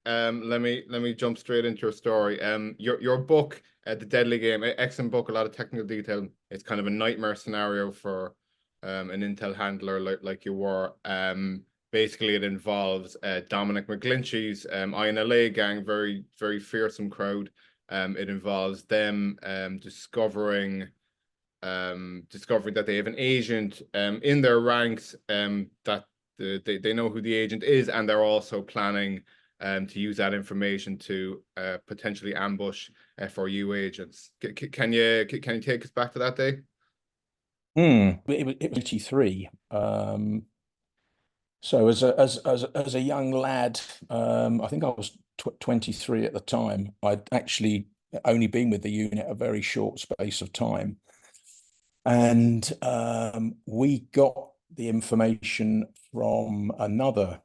Let me jump straight into your story. Your book, The Deadly Game, excellent book, a lot of technical detail. It's kind of a nightmare scenario for an Intel handler like you were. Basically, it involves Dominic McGlinchey's INLA gang, very, very fearsome crowd. It involves them discovering that they have an agent in their ranks, that they know who the agent is, and they're also planning to use that information to potentially ambush FRU agents. Can you take us back to that day? It was 83. So as a young lad, I think I was 23 at the time. I'd actually only been with the unit a very short space of time. And we got the information from another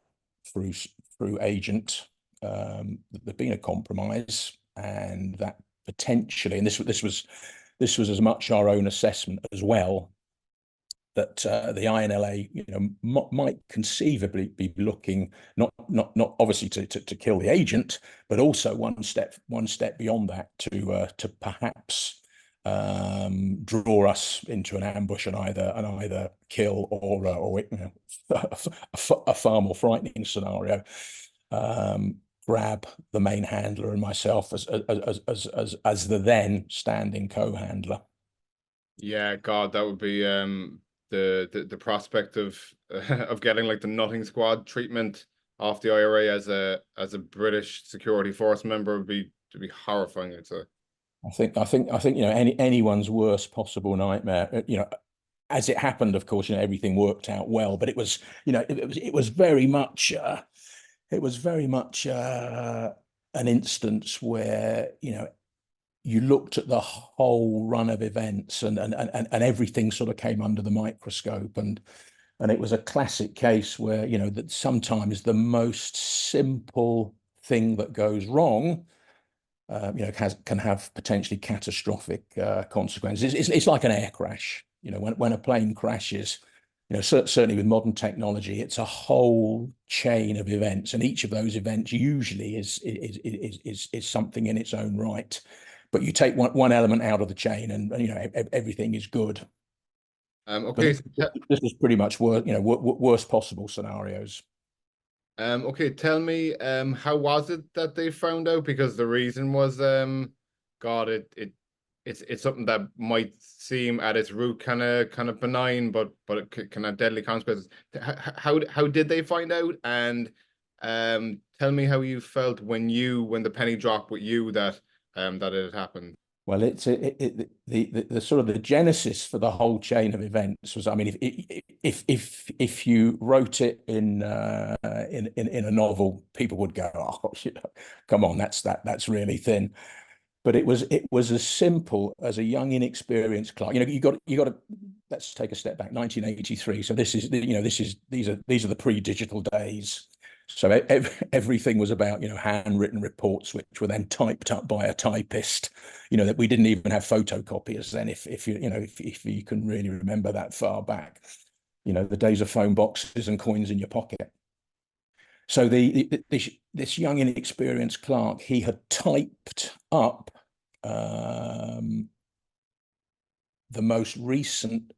FRU agent that there'd been a compromise, and that potentially, and this was as much our own assessment as well, that the INLA, might conceivably be looking not obviously to kill the agent, but also one step beyond that to perhaps draw us into an ambush and either kill or a far more frightening scenario, grab the main handler and myself as the then standing co-handler. Yeah, God, that would be the prospect of getting like the Nothing Squad treatment off the IRA as a British security force member would be horrifying. I think anyone's worst possible nightmare. As it happened, of course, everything worked out well, but it was very much an instance where you looked at the whole run of events and everything sort of came under the microscope, and it was a classic case where that sometimes the most simple thing that goes wrong can have potentially catastrophic consequences. It's like an air crash. When a plane crashes, certainly with modern technology, it's a whole chain of events, and each of those events usually is something in its own right. But you take one element out of the chain, and everything is good. Okay, this is pretty much worst possible scenarios. Okay, tell me, how was it that they found out? Because the reason was, God, it's something that might seem at its root kind of benign, but it can have deadly consequences. How did they find out? And tell me how you felt when the penny dropped with you that it had happened. Well, the sort of the genesis for the whole chain of events was, I mean, if you wrote it in a novel, people would go, oh, come on, that's really thin. But it was as simple as a young, inexperienced clerk. You got to, let's take a step back. 1983. So these are the pre-digital days. So everything was about handwritten reports, which were then typed up by a typist. That we didn't even have photocopiers then. If you can really remember that far back, the days of phone boxes and coins in your pocket. So this young, inexperienced clerk, he had typed up the most recent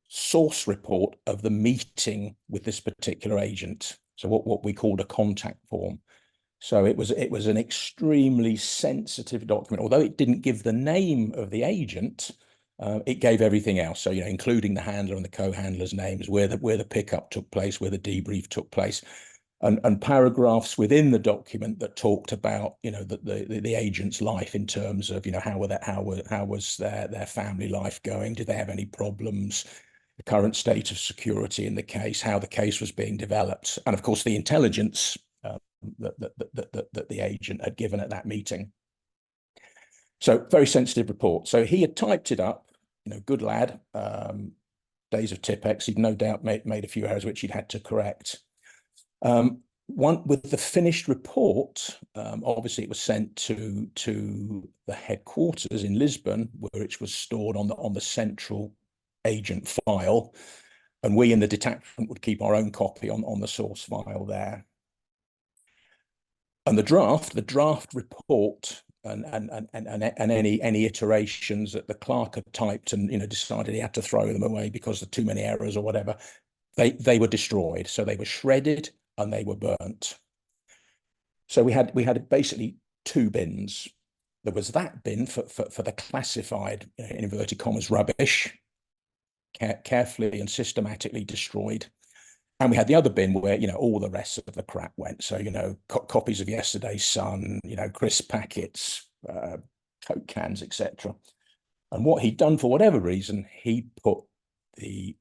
source report of the meeting with this particular agent. So what we called a contact form. So it was an extremely sensitive document. Although it didn't give the name of the agent, it gave everything else. So including the handler and the co-handler's names, where the pickup took place, where the debrief took place, and paragraphs within the document that talked about the agent's life in terms of how was their family life going, did they have any problems, the current state of security in the case, how the case was being developed, and of course the intelligence that the agent had given at that meeting. So very sensitive report. So he had typed it up, good lad, days of Tipex. He'd no doubt made a few errors which he'd had to correct. With the finished report, obviously it was sent to the headquarters in Lisbon, where it was stored on the central agent file, and we in the detachment would keep our own copy on the source file there. And the draft report and any iterations that the clerk had typed and decided he had to throw them away because of too many errors or whatever, they were destroyed. So they were shredded and they were burnt. So we had basically two bins. There was that bin for the classified, in inverted commas, rubbish, carefully and systematically destroyed. And we had the other bin where, all the rest of the crap went. So, copies of yesterday's Sun, crisp packets, Coke cans, etc. And what he'd done, for whatever reason, he put the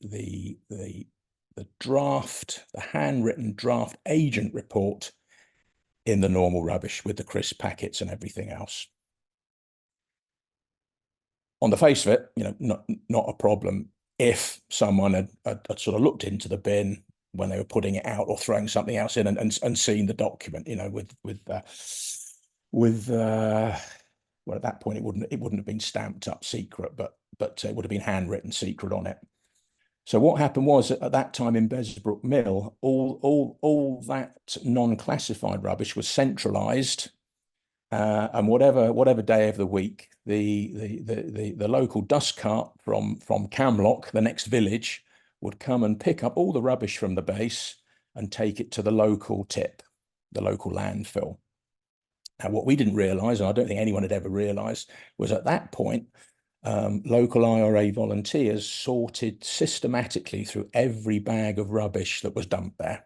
draft, the handwritten draft agent report in the normal rubbish with the crisp packets and everything else. On the face of it, not a problem if someone had sort of looked into the bin when they were putting it out or throwing something else in and seeing the document, well, at that point it wouldn't have been stamped up secret, but it would have been handwritten secret on it. So what happened was, at that time in Besbrook Mill, all that non-classified rubbish was centralised, and whatever day of the week, the local dust cart from Camlock, the next village, would come and pick up all the rubbish from the base and take it to the local tip, the local landfill. Now, what we didn't realise, and I don't think anyone had ever realised, was at that point, local IRA volunteers sorted systematically through every bag of rubbish that was dumped there.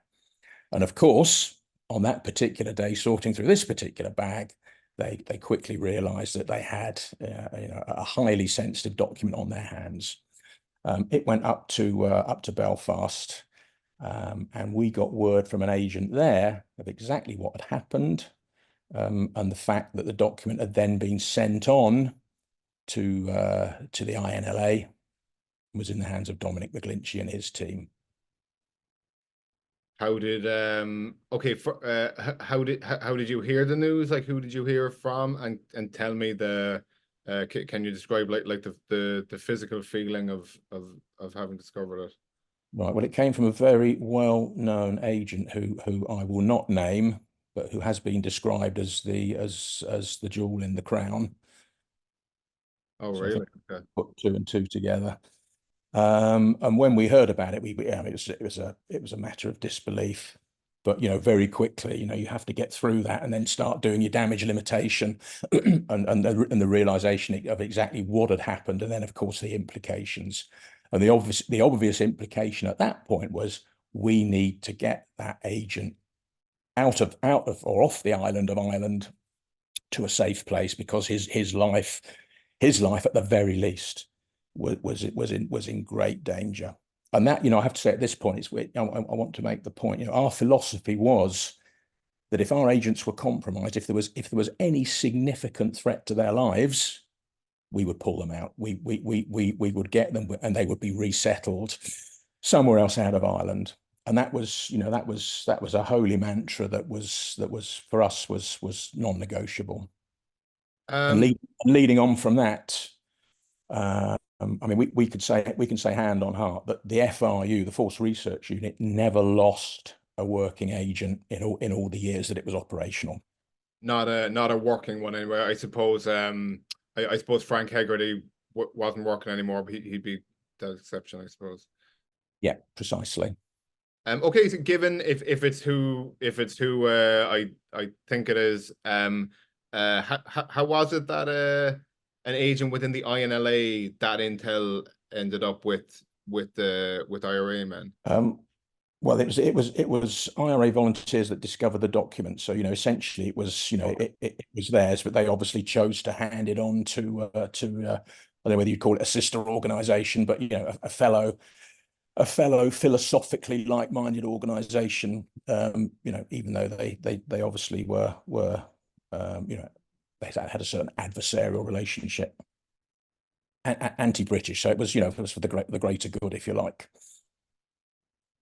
And of course, on that particular day, sorting through this particular bag, they quickly realised that they had a highly sensitive document on their hands. It went up to Belfast, and we got word from an agent there of exactly what had happened, and the fact that the document had then been sent on to the INLA, and was in the hands of Dominic McGlinchey and his team. How did how did you hear the news? Like, who did you hear from? And tell me can you describe like the physical feeling of having discovered it? Right. Well, it came from a very well-known agent who I will not name, but who has been described as the jewel in the crown. Oh, So really? Okay. put two and two together. And when we heard about it, it was a matter of disbelief. But very quickly, you have to get through that and then start doing your damage limitation and the realization of exactly what had happened, and then of course the implications. And the obvious implication at that point was, we need to get that agent out of or off the island of Ireland to a safe place, because his life at the very least was in great danger. And that, I have to say at this point, I want to make the point, our philosophy was that if our agents were compromised, if there was any significant threat to their lives, we would pull them out. We would get them, and they would be resettled somewhere else out of Ireland. And that was, that was a holy mantra that was for us was non-negotiable. And leading on from that, I mean, we can say hand on heart that the FRU, the Force Research Unit, never lost a working agent in all the years that it was operational. Not a working one anyway. I suppose I suppose Frank Hegarty wasn't working anymore, but he'd be the exception, I suppose. Yeah, precisely. Okay, so given if it's who I think it is, how was it that an agent within the INLA that intel ended up with IRA men? Well, it was IRA volunteers that discovered the document. So, essentially it was, it was theirs, but they obviously chose to hand it on to I don't know whether you'd call it a sister organization, but, a fellow philosophically like-minded organization, even though they obviously were they had a certain adversarial relationship, anti-British. So it was, it was for the greater good, if you like.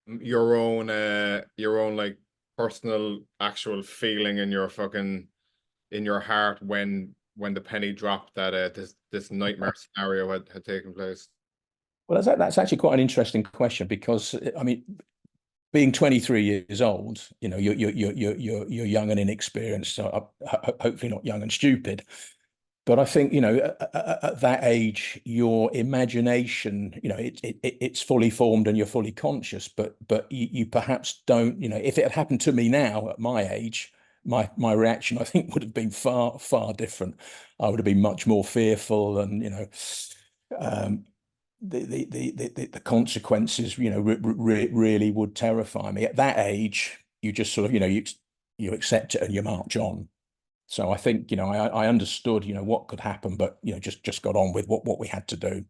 Your own like personal actual feeling in your heart when the penny dropped that this nightmare scenario had taken place? Well, that's actually quite an interesting question, because I mean, being 23 years old, you know, you're young and inexperienced, so hopefully not young and stupid. But I think, you know, at that age, your imagination, you know, it's fully formed and you're fully conscious. But you perhaps don't, you know, if it had happened to me now at my age, my reaction, I think, would have been far different. I would have been much more fearful, and you know, the consequences, you know, really would terrify me. At that age, you just sort of, you know, you accept it and you march on. So I think, you know, I understood, you know, what could happen, but, you know, just got on with what we had to do.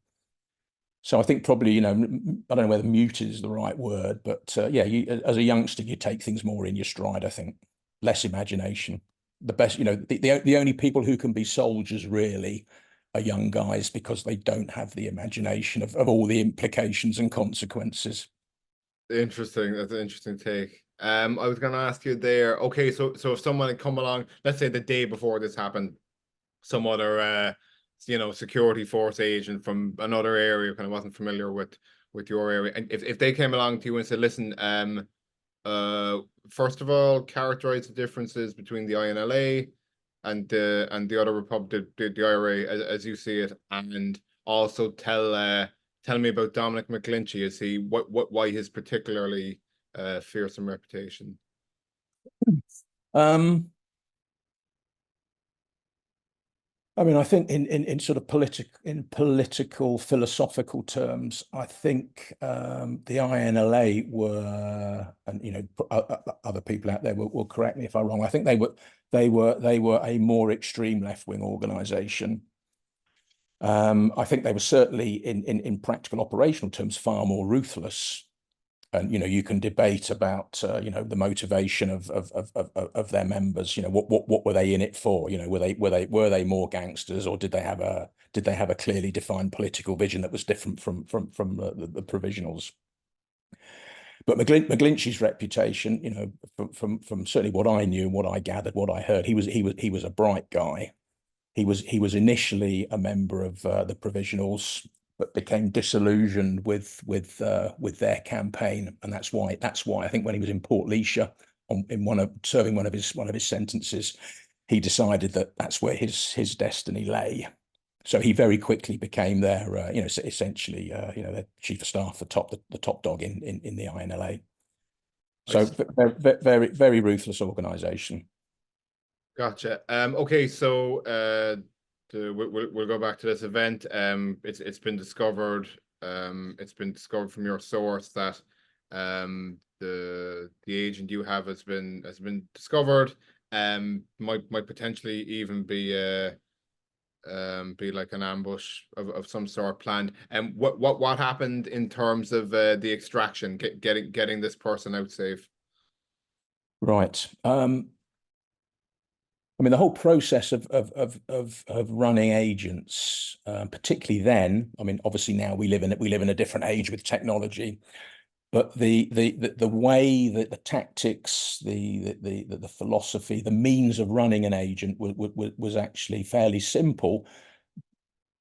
So I think probably, you know, I don't know whether muted is the right word, but yeah, as a youngster, you take things more in your stride, I think. Less imagination. The best, you know, the only people who can be soldiers really are young guys, because they don't have the imagination of all the implications and consequences. Interesting. That's an interesting take. I was gonna ask you there. Okay, so if someone had come along, let's say the day before this happened, some other you know, security force agent from another area kind of wasn't familiar with your area, and if they came along to you and said, listen, first of all, characterize the differences between the INLA and the other republic, the IRA, as you see it, and also tell me about Dominic McGlinchey. Is he why his particularly fearsome reputation? I mean, I think in sort of political philosophical terms, I think the INLA were, and you know, other people out there will correct me if I'm wrong. I think they were a more extreme left-wing organisation. I think they were certainly in practical operational terms far more ruthless. And you know, you can debate about you know, the motivation of their members. You know, what were they in it for? You know, were they more gangsters, or did they have a clearly defined political vision that was different from the provisionals? But McGlinchey's reputation, you know, from certainly what I knew and what I gathered, what I heard, he was a bright guy. He was initially a member of the provisionals, but became disillusioned with their campaign, and that's why I think when he was in Port Leisha serving one of his sentences, he decided that that's where his destiny lay. So he very quickly became their you know, essentially you know, their chief of staff, the top dog in the INLA. So very ruthless organisation. Gotcha. Okay, so we'll go back to this event. It's been discovered. It's been discovered from your source that the agent you have has been discovered. Might potentially even be like an ambush of some sort planned. And what happened in terms of the extraction, getting this person out safe? Right. I mean, the whole process of running agents, particularly then. I mean, obviously now we live in a different age with technology, but the way that the tactics, the philosophy, the means of running an agent was actually fairly simple.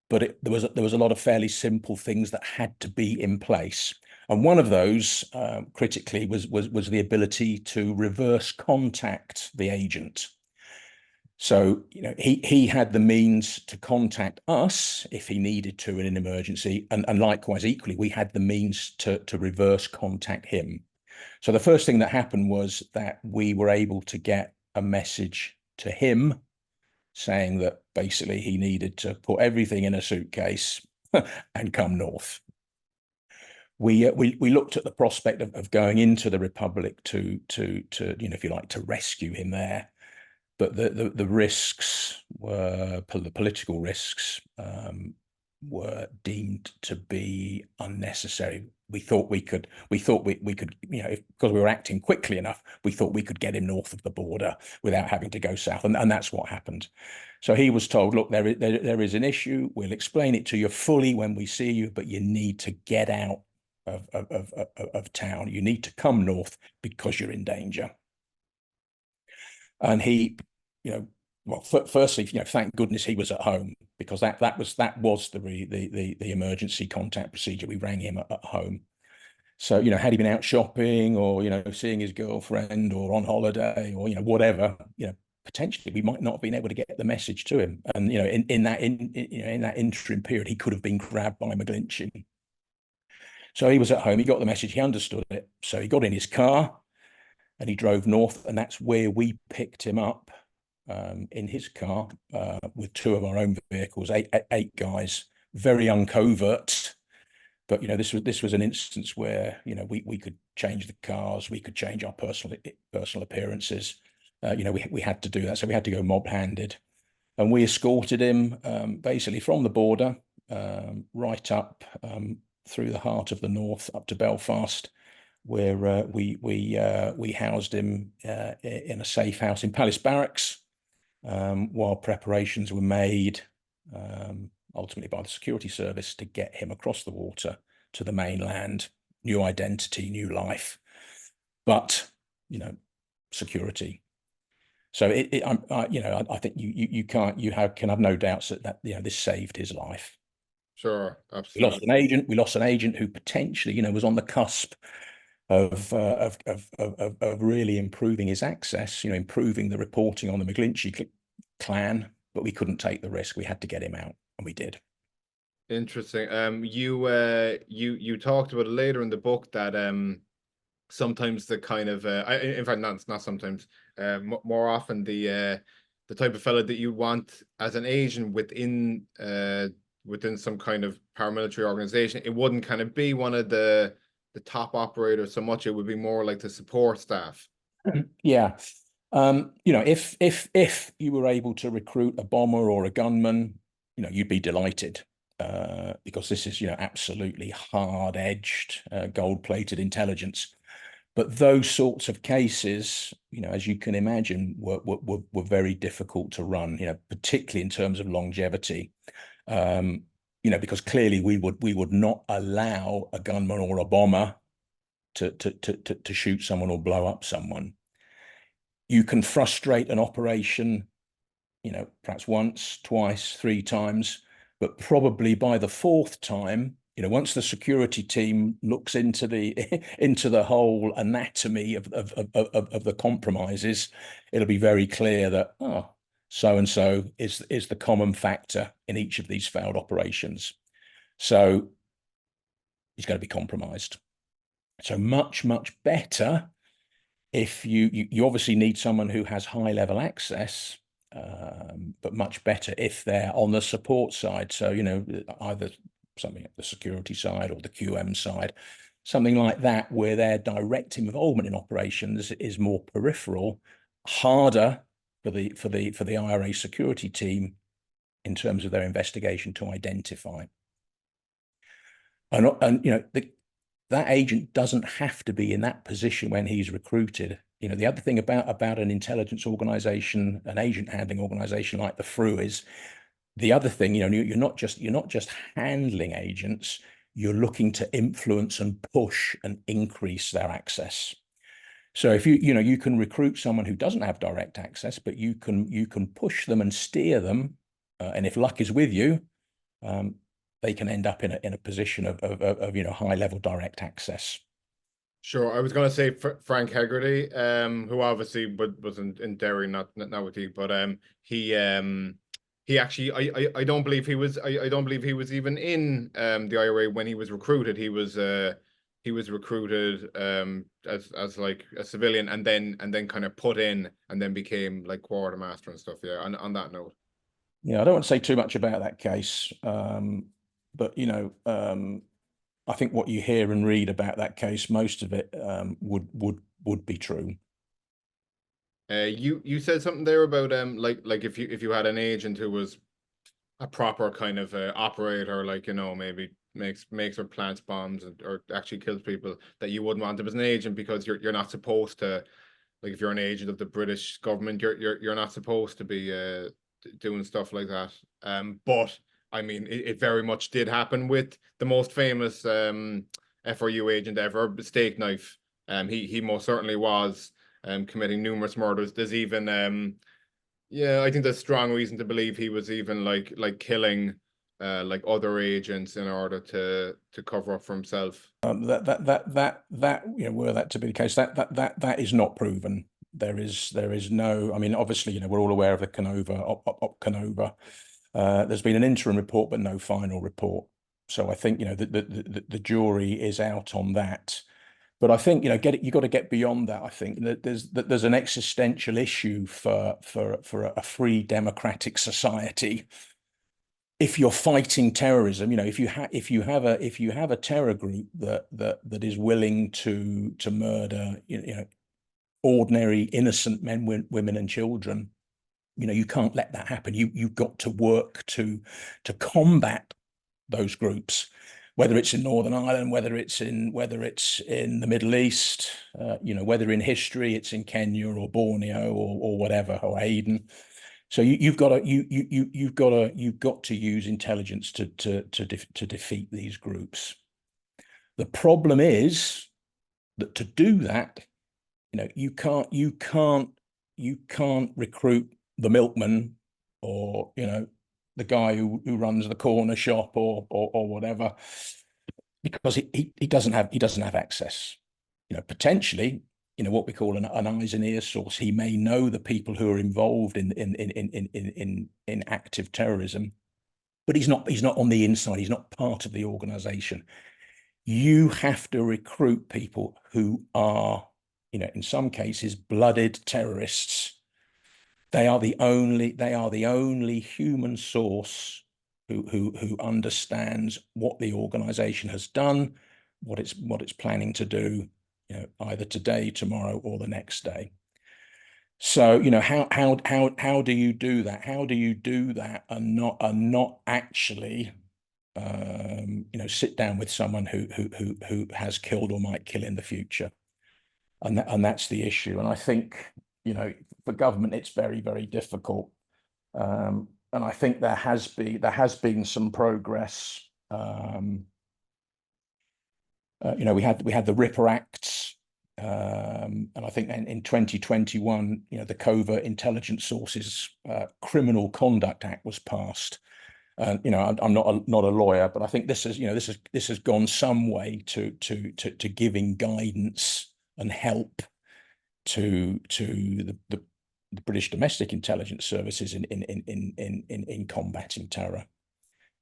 But there was a lot of fairly simple things that had to be in place, and one of those, critically, was the ability to reverse contact the agent. So, you know, he had the means to contact us if he needed to in an emergency, and likewise, equally, we had the means to reverse contact him. So the first thing that happened was that we were able to get a message to him saying that basically he needed to put everything in a suitcase and come north. We looked at the prospect of going into the Republic to you know, if you like, to rescue him there. But the risks were, the political risks were deemed to be unnecessary. We thought we could, you know, because we were acting quickly enough, we thought we could get him north of the border without having to go south, and that's what happened. So he was told, look, there is an issue. We'll explain it to you fully when we see you, but you need to get out of town. You need to come north because you're in danger. And he, you know, well, firstly, you know, thank goodness he was at home, because that was the emergency contact procedure. We rang him at home. So, had he been out shopping or, seeing his girlfriend or on holiday or, whatever, potentially we might not have been able to get the message to him. And, in that interim period, he could have been grabbed by McGlinchey. So he was at home, he got the message, he understood it. So he got in his car and he drove north, and that's where we picked him up, in his car, with 2 of our own vehicles, eight guys, very uncovert. But this was an instance where we could change the cars, we could change our personal appearances. We had to do that, so we had to go mob-handed, and we escorted him basically from the border right up through the heart of the north up to Belfast, where we housed him in a safe house in Palace Barracks while preparations were made. Ultimately by the security service to get him across the water to the mainland, new identity, new life, but security. So I think you can have no doubts that this saved his life. Sure, absolutely. We lost an agent who potentially was on the cusp of really improving his access, improving the reporting on the McGlinchey clan, but we couldn't take the risk. We had to get him out. And we did. Interesting. You talked about it later in the book that sometimes the kind of in fact not sometimes, more often the type of fellow that you want as an agent within some kind of paramilitary organization, it wouldn't kind of be one of the top operators so much. It would be more like the support staff. Yeah. If you were able to recruit a bomber or a gunman, you'd be delighted, because this is, absolutely hard-edged, gold-plated intelligence. But those sorts of cases, as you can imagine, were very difficult to run, particularly in terms of longevity, because clearly we would not allow a gunman or a bomber to shoot someone or blow up someone. You can frustrate an operation, perhaps once, twice, 3 times, but probably by the 4th time, once the security team looks into the whole anatomy of the compromises, it'll be very clear that so and so is the common factor in each of these failed operations. So he's going to be compromised. So much better if you obviously need someone who has high level access, but much better if they're on the support side. So, either something at the security side or the QM side, something like that, where their direct involvement in operations is more peripheral, harder for the IRA security team in terms of their investigation to identify. And that agent doesn't have to be in that position when he's recruited. The other thing about an intelligence organization, an agent handling organization like the FRU, is the other thing, you're not just handling agents, you're looking to influence and push and increase their access. So if you can recruit someone who doesn't have direct access, but you can push them and steer them, and if luck is with you, they can end up in a position of high level direct access. Sure, I was going to say Frank Hegarty, who obviously was in Derry, not with you, but he actually, I don't believe he was, I don't believe he was even in the IRA when he was recruited. He was recruited as like a civilian, and then kind of put in, and then became like quartermaster and stuff. Yeah, on that note. Yeah, I don't want to say too much about that case, but I think what you hear and read about that case, most of it would be true. You said something there about like if you had an agent who was a proper kind of operator, like maybe makes or plants bombs or actually kills people, that you wouldn't want him as an agent, because you're not supposed to, like if you're an agent of the British government, you're not supposed to be doing stuff like that. But I mean, it very much did happen with the most famous FRU agent ever, Steak Knife. He most certainly was committing numerous murders. There's even I think there's strong reason to believe he was even like killing like other agents in order to cover up for himself? That were that to be the case, that is not proven. There is no. I mean, obviously, we're all aware of the Canova. There's been an interim report, but no final report. So I think the jury is out on that. But I think you got to get beyond that. I think that there's an existential issue for a free democratic society. If you're fighting terrorism, if you have a terror group that is willing to murder ordinary innocent men, women, and children, you can't let that happen. You've got to work to combat those groups, whether it's in Northern Ireland, whether it's in the Middle East, whether in history it's in Kenya or Borneo or whatever, or Aden. So you've got to use intelligence to defeat these groups. The problem is that to do that, you can't recruit the milkman or the guy who runs the corner shop or whatever, because he doesn't have access. Potentially, what we call an eyes and ears source. He may know the people who are involved in active terrorism, but he's not on the inside. He's not part of the organization. You have to recruit people who are, in some cases, blooded terrorists. They are the only human source who understands what the organization has done, what it's planning to do, either today, tomorrow, or the next day. So, how do you do that? How do you do that and not actually, sit down with someone who has killed or might kill in the future? And that's the issue. And I think, for government, it's very, very difficult. And I think there has been some progress. We had the Ripper Acts, and I think in 2021, the Covert Intelligence Sources Criminal Conduct Act was passed. And I'm not a lawyer, but I think this has gone some way to giving guidance and help to the British domestic intelligence services in combating terror.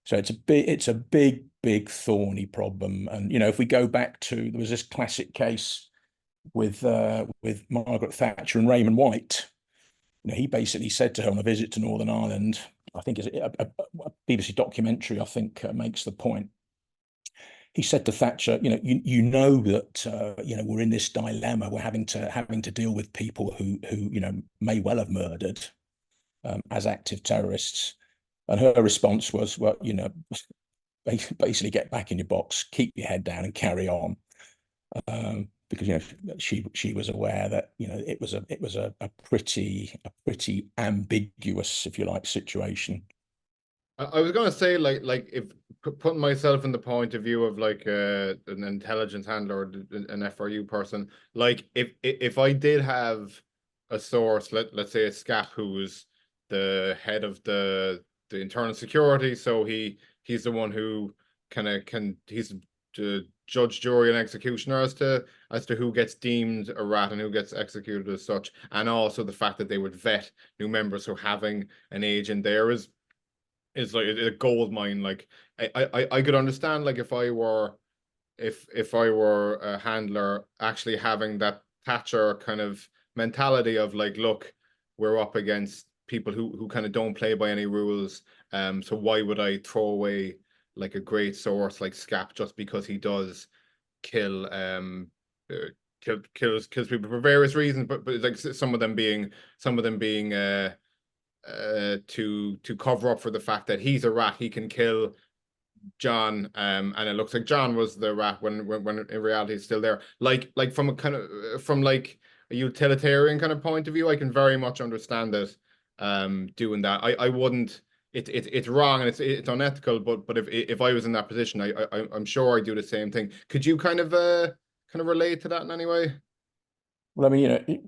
So it's a big thorny problem. And if we go back to, there was this classic case with Margaret Thatcher and Raymond White. He basically said to her on a visit to Northern Ireland, I think it's a BBC documentary, I think, makes the point. He said to Thatcher, you know that we're in this dilemma. We're having to deal with people who may well have murdered as active terrorists. And her response was, well, basically get back in your box, keep your head down, and carry on. Because she was aware that it was a pretty ambiguous, if you like, situation. I was gonna say, like if putting myself in the point of view of like an intelligence handler or an FRU person, like if I did have a source, let's say a SCAP, who was the head of the internal security, so he's the one who he's the judge, jury, and executioner as to who gets deemed a rat and who gets executed as such, and also the fact that they would vet new members. So having an agent there is like a gold mine. Like I could understand, like if I were a handler, actually having that Thatcher kind of mentality of like, look, we're up against people who kind of don't play by any rules. So why would I throw away like a great source like SCAP just because he does kills people for various reasons, but like some of them being to cover up for the fact that he's a rat, he can kill John, and it looks like John was the rat when in reality he's still there. Like from a kind of from like a utilitarian kind of point of view, I can very much understand it. Doing that, I wouldn't. It's wrong and it's unethical. But if I was in that position, I'm sure I'd do the same thing. Could you kind of relate to that in any way? Well, I mean,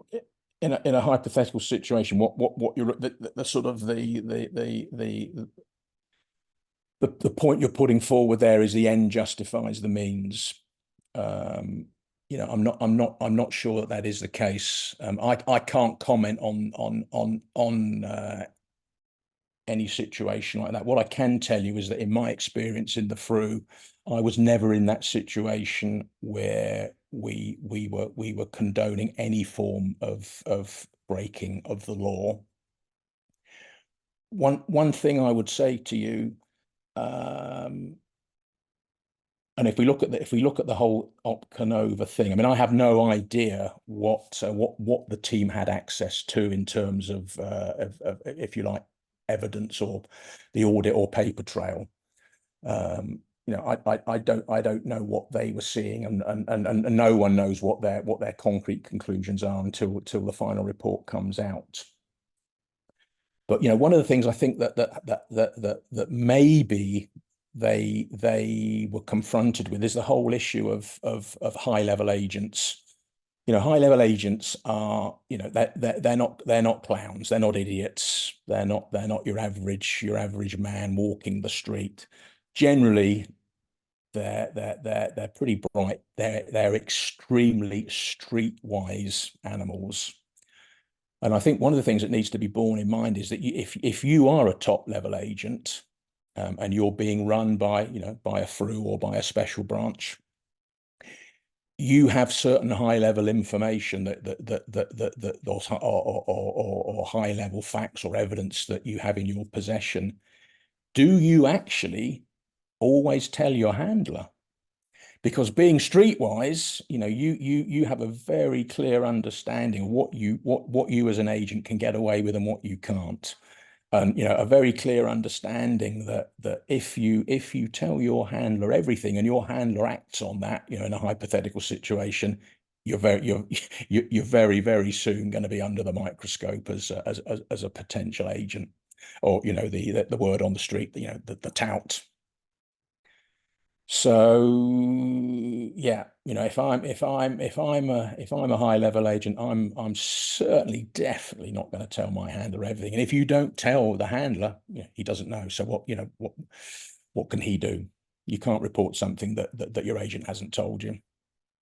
in a hypothetical situation, what you're the sort of the the point you're putting forward there is the end justifies the means. You know, I'm not sure that that is the case. I can't comment on any situation like that. What I can tell you is that in my experience in the FRU, I was never in that situation where we were condoning any form of breaking of the law. One thing I would say to you, and if we look at the whole Opcanova thing, I mean, I have no idea what the team had access to in terms of if you like, evidence or the audit or paper trail. You know, I don't know what they were seeing, and no one knows what their concrete conclusions are until the final report comes out. But you know, one of the things I think that maybe they were confronted with is the whole issue of high-level agents. You know, high-level agents are, you know, they're not clowns, they're not idiots, they're not your average man walking the street. Generally, they're pretty bright. They're extremely streetwise animals. And I think one of the things that needs to be borne in mind is that if you are a top-level agent, and you're being run by, you know, by a FRU or by a special branch, you have certain high-level information or high-level facts or evidence that you have in your possession. Do you actually always tell your handler? Because being streetwise, you know, you have a very clear understanding of what you as an agent can get away with and what you can't. And you know, a very clear understanding that if you tell your handler everything and your handler acts on that, you know, in a hypothetical situation, you're very soon going to be under the microscope as a potential agent, or you know, the word on the street, you know, the tout. So yeah, you know, if I'm a high-level agent, I'm certainly definitely not going to tell my handler everything. And if you don't tell the handler, you know, he doesn't know. So what can he do? You can't report something that your agent hasn't told you.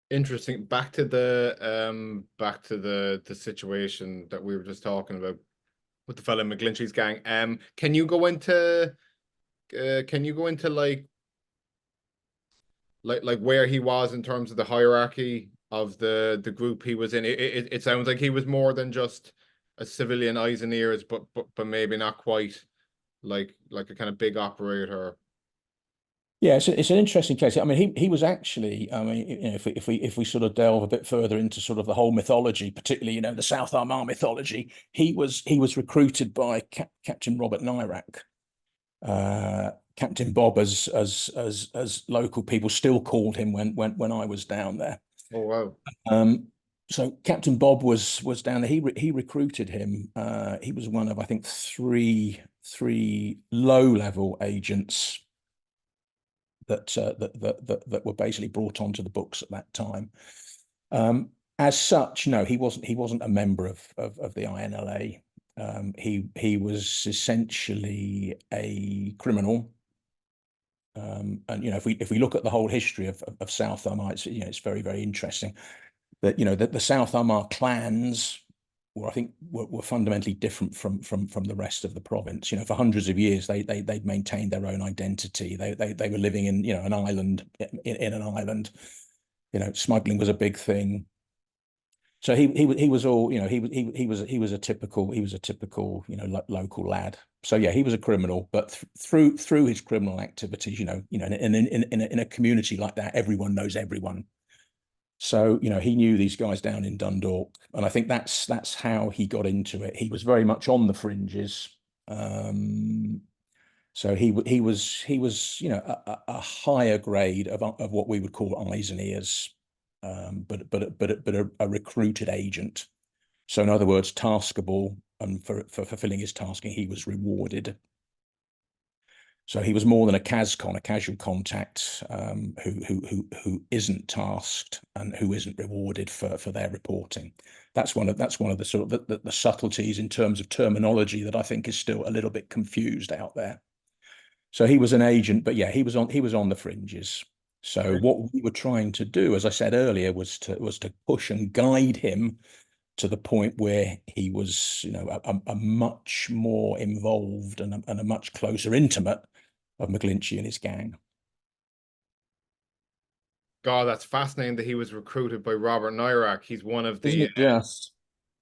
Interesting. Back to the situation that we were just talking about with the fellow in McGlinchey's gang. Can you go into like where he was in terms of the hierarchy of the group he was in? It sounds like he was more than just a civilian eyes and ears, but maybe not quite like a kind of big operator. Yeah, it's an interesting case. I mean, he was actually, I mean, you know, if we sort of delve a bit further into sort of the whole mythology, particularly, you know, the South Armagh mythology, he was recruited by Captain Robert Nairic. Captain Bob, as local people still called him when I was down there. Oh wow. So Captain Bob was down there. He recruited him. He was one of, I think, three low-level agents that were basically brought onto the books at that time. As such, no, he wasn't a member of the INLA. He was essentially a criminal. And you know, if we look at the whole history of South Armagh, it's, you know, it's very, very interesting that, you know, that the South Armagh clans were, I think, were fundamentally different from the rest of the province. You know, for hundreds of years they'd maintained their own identity. They were living in, you know, an island in an island. You know, smuggling was a big thing. So he was all, you know, he was a typical, you know, local lad. So yeah, he was a criminal, but through his criminal activities, you know, in a community like that, everyone knows everyone. So, you know, he knew these guys down in Dundalk, and I think that's how he got into it. He was very much on the fringes. So he was, you know, a higher grade of what we would call eyes and ears, but a recruited agent. So in other words, taskable, and for fulfilling his tasking, he was rewarded. So he was more than a CASCON, a casual contact, who isn't tasked and who isn't rewarded for their reporting. That's one of the sort of the subtleties in terms of terminology that I think is still a little bit confused out there. So he was an agent, but yeah, he was on the fringes. So what we were trying to do, as I said earlier, was to push and guide him to the point where he was, you know, a much more involved and a much closer intimate of McGlinchey and his gang. God, that's fascinating that he was recruited by Robert Nairic. He's one of Isn't the it just?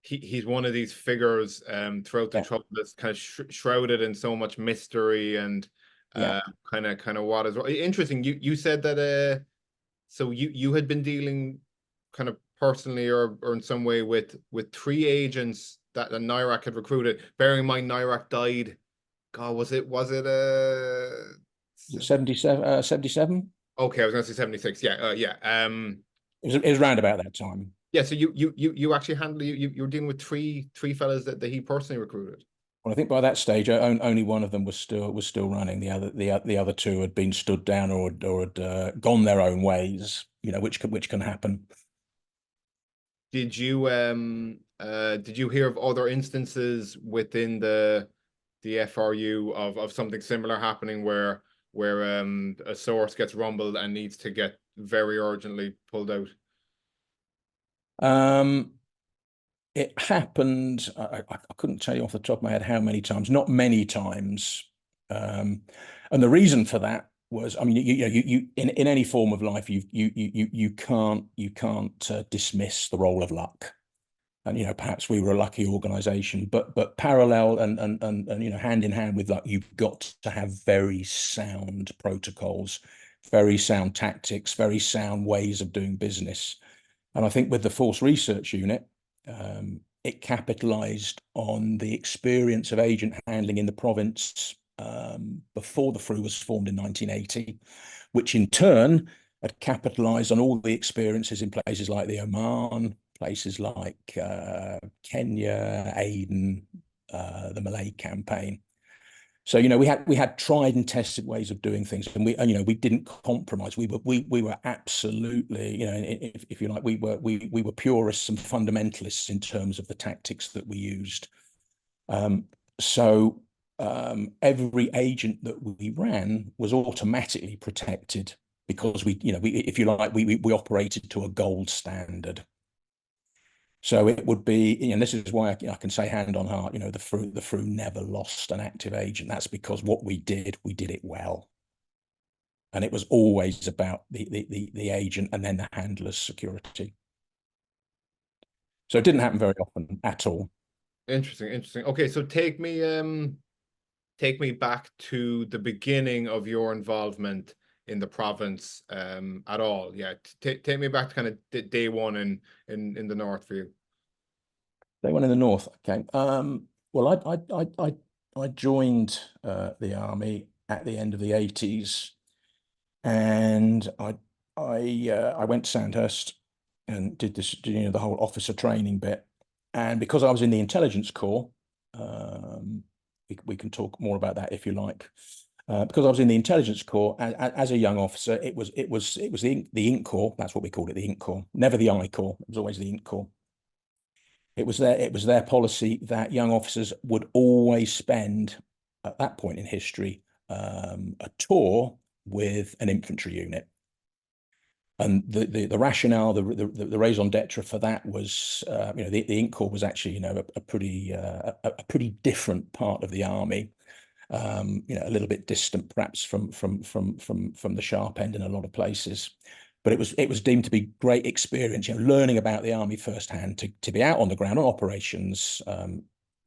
he's one of these figures throughout the Yeah, trouble that's kind of shrouded in so much mystery and yeah. kind of what is interesting. You said that so you had been dealing kind of personally or in some way with three agents that Nairic had recruited. Bearing in mind Nairic died. God, was it 77, 77? okay, I was gonna say 76. Yeah, yeah. It was around about that time. Yeah, so you actually handled you were dealing with three fellas that he personally recruited. Well, I think by that stage, only one of them was still running. The other two had been stood down or had gone their own ways. You know, which can happen. Did you hear of other instances within the FRU of something similar happening where a source gets rumbled and needs to get very urgently pulled out? It happened. I couldn't tell you off the top of my head how many times. Not many times. And the reason for that was, I mean, you in any form of life, you can't dismiss the role of luck. And you know, perhaps we were a lucky organization, but parallel and you know, hand in hand with luck, you've got to have very sound protocols, very sound tactics, very sound ways of doing business. And I think with the Force Research Unit, it capitalized on the experience of agent handling in the province before the FRU was formed in 1980, which in turn had capitalized on all the experiences in places like the Oman, places like Kenya, Aden, the Malay campaign. So, you know, we had tried and tested ways of doing things, and you know, we didn't compromise. We were absolutely, you know, if you like, we were purists and fundamentalists in terms of the tactics that we used. So every agent that we ran was automatically protected because you know, if you like, we operated to a gold standard. So it would be, and this is why I can say hand on heart, you know, the FRU never lost an active agent. That's because what we did it well. And it was always about the agent and then the handler's security. So it didn't happen very often at all. Interesting. Okay, so take me back to the beginning of your involvement in the province at all. Yeah, take me back to kind of day one in the north for you. They went in the north. Okay. Well, I joined the army at the end of the 80s, and I went to Sandhurst and did this, you know, the whole officer training bit. And because I was in the intelligence corps, we can talk more about that if you like. Because I was in the intelligence corps as a young officer, it was the Ink Corps. That's what we called it, the Ink Corps. Never the I Corps. It was always the Ink Corps. It was their policy that young officers would always spend at that point in history a tour with an infantry unit. And the rationale, the raison d'etre for that was, you know, the Ink Corps was actually, you know, a pretty different part of the army, you know, a little bit distant perhaps from the sharp end in a lot of places. But it was deemed to be great experience, you know, learning about the army firsthand, to be out on the ground on operations,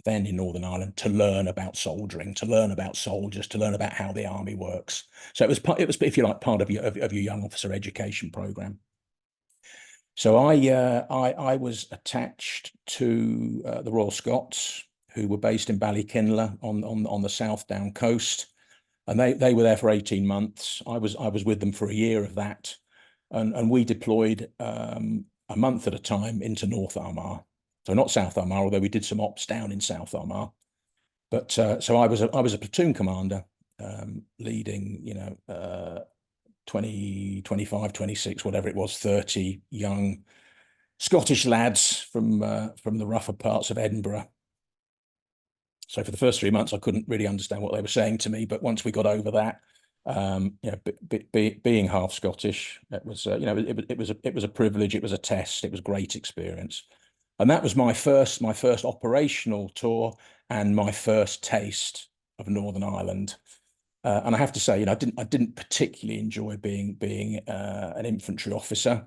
then in Northern Ireland, to learn about soldiering, to learn about soldiers, to learn about how the army works. So it was, if you like, part of your young officer education program. So I was attached to the Royal Scots, who were based in Ballykinler on the South Down coast, and they were there for 18 months. I was with them for a year of that, and we deployed a month at a time into North Armagh. So not South Armagh, although we did some ops down in South Armagh. But so I was a platoon commander, leading, you know, 20, 25, 26, whatever it was, 30 young Scottish lads from the rougher parts of Edinburgh. So for the first 3 months, I couldn't really understand what they were saying to me. But once we got over that, being half Scottish, it was it was a privilege. It was a test. It was a great experience, and that was my first operational tour and my first taste of Northern Ireland. And I have to say, I didn't particularly enjoy being an infantry officer.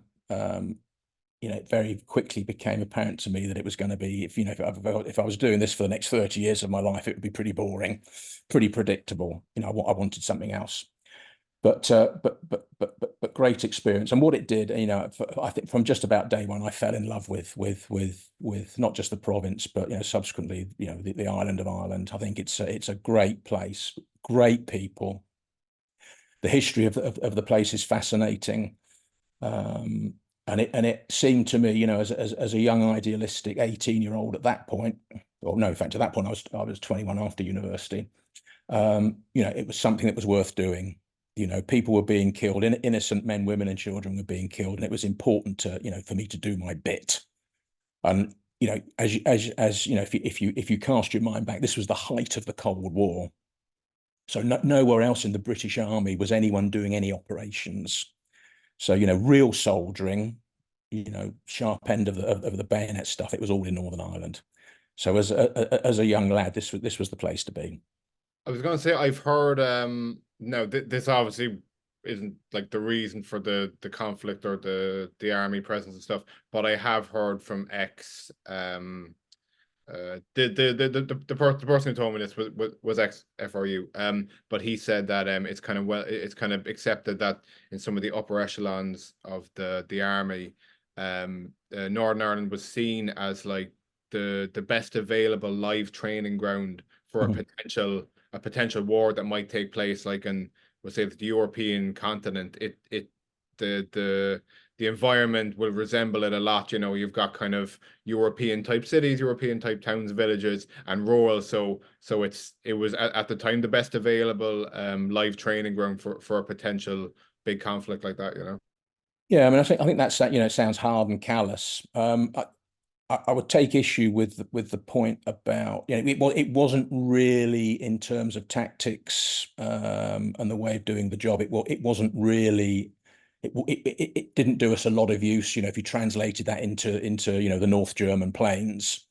It very quickly became apparent to me that it was going to be, if I was doing this for the next 30 years of my life, it would be pretty boring, pretty predictable. I wanted something else. But great experience. And what it did, I think from just about day one, I fell in love with not just the province, but subsequently, the island of Ireland. I think it's a great place, great people. The history of the place is fascinating. And it seemed to me, as a young idealistic 18-year-old at that point, or no, in fact, at that point I was 21 after university. It was something that was worth doing. People were being killed, innocent men, women, and children were being killed, and it was important to, for me to do my bit. And if you cast your mind back, this was the height of the Cold War. So nowhere else in the British Army was anyone doing any operations. So, real soldiering, sharp end of the bayonet stuff, it was all in Northern Ireland. So as a young lad, this was the place to be. I was going to say, I've heard, no, this obviously isn't like the reason for the conflict or the army presence and stuff, but I have heard from the person who told me this was ex-FRU, but he said that it's kind of accepted that in some of the upper echelons of the army, Northern Ireland was seen as like the best available live training ground for a potential war that might take place, like in, we'll say, the European continent. The environment will resemble it a lot. You've got kind of European type cities, European type towns, villages, and rural. So it was at the time the best available live training ground for a potential big conflict like that. Yeah, I mean, I think that's that. It sounds hard and callous. I would take issue with the point about, it wasn't really in terms of tactics and the way of doing the job. It wasn't really. It didn't do us a lot of use. If you translated that into the North German plains,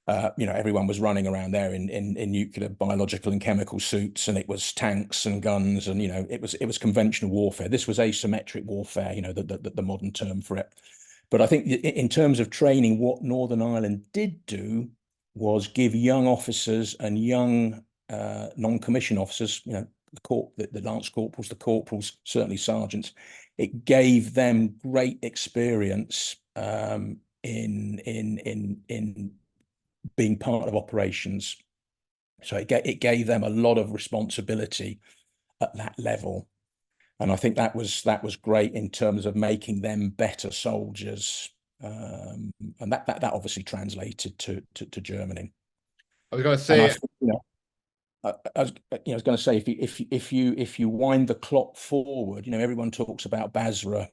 everyone was running around there in nuclear, biological, and chemical suits, and it was tanks and guns, and it was conventional warfare. This was asymmetric warfare, the modern term for it. But I think in terms of training, what Northern Ireland did do was give young officers and young non-commissioned officers, the lance corporals, the corporals, certainly sergeants, it gave them great experience in being part of operations. So it gave them a lot of responsibility at that level. And I think that was great in terms of making them better soldiers, and that obviously translated to Germany. I was going to say, I was going to say, if you wind the clock forward, everyone talks about Basra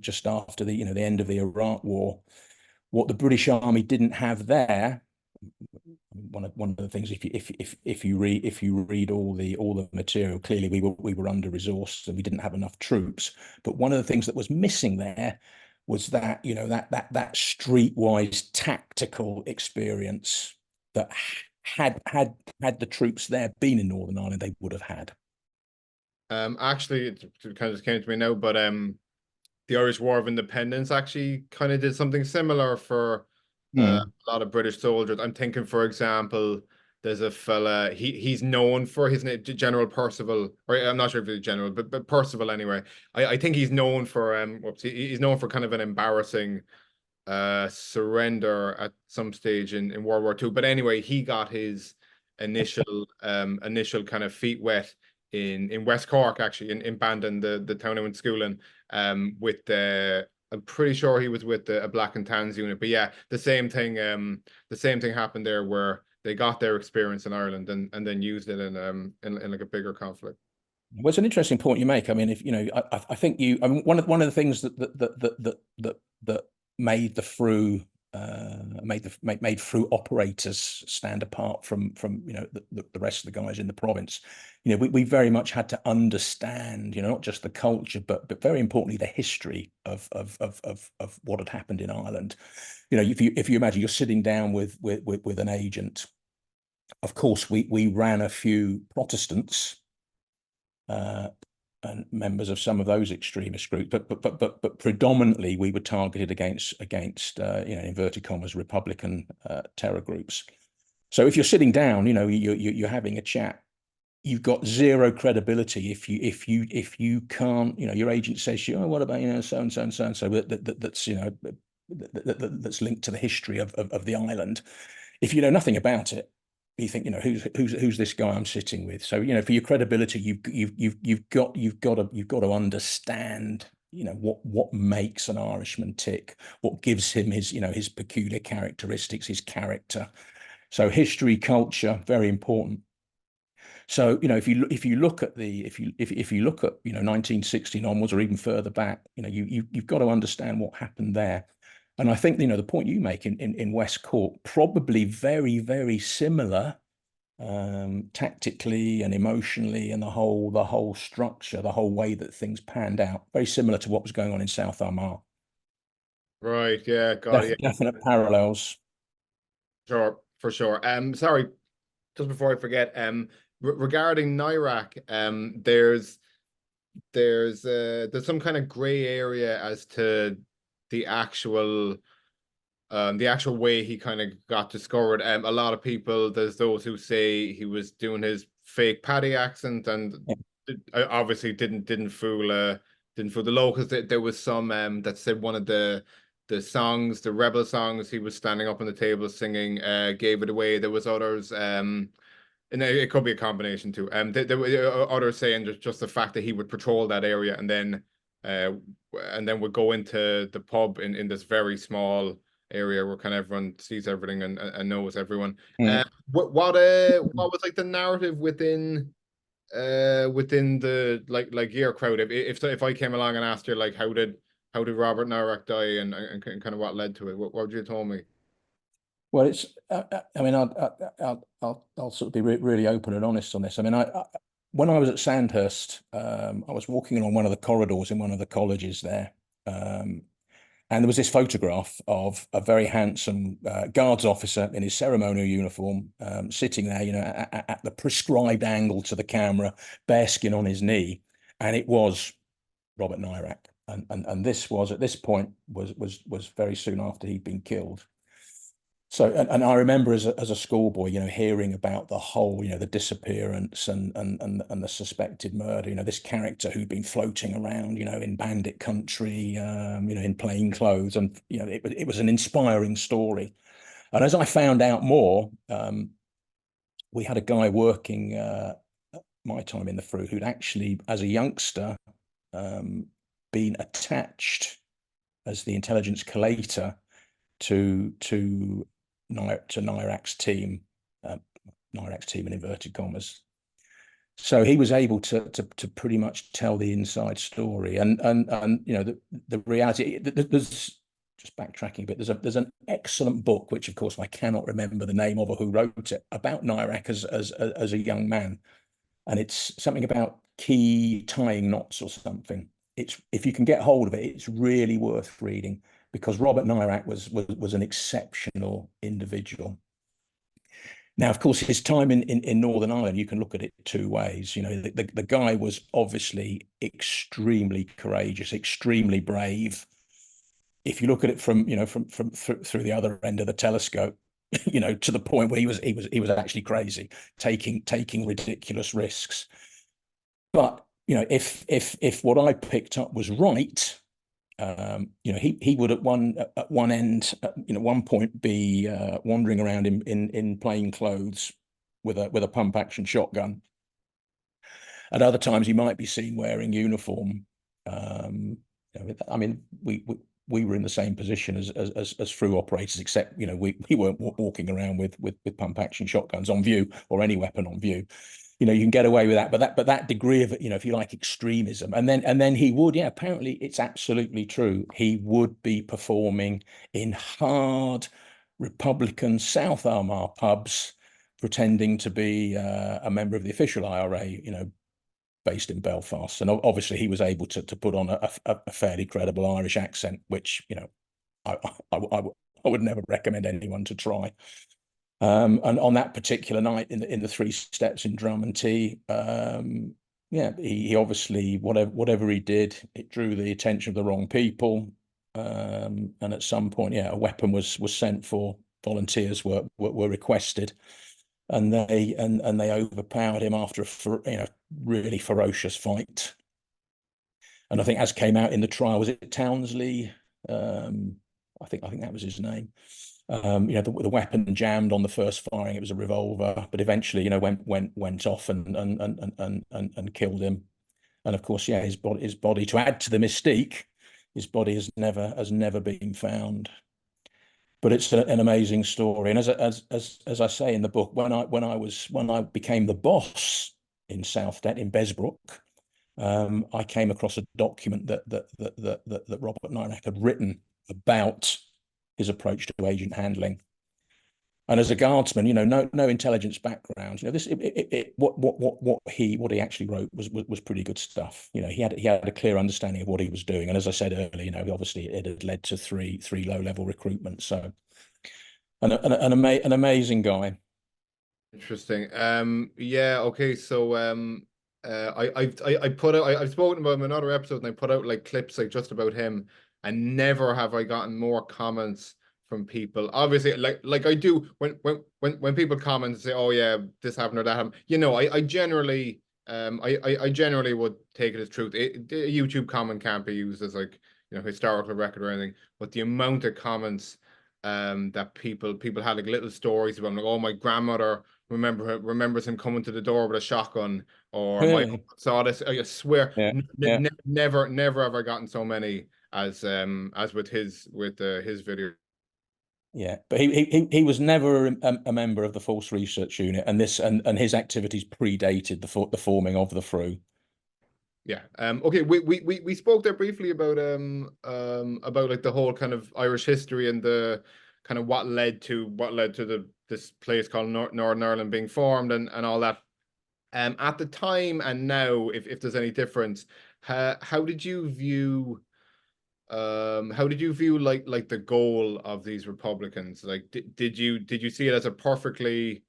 just after the end of the Iraq War. What the British Army didn't have there. One of the things, if you read all the material, clearly we were under resourced and we didn't have enough troops. But one of the things that was missing there was that that streetwise tactical experience that had the troops there been in Northern Ireland, they would have had. Actually, it kind of just came to me now, but the Irish War of Independence actually kind of did something similar for a lot of British soldiers. I'm thinking, for example, there's a fella, he's known for his name, General Percival, or I'm not sure if he's General, but Percival anyway. I think he's known for he's known for kind of an embarrassing surrender at some stage in World War II. But anyway, he got his initial kind of feet wet in West Cork, actually, in Bandon, the town I went to school in, with the, I'm pretty sure he was with a Black and Tans unit. But yeah, the same thing happened there, where they got their experience in Ireland and then used it in like a bigger conflict. Well, it's an interesting point you make. I mean, if I think one of the things that made the FRU made FRU operators stand apart from the rest of the guys in the province. We very much had to understand not just the culture, but very importantly the history of what had happened in Ireland. If you imagine you're sitting down with an agent, of course we ran a few Protestants and members of some of those extremist groups, but predominantly we were targeted against inverted commas Republican terror groups. So if you're sitting down, you're having a chat, you've got zero credibility if you can't, your agent says to you, oh, what about so and so and so and so that's linked to the history of the island. If you know nothing about it, you think, who's this guy I'm sitting with? So, for your credibility, you've got to understand, what makes an Irishman tick, what gives him his peculiar characteristics, his character. So history, culture, very important. So, if you look at 1916 onwards or even further back, you've got to understand what happened there. And I think, the point you make in West Cork, probably very, very similar tactically and emotionally, and the whole structure, the whole way that things panned out, very similar to what was going on in South Armagh. Right, yeah, got it. Definite parallels. Sure, for sure. Sorry, just before I forget, regarding Nairic, there's some kind of gray area as to the actual way he kind of got discovered. A lot of people, there's those who say he was doing his fake Paddy accent, and obviously didn't fool the locals. There was some that said one of the songs, the rebel songs, he was standing up on the table singing gave it away. There was others, and it could be a combination too. There were others saying just the fact that he would patrol that area and then would go into the pub in this very small area where kind of everyone sees everything and knows everyone. What was like the narrative within the like your crowd? If I came along and asked you like how did Robert Nairic die and kind of what led to it, what would you tell me? Well, it's I mean I'll sort of be really open and honest on this. I mean when I was at Sandhurst, I was walking along one of the corridors in one of the colleges there, and there was this photograph of a very handsome guards officer in his ceremonial uniform, sitting there, at the prescribed angle to the camera, bearskin on his knee, and it was Robert Nairic, and this was at this point was very soon after he'd been killed. So, and I remember as a schoolboy, hearing about the whole, the disappearance and the suspected murder, this character who'd been floating around, in bandit country, in plain clothes. And, it was an inspiring story. And as I found out more, we had a guy working my time in the FRU who'd actually, as a youngster, been attached as the intelligence collator to Nairic's team, in inverted commas. So he was able to pretty much tell the inside story, and the reality. There's just backtracking a bit. There's an excellent book, which of course I cannot remember the name of or who wrote it, about Nairic as a young man, and it's something about key tying knots or something. It's, if you can get hold of it, it's really worth reading, because Robert Nairic was an exceptional individual. Now, of course, his time in Northern Ireland, you can look at it two ways. The guy was obviously extremely courageous, extremely brave. If you look at it from through the other end of the telescope, to the point where he was actually crazy, taking ridiculous risks. But if what I picked up was right, he would at one end, one point be wandering around in plain clothes with a pump action shotgun. At other times, he might be seen wearing uniform. I mean, we were in the same position as FRU operators, except we weren't walking around with pump action shotguns on view, or any weapon on view. you know, you can get away with that, but that degree of, you know, if you like, extremism, and then he would, yeah, apparently it's absolutely true, he would be performing in hard Republican South Armagh pubs, pretending to be a member of the official IRA, you know, based in Belfast. And obviously he was able to put on a fairly credible Irish accent, which, you know, I would never recommend anyone to try. And on that particular night in the Three Steps in Drum and Tea, yeah, he obviously, whatever he did, it drew the attention of the wrong people. And at some point, yeah, a weapon was sent for. Volunteers were requested, and they overpowered him after a you know, really ferocious fight. And I think, as came out in the trial, was it Townsley? I think that was his name. You know, the weapon jammed on the first firing. It was a revolver, but eventually, you know, went off and killed him. And of course, yeah, his body, to add to the mystique, his body has never been found. But it's an amazing story. And as I say in the book, when I became the boss in Southdet in Besbrook, I came across a document that Robert Nairic had written about his approach to agent handling. And as a guardsman, you know, no intelligence background. You know, what he actually wrote was pretty good stuff. You know, he had a clear understanding of what he was doing. And as I said earlier, you know, obviously it had led to three low-level recruitments. So, an amazing guy. Interesting. Yeah. Okay. So, I've spoken about him in another episode, and I put out like clips like just about him, and never have I gotten more comments from people. Obviously, like I do when people comment and say, "Oh yeah, this happened or that happened," you know, I generally I generally would take it as truth. A YouTube comment can't be used as like, you know, historical record or anything. But the amount of comments that people had like little stories about him, like, "Oh, my grandmother remembers him coming to the door with a shotgun," or "My Really? uncle saw this." I swear, Yeah, yeah. never have I gotten so many as with his video. Yeah, but he was never a member of the Force Research Unit, and his activities predated the forming of the FRU. Yeah. Okay. We spoke there briefly about like the whole kind of Irish history and the kind of what led to this place called Northern Ireland being formed and all that. At the time and now, if there's any difference, how did you view like the goal of these Republicans? Like, did you see it as a perfectly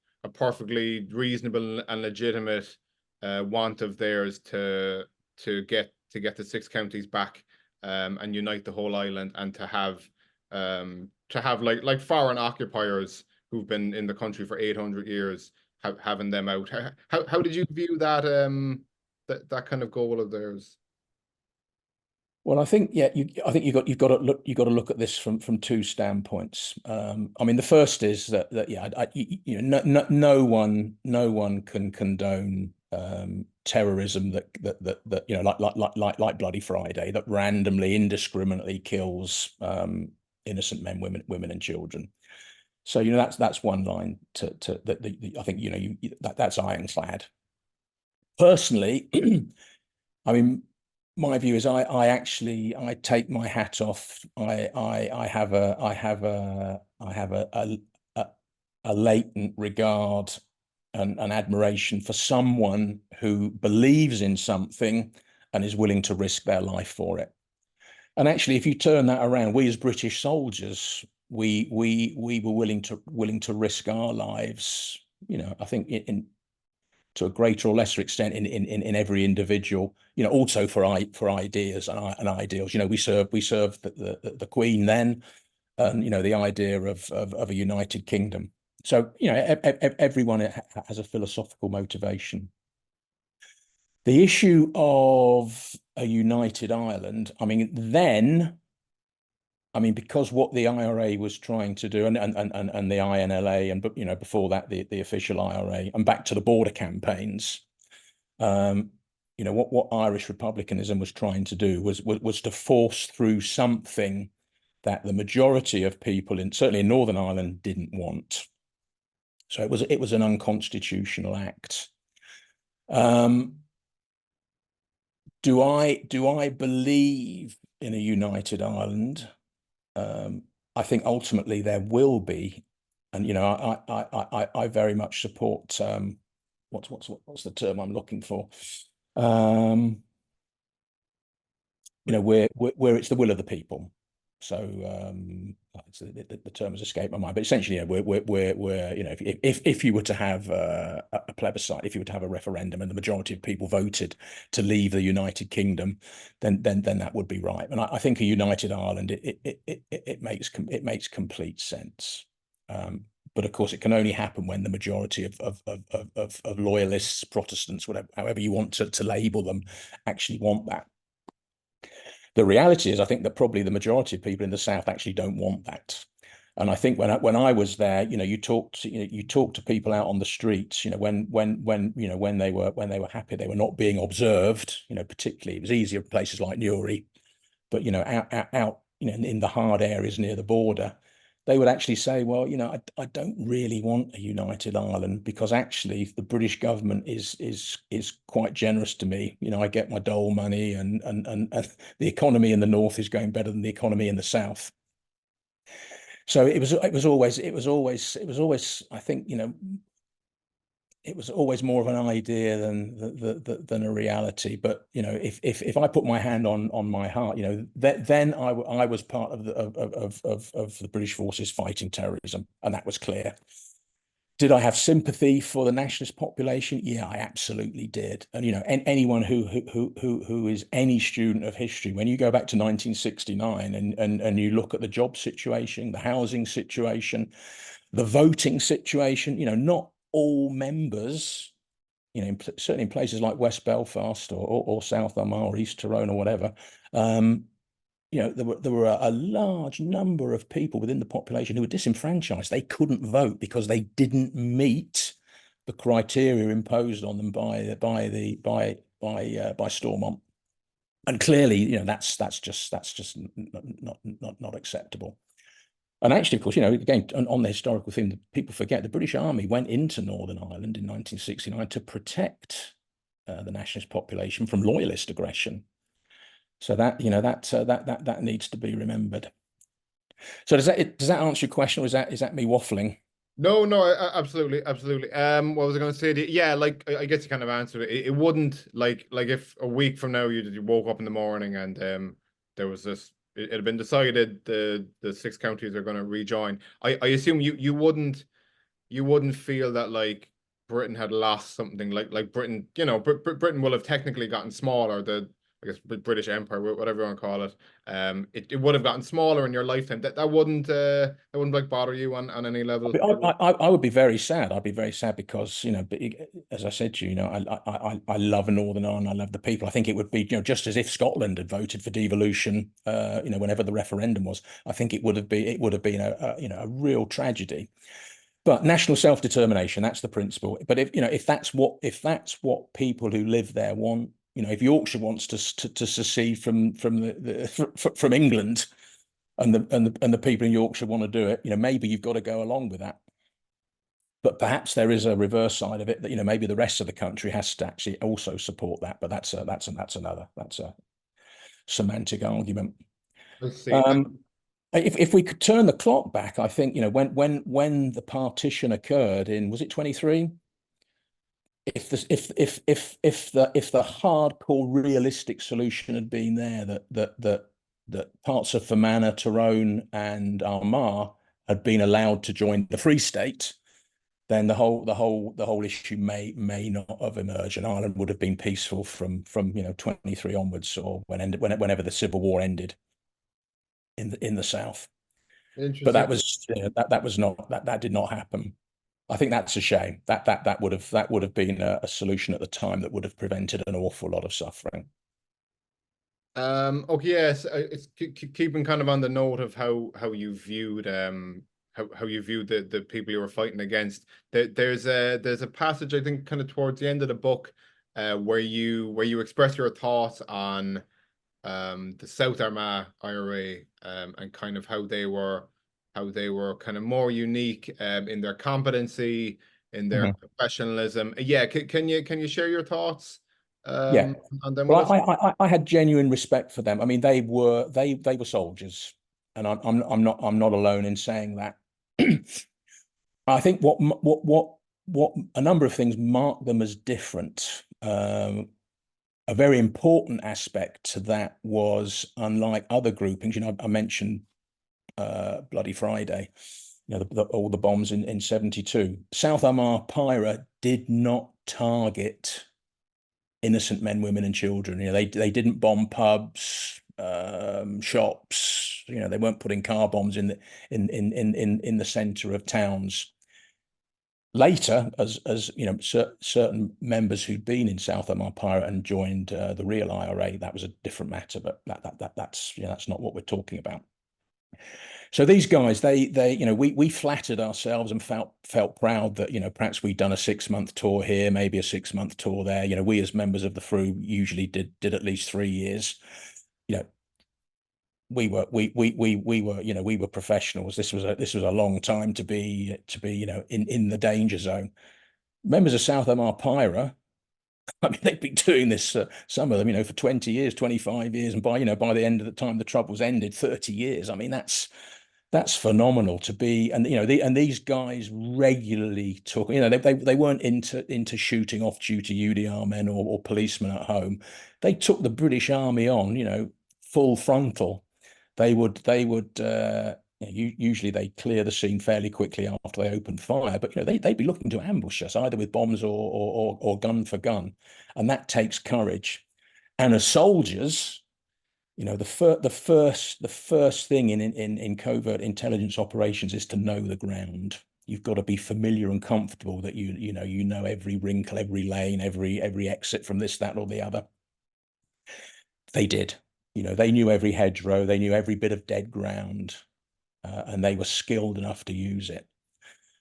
reasonable and legitimate want of theirs to get the six counties back, and unite the whole island, and to have like foreign occupiers who've been in the country for 800 years, having them out? How did you view that that kind of goal of theirs? Well, I think, yeah, you've got to look at this from two standpoints. I mean, the first is that yeah, you know, no one can condone terrorism that you know, like Bloody Friday, that randomly, indiscriminately kills innocent men, women, and children. So, you know, that's one line that I think, you know, that's ironclad. Personally, I mean, my view is I take my hat off. I have a latent regard and admiration for someone who believes in something and is willing to risk their life for it. And actually, if you turn that around, we as British soldiers, we were willing to risk our lives. You know, I think to a greater or lesser extent in every individual, you know, also for ideas and ideals. You know, we served the Queen then, and, you know, the idea of a united kingdom. So, you know, everyone has a philosophical motivation. The issue of a united Ireland, I mean, because what the IRA was trying to do, and the INLA, and, you know, before that the official IRA, and back to the border campaigns, you know, what Irish republicanism was trying to do was to force through something that the majority of people certainly in Northern Ireland didn't want. So it was an unconstitutional act. Do I believe in a united Ireland? I think ultimately there will be, and I very much support what's the term I'm looking for? Where it's the will of the people. So the term has escaped my mind, but essentially, we're if you were to have a plebiscite, if you were to have a referendum, and the majority of people voted to leave the United Kingdom, then that would be right. And I think a united Ireland, it makes complete sense. But of course, it can only happen when the majority of loyalists, Protestants, whatever, however you want to label them, actually want that. The reality is, I think that probably the majority of people in the South actually don't want that. And I think when I was there, you talk to people out on the streets, when they were happy, they were not being observed, particularly it was easier in places like Newry, but out in the hard areas near the border, they would actually say, well, I don't really want a united Ireland, because actually the British government is quite generous to me. I get my dole money, and the economy in the north is going better than the economy in the south. So it was always I think it was always more of an idea than a reality. But if I put my hand on my heart, then I was part of the British forces fighting terrorism, and that was clear. Did I have sympathy for the nationalist population? Yeah, I absolutely did. And anyone who is any student of history, when you go back to 1969 and you look at the job situation, the housing situation, the voting situation, not all members, certainly in places like West Belfast or South Armagh or East Tyrone or whatever, there were a large number of people within the population who were disenfranchised. They couldn't vote because they didn't meet the criteria imposed on them by Stormont. And clearly, that's just not acceptable. And actually, of course, again, on the historical theme, people forget the British Army went into Northern Ireland in 1969 to protect the nationalist population from loyalist aggression. So that that needs to be remembered. So does that answer your question, or is that me waffling? No, absolutely. What was I going to say? Yeah, like I guess you kind of answered it. It wouldn't like if a week from now you woke up in the morning and there was this. It had been decided the 6 counties are going to rejoin. I assume you wouldn't feel that like Britain had lost something, like Britain. Britain will have technically gotten smaller. I guess British Empire, whatever you want to call it. It would have gotten smaller in your lifetime. That wouldn't like bother you on any level. I would be very sad. I'd be very sad because as I said to you, I love Northern Ireland. I love the people. I think it would be just as if Scotland had voted for devolution. Whenever the referendum was, I think it would have been a real tragedy. But national self-determination, that's the principle. But if that's what people who live there want, if Yorkshire wants to secede from England, and the people in Yorkshire want to do it, maybe you've got to go along with that. But perhaps there is a reverse side of it that maybe the rest of the country has to actually also support that. But that's a semantic argument. Let's see. If we could turn the clock back, I think when the partition occurred was it 23? If the hardcore realistic solution had been there, that parts of Fermanagh, Tyrone, and Armagh had been allowed to join the Free State, then the whole issue may not have emerged, and Ireland would have been peaceful from 23 onwards, or whenever the Civil War ended in the South. But that did not happen. I think that's a shame. That would have been a solution at the time that would have prevented an awful lot of suffering. Okay, yes, it's keeping kind of on the note of how you viewed how you viewed the people you were fighting against. There's a passage, I think, kind of towards the end of the book, where you express your thoughts on the South Armagh IRA, and kind of how they were kind of more unique in their competency, in their professionalism. Yeah, can you share your thoughts Yeah. on them with Well, us? I had genuine respect for them. I mean, they were soldiers, and I'm not alone in saying that. I think what a number of things mark them as different. A very important aspect to that was, unlike other groupings, you know, I mentioned Bloody Friday, you know, all the bombs in 72. South Armagh Pyra did not target innocent men, women, and children. You know, they didn't bomb pubs, shops. You know, they weren't putting car bombs in the center of towns. Later, as you know, certain members who'd been in South Armagh Pirate and joined the real IRA, that was a different matter. But that's, you know, that's not what we're talking about. So these guys, they you know, we flattered ourselves and felt proud that, you know, perhaps we'd done a 6-month tour here, maybe a 6-month tour there. You know, we as members of the FRU usually did at least 3 years. You know, we were you know, we were professionals. This was a long time to be you know, in the danger zone. Members of South Armagh Pyra, I mean, they've been doing this, some of them, you know, for 20 years, 25 years, and by, you know, by the end of the time the Troubles ended, 30 years. I mean, that's phenomenal to be. And you know, and these guys regularly took, you know, they weren't into shooting off duty UDR men or policemen at home. They took the British Army on, you know, full frontal. They would you know, usually they clear the scene fairly quickly after they open fire, but you know, they'd be looking to ambush us either with bombs or gun for gun, and that takes courage. And as soldiers, you know, the first thing in covert intelligence operations is to know the ground. You've got to be familiar and comfortable that you know every wrinkle, every lane, every exit from this, that, or the other. They did. You know, they knew every hedgerow, they knew every bit of dead ground, and they were skilled enough to use it.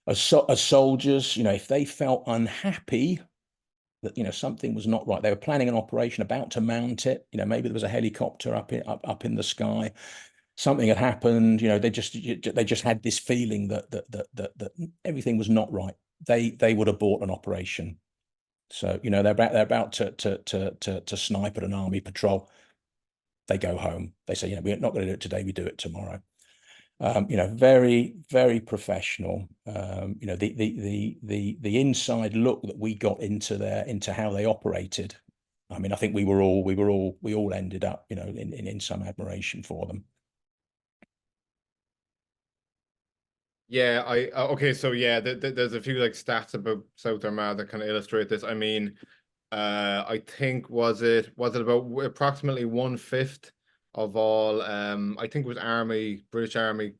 As soldiers, you know, if they felt unhappy that, you know, something was not right, they were planning an operation, about to mount it, you know, maybe there was a helicopter up in the sky, something had happened, you know, they just had this feeling that everything was not right. They would abort an operation. So, you know, they're about to snipe at an army patrol. They go home. They say, you know, we're not going to do it today, we do it tomorrow. You know, very, very professional. You know, the inside look that we got into how they operated. I mean, I think we all ended up, you know, in some admiration for them. Yeah, okay, so yeah, there's a few like stats about South Armagh that kind of illustrate this. I mean, I think was it about approximately 1/5 of all I think it was British Army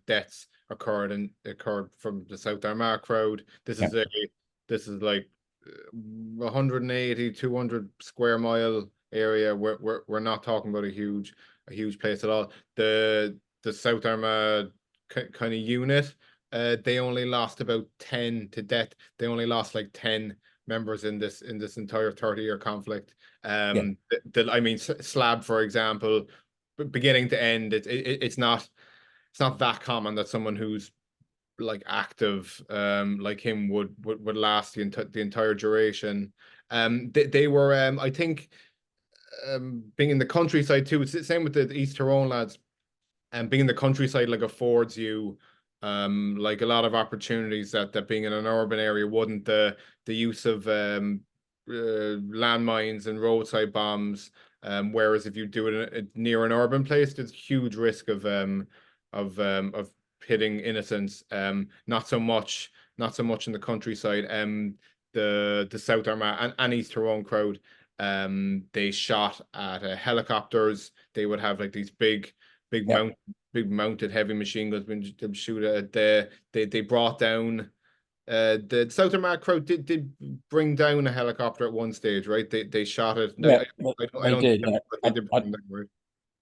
deaths occurred from the South Armagh crowd. This Yeah. is like 180, 200 square mile area. We're not talking about a huge place at all. The South Armagh kind of unit, they only lost about 10 to death. They only lost like 10 members in this entire 30-year conflict. Yeah. I mean, Slab, for example, beginning to end, it's not that common that someone who's like active like him would last the entire duration. They were I think being in the countryside too. It's the same with the East Tyrone lads. And being in the countryside like affords you like a lot of opportunities that being in an urban area wouldn't. The use of landmines and roadside bombs, whereas if you do it near an urban place, there's huge risk of hitting innocents. Not so much in the countryside. The South Armagh and East Tyrone crowd, they shot at helicopters. They would have like these big Yeah. mounted heavy machine guns when shoot at they brought down the South Armagh crowd did bring down a helicopter at one stage, right? They shot it. No, Yeah, I they don't did. think Yeah. they did bring them down, right?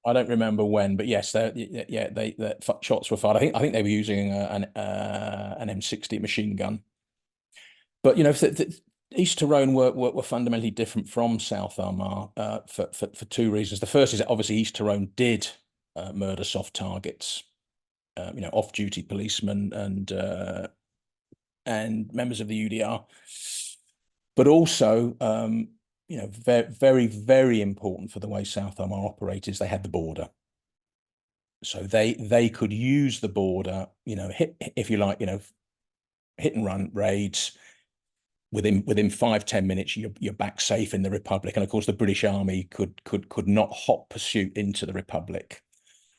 I don't remember when, but yes, yeah, the shots were fired. I think they were using an M60 machine gun. But you know, East Tyrone were fundamentally different from South Armagh for two reasons. The first is that obviously East Tyrone did murder soft targets, you know, off-duty policemen and and members of the UDR, but also, you know, very, very important for the way South Armagh operate is they had the border. So they could use the border, you know, if you like, you know, hit and run raids. Within 5-10 minutes, you're back safe in the Republic. And of course, the British Army could not hot pursuit into the Republic.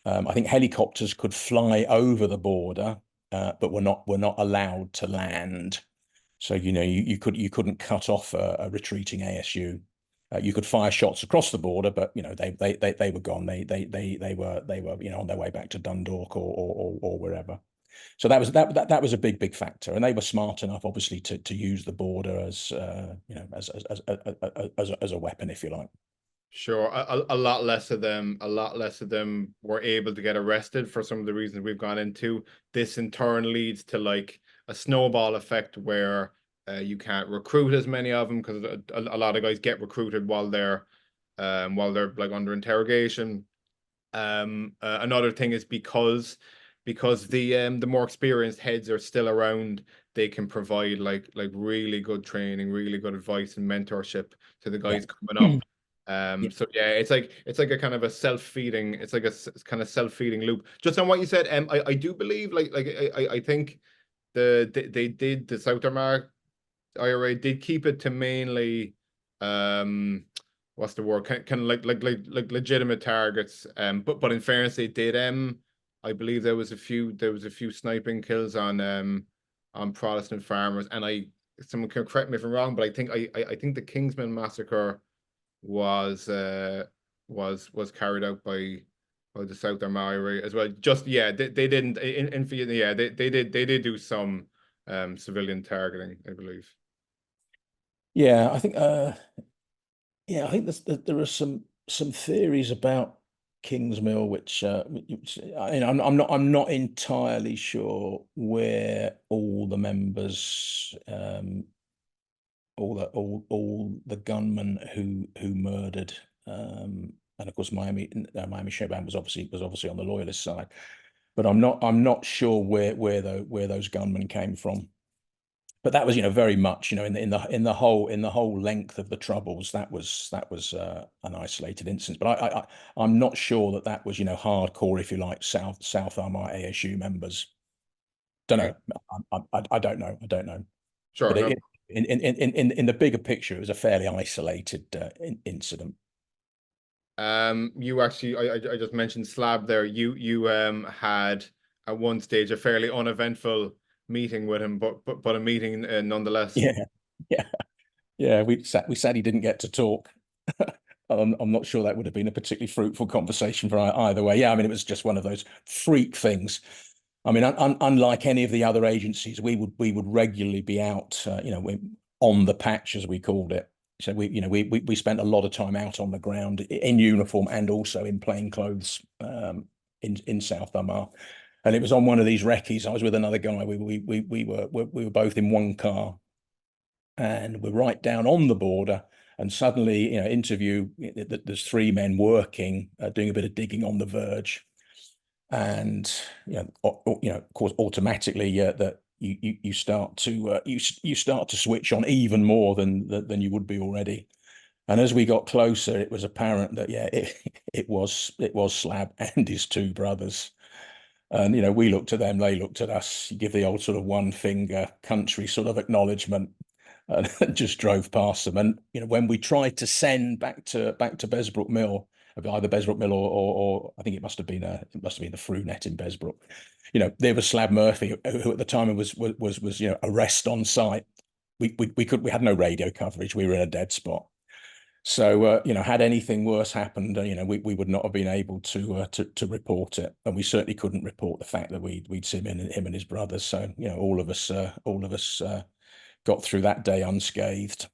I think helicopters could fly over the border, but were not allowed to land. So you know you couldn't cut off a retreating ASU. You could fire shots across the border, but you know they were gone. They were you know on their way back to Dundalk or wherever. So that was a big factor, and they were smart enough, obviously, to use the border as you know as a weapon, if you like. Sure, a lot less of them, were able to get arrested for some of the reasons we've gone into. This in turn leads to like a snowball effect where you can't recruit as many of them because a lot of guys get recruited while they're like under interrogation. Another thing is because the more experienced heads are still around, they can provide like really good training, really good advice and mentorship to the guys coming up. So yeah, it's like a kind of a self-feeding, it's like a kind of self-feeding loop. Just on what you said, I do believe I think they did the South Armagh IRA did keep it to mainly what's the word, kind of like legitimate targets. But in fairness, they did I believe there was a few sniping kills on Protestant farmers, and someone can correct me if I'm wrong, but I think the Kingsman massacre was carried out by the South Armagh as well. Just yeah, they didn't yeah, they did do some civilian targeting, I believe. Yeah, I think yeah, I think there are some theories about Kingsmill, which I'm not entirely sure where all the members, all the gunmen who murdered, and of course Miami Showbound was obviously on the loyalist side, but I'm not sure where those gunmen came from. But that was, you know, very much, you know, in the whole length of the Troubles, that was an isolated instance. But I'm not sure that was, you know, hardcore, if you like, South Armagh ASU members. Don't know. I don't know. I don't know. Sure. But No. in the bigger picture, it was a fairly isolated incident. You actually, I just mentioned Slab there. You had at one stage a fairly uneventful meeting with him, but a meeting nonetheless. Yeah, yeah, yeah. We sadly didn't get to talk. I'm not sure that would have been a particularly fruitful conversation for either way. Yeah, I mean, it was just one of those freak things. I mean, unlike any of the other agencies, we would regularly be out, you know, on the patch, as we called it. So we spent a lot of time out on the ground in uniform and also in plain clothes in South Armagh. And it was on one of these recce's. I was with another guy. We were both in one car, and we're right down on the border. And suddenly, you know, there's 3 men working, doing a bit of digging on the verge, and of course, automatically, that you start to you start to switch on even more than you would be already. And as we got closer, it was apparent that yeah, it was Slab and his 2 brothers. And you know, we looked at them, they looked at us. You give the old sort of one finger country sort of acknowledgement, and just drove past them. And you know, when we tried to send back to Besbrook Mill, either Besbrook Mill or I think it must have been the FRU net in Besbrook. You know, there was Slab Murphy, who at the time was you know, arrest on site. We had no radio coverage. We were in a dead spot. So you know, had anything worse happened, you know, we would not have been able to report it, and we certainly couldn't report the fact that we'd seen him and his brothers. So you know, all of us got through that day unscathed.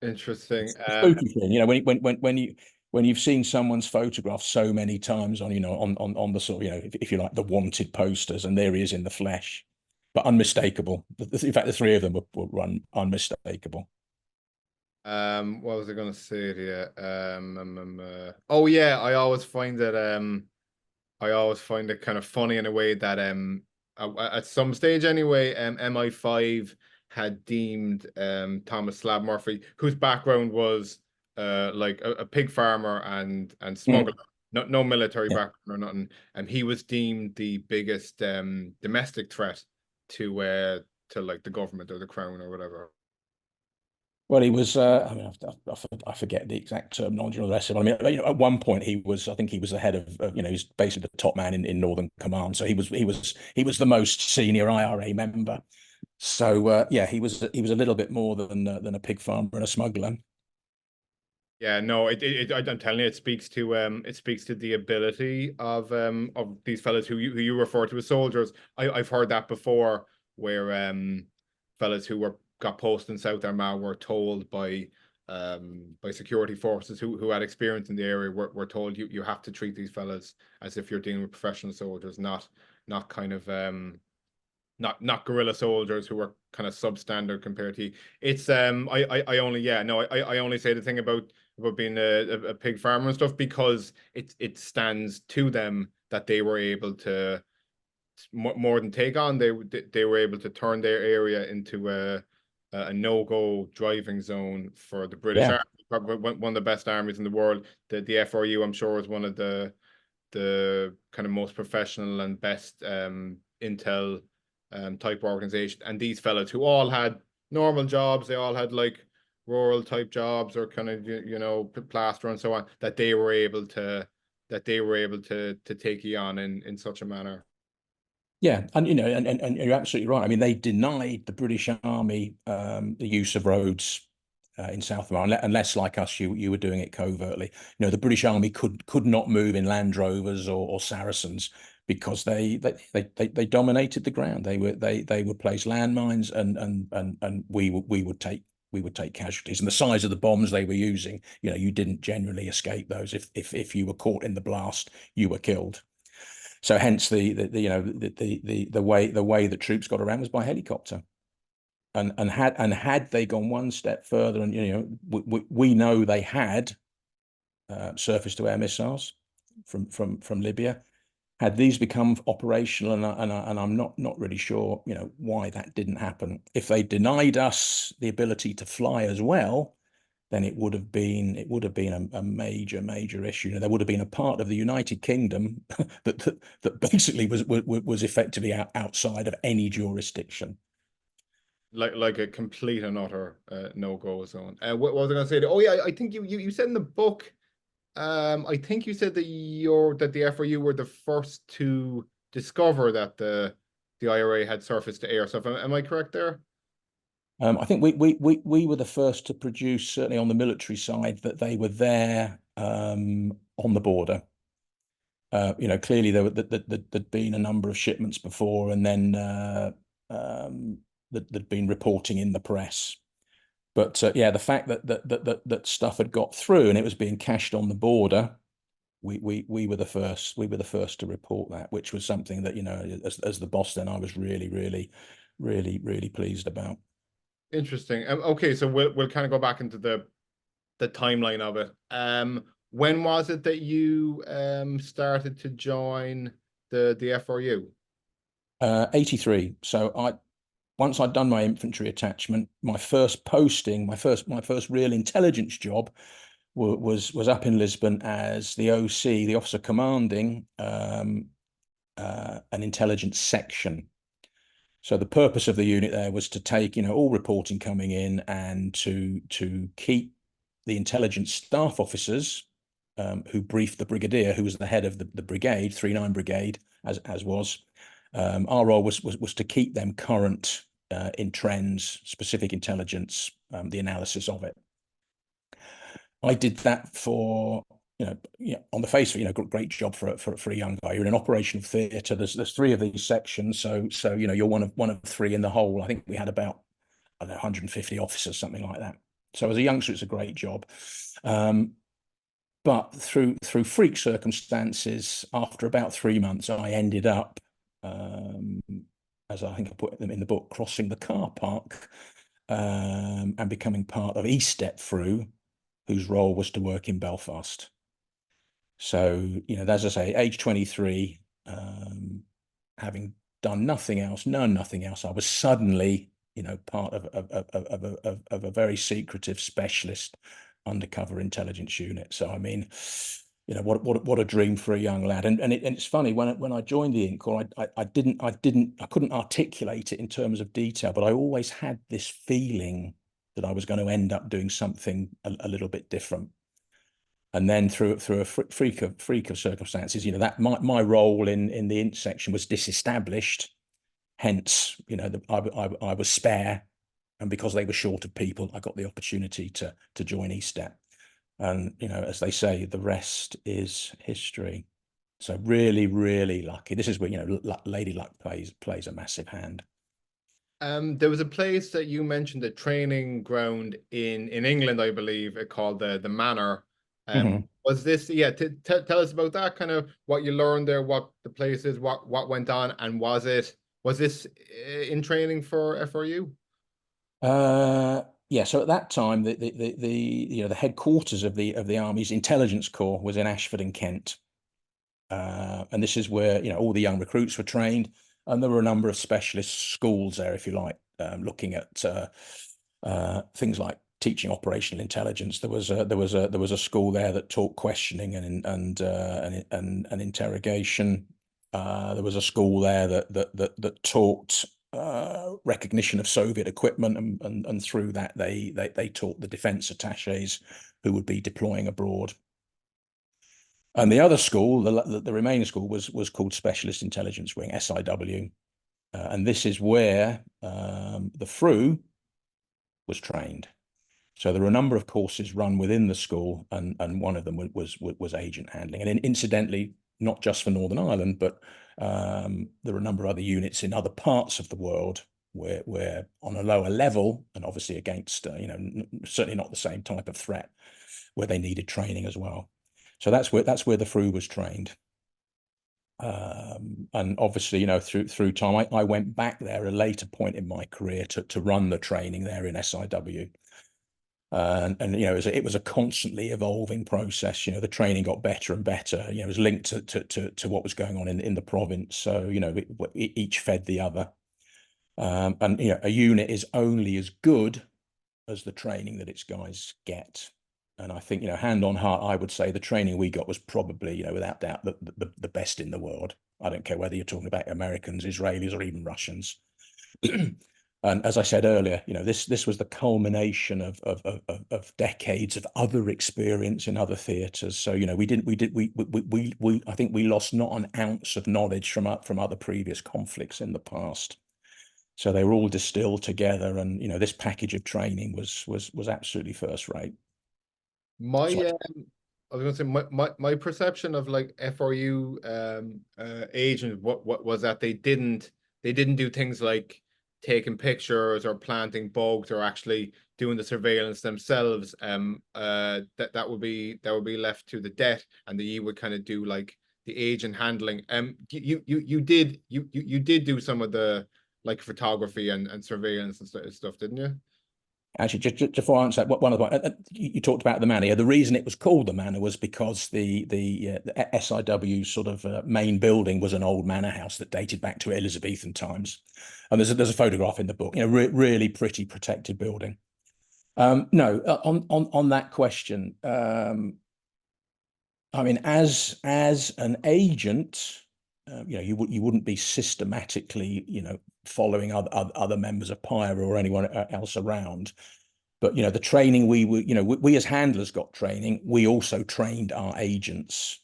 Interesting. Spooky thing, you know, when you've seen someone's photograph so many times on, you know, on the sort of, you know, if you like, the wanted posters, and there he is in the flesh, but unmistakable. In fact, the 3 of them were unmistakable. What was I going to say to you? Oh yeah, I always find it kind of funny in a way that at some stage anyway, MI5 had deemed Thomas Slab Murphy, whose background was like a pig farmer and smuggler, no military Yeah. background or nothing, and he was deemed the biggest domestic threat to like the government or the crown or whatever. Well, he was. I mean, I forget the exact terminology or the rest of it. I mean, at one point he was. I think he was the head of. He's basically the top man in Northern Command. So he was the most senior IRA member. So yeah, he was a little bit more than a pig farmer and a smuggler. Yeah, no, I'm telling you, it speaks to the ability of these fellas who you refer to as soldiers. I've heard that before, where fellas who got posted in South Armagh were told by security forces who had experience in the area were told you have to treat these fellas as if you're dealing with professional soldiers, not kind of not guerrilla soldiers who are kind of substandard compared to you. It's I only yeah no I only say the thing about being a pig farmer and stuff because it stands to them that they were able to more than take on, they were able to turn their area into a no-go driving zone for the British Yeah, Army, probably one of the best armies in the world. The FRU, I'm sure, is one of the kind of most professional and best intel type organization. And these fellas who all had normal jobs, they all had like rural type jobs or kind of plaster and so on, that they were able to take you on in such a manner. yeah, and and you're absolutely right. I mean, they denied the British Army the use of roads in South Armagh, unless, like us, you were doing it covertly. The British Army could not move in Land Rovers or Saracens because they dominated the ground. They would place landmines, and we would take casualties. And the size of the bombs they were using, you didn't generally escape those. If you were caught in the blast, you were killed. So hence the way that troops got around was by helicopter. And had they gone one step further, and we know they had surface to air missiles from Libya. Had these become operational, and I'm not really sure why that didn't happen. If they denied us the ability to fly as well, then it would have been a major issue. There would have been a part of the United Kingdom that basically was effectively outside of any jurisdiction. Like a complete and utter no-go zone. What was I going to say? Oh yeah, I think you said in the book, I think you said that the FRU were the first to discover that the IRA had surface to air stuff. Am I correct there? I think we were the first to produce, certainly on the military side, that they were there on the border. Clearly there'd been a number of shipments before, and then there'd been reporting in the press. But yeah, the fact that stuff had got through and it was being cached on the border, we were the first. We were the first to report that, which was something that as the boss then I was really pleased about. Interesting. Okay, so we'll kind of go back into the timeline of it. When was it that you started to join the FRU? 83. So once I'd done my infantry attachment, my first posting, my first real intelligence job was up in Lisbon as the OC, the officer commanding an intelligence section. So the purpose of the unit there was to take, all reporting coming in and to keep the intelligence staff officers who briefed the brigadier, who was the head of the brigade, 39 Brigade, as was. Our role was to keep them current in trends, specific intelligence, the analysis of it. I did that for on the face of it, great job for a young guy. You're in an operational theatre. There's three of these sections, so you're one of three in the whole. I think we had about 150 officers, something like that. So as a youngster, it's a great job. But through freak circumstances, after about 3 months, I ended up, as I think I put them in the book, crossing the car park and becoming part of Ex-FRU, whose role was to work in Belfast. So, as I say, age 23, having done nothing else, known nothing else. I was suddenly, part of a very secretive specialist undercover intelligence unit. So I mean, what a dream for a young lad. And it's funny, when I joined the Incorp, I couldn't articulate it in terms of detail, but I always had this feeling that I was going to end up doing something a little bit different. And then through a freak of circumstances, that my role in the int section was disestablished. Hence, I was spare, and because they were short of people, I got the opportunity to join ESTEP. And as they say, the rest is history. So really, really lucky. This is where Lady Luck plays a massive hand. There was a place that you mentioned, a training ground in England, I believe, called the Manor. Was this, tell us about that, kind of what you learned there, what the place is, what went on, and was this in training for FRU? Yeah, so at that time, the headquarters of the Army's intelligence corps was in Ashford in Kent, and this is where all the young recruits were trained, and there were a number of specialist schools there, if you like, looking at things like teaching operational intelligence. There was a school there that taught questioning and interrogation. There was a school there that taught recognition of Soviet equipment, and through that they taught the defense attaches who would be deploying abroad. And the other school, the remaining school, was called Specialist Intelligence Wing, SIW, and this is where the FRU was trained. So there were a number of courses run within the school, and one of them was agent handling. And incidentally, not just for Northern Ireland, but there are a number of other units in other parts of the world where on a lower level, and obviously against certainly not the same type of threat, where they needed training as well. So that's where the FRU was trained. And obviously, through time, I went back there at a later point in my career to run the training there in SIW. And it was a constantly evolving process. The training got better and better. It was linked to what was going on in the province. So each fed the other. And a unit is only as good as the training that its guys get. And I think, hand on heart, I would say the training we got was probably, without doubt, the best in the world. I don't care whether you're talking about Americans, Israelis, or even Russians. And as I said earlier, this was the culmination of decades of other experience in other theatres. So I think we lost not an ounce of knowledge from other previous conflicts in the past. So they were all distilled together, and this package of training was absolutely first rate. I was going to say my perception of like FRU agents, what was that they didn't do things like taking pictures or planting bugs or actually doing the surveillance themselves. That would be left to the det, and the E would kind of do like the agent handling. You did do some of the like photography and surveillance and stuff, didn't you? Actually, just before I answer that, one of the you talked about the manor. The reason it was called the manor was because the SIW sort of main building was an old manor house that dated back to Elizabethan times, and there's a photograph in the book. Really pretty protected building. No, on that question, I mean, as an agent, you wouldn't be systematically, following other members of PIRA or anyone else around. But the training we as handlers got training. We also trained our agents,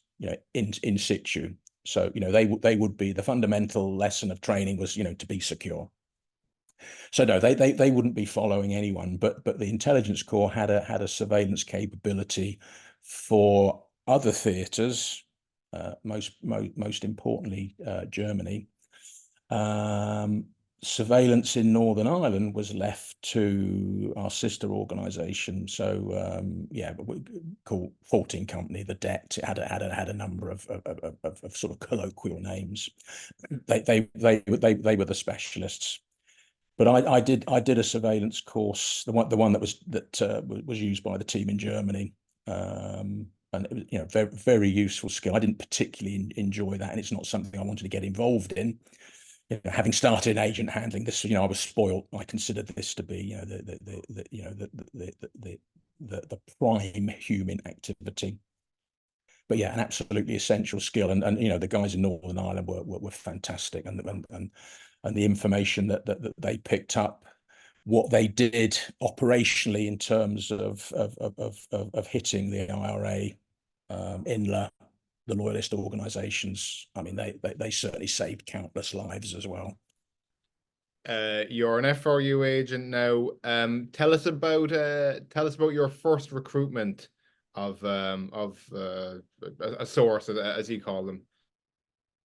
in situ. So they would be, the fundamental lesson of training was to be secure. So no, they wouldn't be following anyone. But the intelligence corps had a surveillance capability for other theatres. Most importantly, Germany. Surveillance in Northern Ireland was left to our sister organisation. So we call 14 Company, the det. It had a number of sort of colloquial names. They were the specialists. But I did a surveillance course, the one that was used by the team in Germany. And it was, very, very useful skill. I didn't particularly enjoy that, and it's not something I wanted to get involved in. having started in agent handling, this, I was spoiled. I considered this to be, the prime human activity. But yeah, an absolutely essential skill. And the guys in Northern Ireland were fantastic, and the information that they picked up, what they did operationally in terms of hitting the IRA, INLA, the loyalist organizations. I mean, they certainly saved countless lives as well. You're an FRU agent now. Tell us about your first recruitment of a source, as you call them.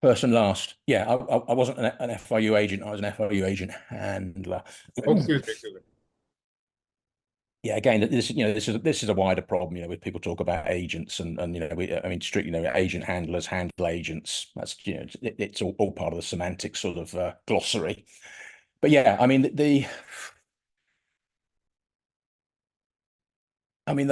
First and last. Yeah, I wasn't an FRU agent. I was an FRU agent handler. Oh, excuse me. Yeah, again, this is a wider problem. With people talk about agents and strictly, agent handlers, handle agents. That's it's all part of the semantic sort of glossary. But yeah, I mean the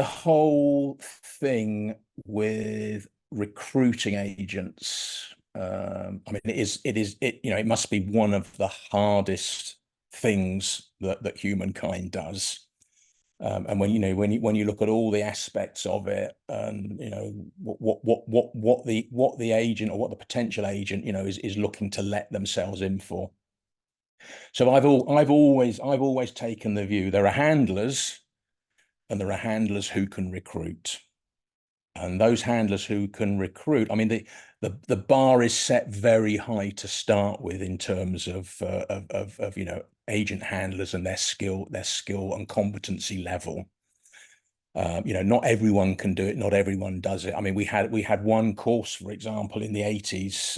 whole thing with recruiting agents. It must be one of the hardest things that humankind does. And when you look at all the aspects of it, and what the agent or what the potential agent is looking to let themselves in for. So I've always taken the view there are handlers, and there are handlers who can recruit. And those handlers who can recruit, I mean, the bar is set very high to start with in terms of agent handlers and their skill and competency level. Not everyone can do it. Not everyone does it. I mean, we had one course, for example, in the 80s.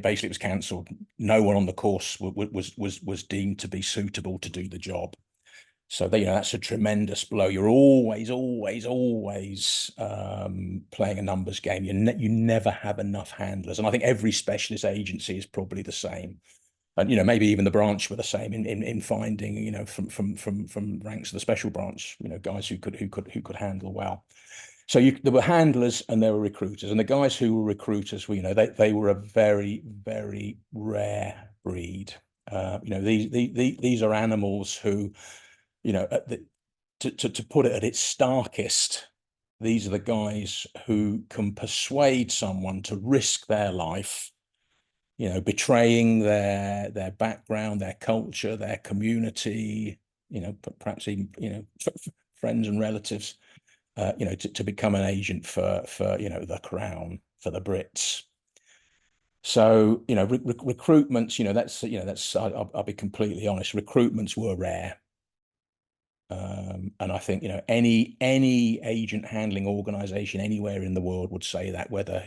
Basically it was cancelled. No one on the course was deemed to be suitable to do the job. So that's a tremendous blow. You're always playing a numbers game. You never have enough handlers, and I think every specialist agency is probably the same. And maybe even the branch were the same in finding from ranks of the special branch guys who could handle well. So there were handlers and there were recruiters, and the guys who were recruiters were they were a very, very rare breed. These are animals who to put it at its starkest, these are the guys who can persuade someone to risk their life, betraying their background, their culture, their community, perhaps even friends and relatives, to become an agent for the Crown, for the Brits. So recruitments, I'll be completely honest, recruitments were rare. And I think any agent handling organization anywhere in the world would say that, whether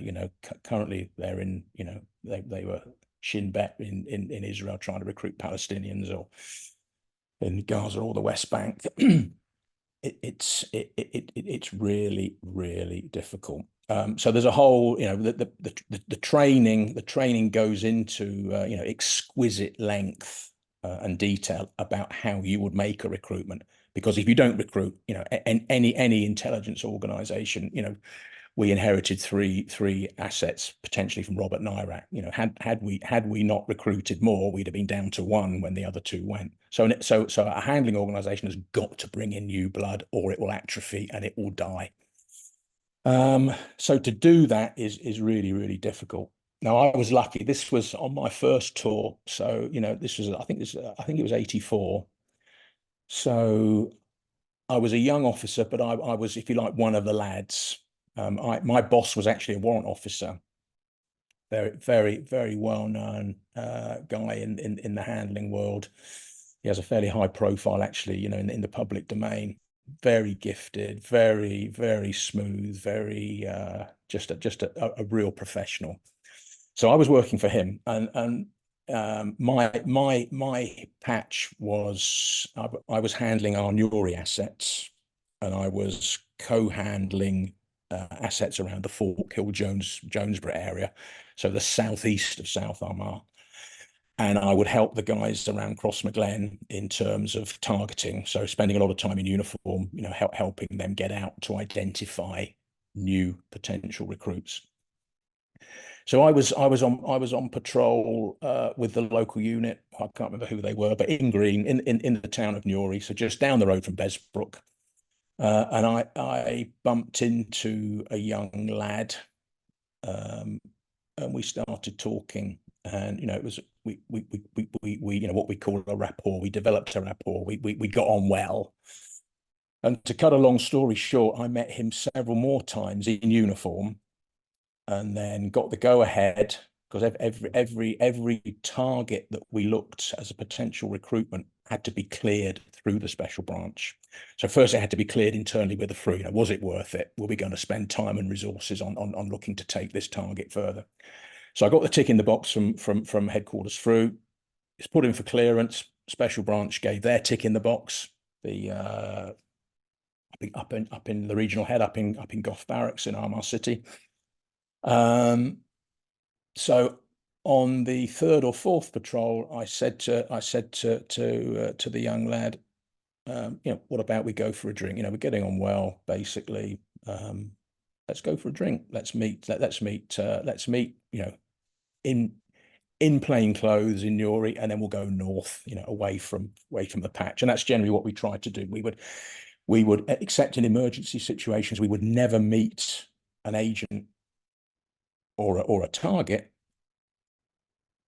currently they're in they were Shin Bet in Israel trying to recruit Palestinians, or in Gaza or the West Bank. It's really, really difficult. So there's a whole the training goes into exquisite length and detail about how you would make a recruitment. Because if you don't recruit, any intelligence organization, we inherited three assets potentially from Robert Nairic. Had we not recruited more, we'd have been down to one when the other two went. So a handling organization has got to bring in new blood, or it will atrophy and it will die. So to do that is really, really difficult. Now, I was lucky. This was on my first tour. So this was I think it was 84. So I was a young officer, but I was, if you like, one of the lads. My boss was actually a warrant officer, very, very, very well-known guy in the handling world. He has a fairly high profile, actually, in the public domain. Very gifted, very, very smooth, very just a real professional. So I was working for him, and my patch was I was handling our Newry assets, and I was co-handling assets around the Forkhill Jonesborough area, so the southeast of South Armagh. And I would help the guys around Crossmaglen in terms of targeting, so spending a lot of time in uniform, helping them get out to identify new potential recruits. So I was on patrol with the local unit. I can't remember who they were, but in Green, in the town of Newry, so just down the road from Besbrook. And I bumped into a young lad, and we started talking. And it was we what we call a rapport. We developed a rapport. We got on well. And to cut a long story short, I met him several more times in uniform, and then got the go ahead, because every target that we looked as a potential recruitment had to be cleared through the special branch. So first it had to be cleared internally with the FRU. Was it worth it? Were we going to spend time and resources on looking to take this target further? So I got the tick in the box from headquarters FRU. It's put in for clearance. Special branch gave their tick in the box. The up in the regional head up in Gough Barracks in Armagh City. So on the third or fourth patrol, I said to the young lad, what about we go for a drink? We're getting on well, basically. Let's go for a drink. Let's meet. Let's meet. In plain clothes in Newry, and then we'll go north. Away from the patch. And that's generally what we tried to do. We would, except in emergency situations, we would never meet an agent or a target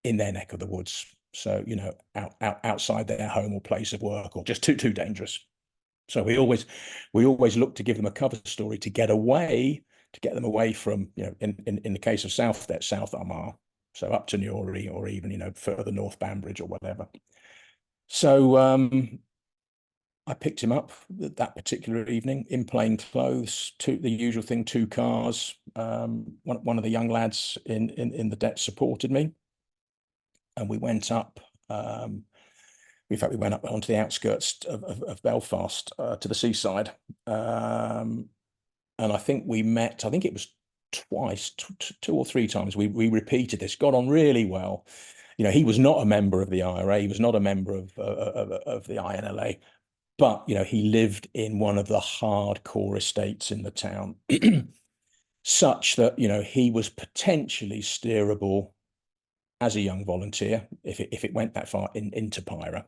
in their neck of the woods. So, outside their home or place of work, or just too dangerous. So we always look to give them a cover story to get them away from, in the case of South Armagh, so up to Newry, or even, further north Banbridge or whatever. So I picked him up that particular evening in plain clothes, the usual thing, 2 cars. One of the young lads in the det supported me, and we went up. In fact, we went up onto the outskirts of Belfast to the seaside, and I think we met. I think it was twice, 2 or 3 times. We repeated this. Got on really well. He was not a member of the IRA. He was not a member of the INLA. But, he lived in one of the hardcore estates in the town, such that, he was potentially steerable as a young volunteer if it went that far into Pyra.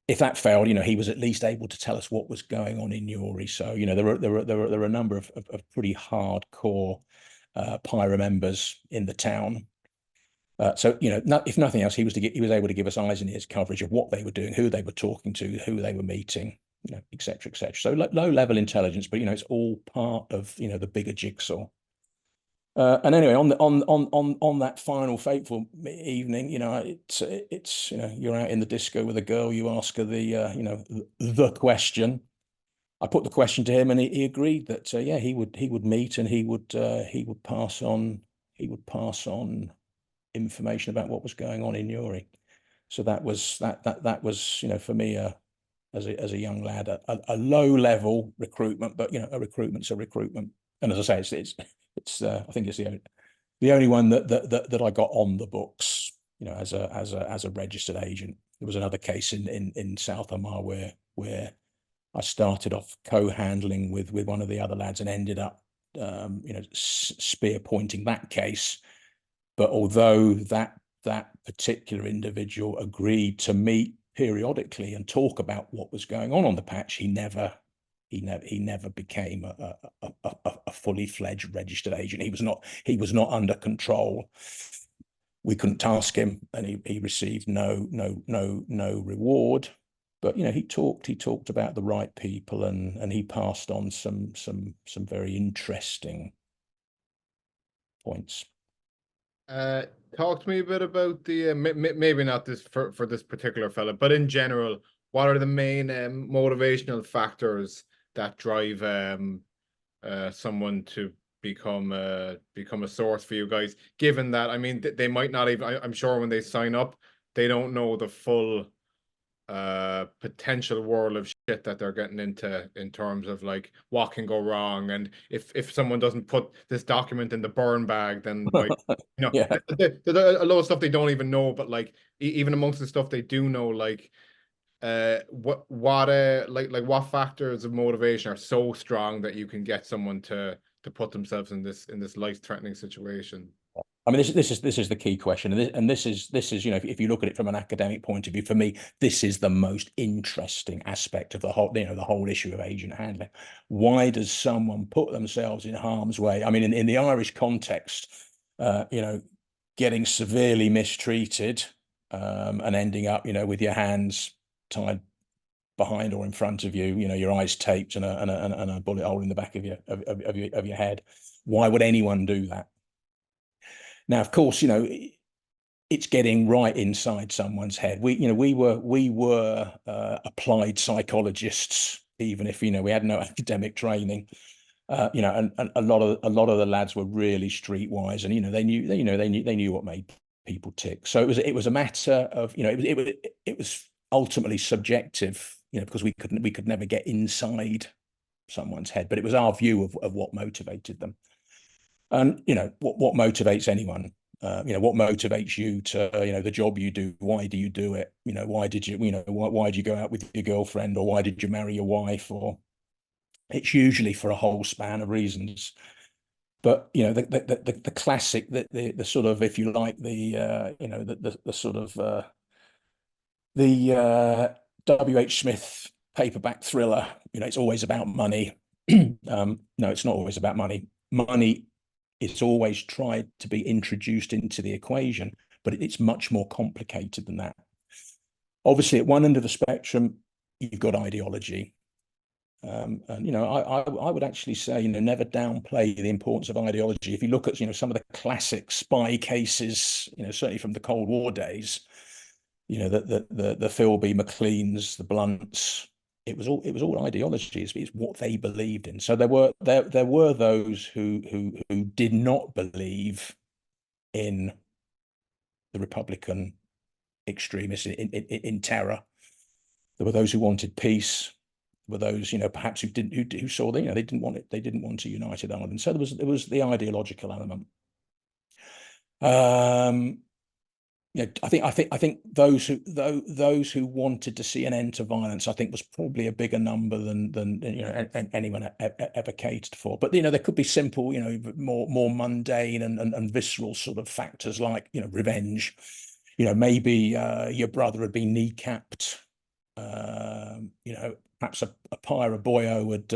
If that failed, he was at least able to tell us what was going on in Newry. So, there were a number of pretty hardcore Pyra members in the town. So, if nothing else, he was able to give us eyes and ears coverage of what they were doing, who they were talking to, who they were meeting, et cetera, et cetera. So low level intelligence, but it's all part of the bigger jigsaw. And anyway, on that final fateful evening, it's you're out in the disco with a girl, you ask her the question. I put the question to him, and he agreed that he would meet, and he would pass on information about what was going on in Newry. So that was for me as a young lad a low level recruitment, but a recruitment's a recruitment. And as I say, it's I think it's the only one that I got on the books, as a registered agent. There was another case in South Armagh where I started off co-handling with one of the other lads and ended up spear pointing that case. But although that particular individual agreed to meet periodically and talk about what was going on the patch, he never became a fully fledged registered agent. He was not under control. We couldn't task him, and he received no reward. But he talked about the right people, and he passed on some very interesting points. Talk to me a bit about the maybe not this for this particular fella, but in general, what are the main motivational factors that drive someone to become a source for you guys? Given that, I mean, they might not even. I'm sure when they sign up, they don't know the full potential world of shit that they're getting into in terms of like what can go wrong, and if someone doesn't put this document in the burn bag, then like Yeah. there's a lot of stuff they don't even know. But like even amongst the stuff they do know, like what factors of motivation are so strong that you can get someone to to put themselves in this life-threatening situation? I mean, this is the key question, and this is if you look at it from an academic point of view, for me, this is the most interesting aspect of the whole issue of agent handling. Why does someone put themselves in harm's way? I mean, in the Irish context, getting severely mistreated and ending up, with your hands tied behind or in front of you, your eyes taped and a bullet hole in the back of your head. Why would anyone do that? Now, of course, it's getting right inside someone's head. We were applied psychologists, even if we had no academic training. And a lot of the lads were really streetwise, and they knew what made people tick. So it was a matter of it was ultimately subjective, because we could never get inside someone's head, but it was our view of what motivated them. And what motivates anyone? What motivates you to the job you do? Why do you do it? Why did you why did you go out with your girlfriend, or why did you marry your wife? Or it's usually for a whole span of reasons. But the classic, the sort of, if you like, the sort of the W.H. Smith paperback thriller, it's always about money. No, it's not always about money. Money is always tried to be introduced into the equation, but it's much more complicated than that. Obviously, at one end of the spectrum, you've got ideology. And I would actually say, never downplay the importance of ideology. If you look at some of the classic spy cases, certainly from the Cold War days, the Philby, McLeans, the Blunts, it was all ideology. It's what they believed in. So there were those who did not believe in the Republican extremists, in terror. There were those who wanted peace. Were those perhaps who saw they didn't want it. They didn't want a united Ireland. So there was the ideological element. I think those who wanted to see an end to violence, I think, was probably a bigger number than anyone ever catered for. But there could be simple, more mundane and visceral sort of factors like revenge. Maybe your brother had been kneecapped. Perhaps a pirate boyo had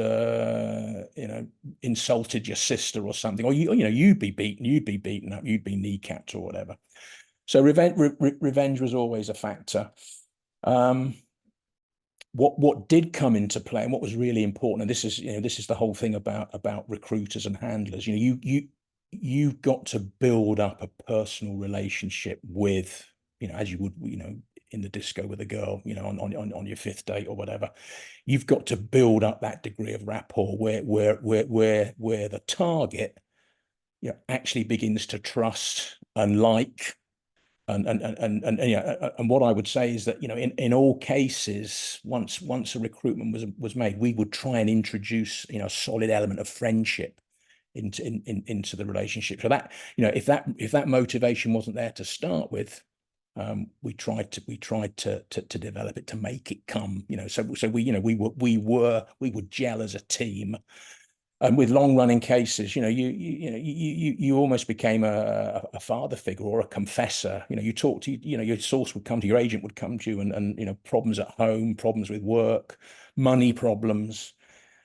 insulted your sister or something, or you'd be beaten up, you'd be kneecapped or whatever. So revenge was always a factor. What did come into play, and what was really important, and this is the whole thing about recruiters and handlers. You've got to build up a personal relationship with, as you would, in the disco with a girl, on your fifth date or whatever. You've got to build up that degree of rapport where the target, actually begins to trust and like. And what I would say is that in all cases, once a recruitment was made, we would try and introduce a solid element of friendship into the relationship. So that if that motivation wasn't there to start with, we tried to develop it, to make it come. So we would gel as a team. And with long-running cases, you almost became a father figure or a confessor. You talk to your source would come to, your agent would come to you, and problems at home, problems with work, money problems,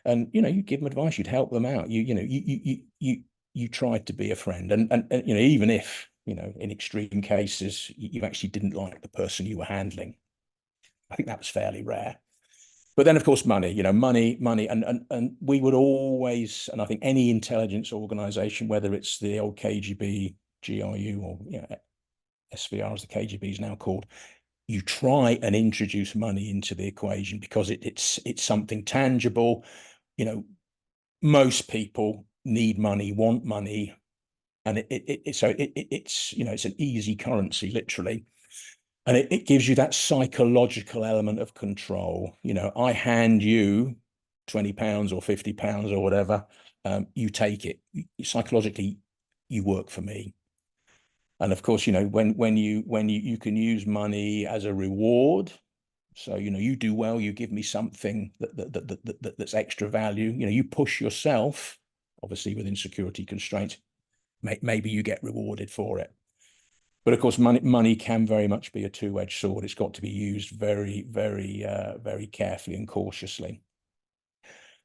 and you give them advice, you'd help them out. You tried to be a friend, and even if in extreme cases you actually didn't like the person you were handling, I think that was fairly rare. But then, of course, money, money, and we would always, and I think any intelligence organization, whether it's the old KGB, GRU, or SVR, as the KGB is now called, you try and introduce money into the equation because it's something tangible. Most people need money, want money, and it's an easy currency, literally. And it gives you that psychological element of control. I hand you £20 or £50 or whatever, you take it. Psychologically, you work for me. And of course, when you can use money as a reward. So you do well, you give me something that's extra value. You push yourself, obviously within security constraints, maybe you get rewarded for it. But of course, money can very much be a two-edged sword. It's got to be used very, very carefully and cautiously.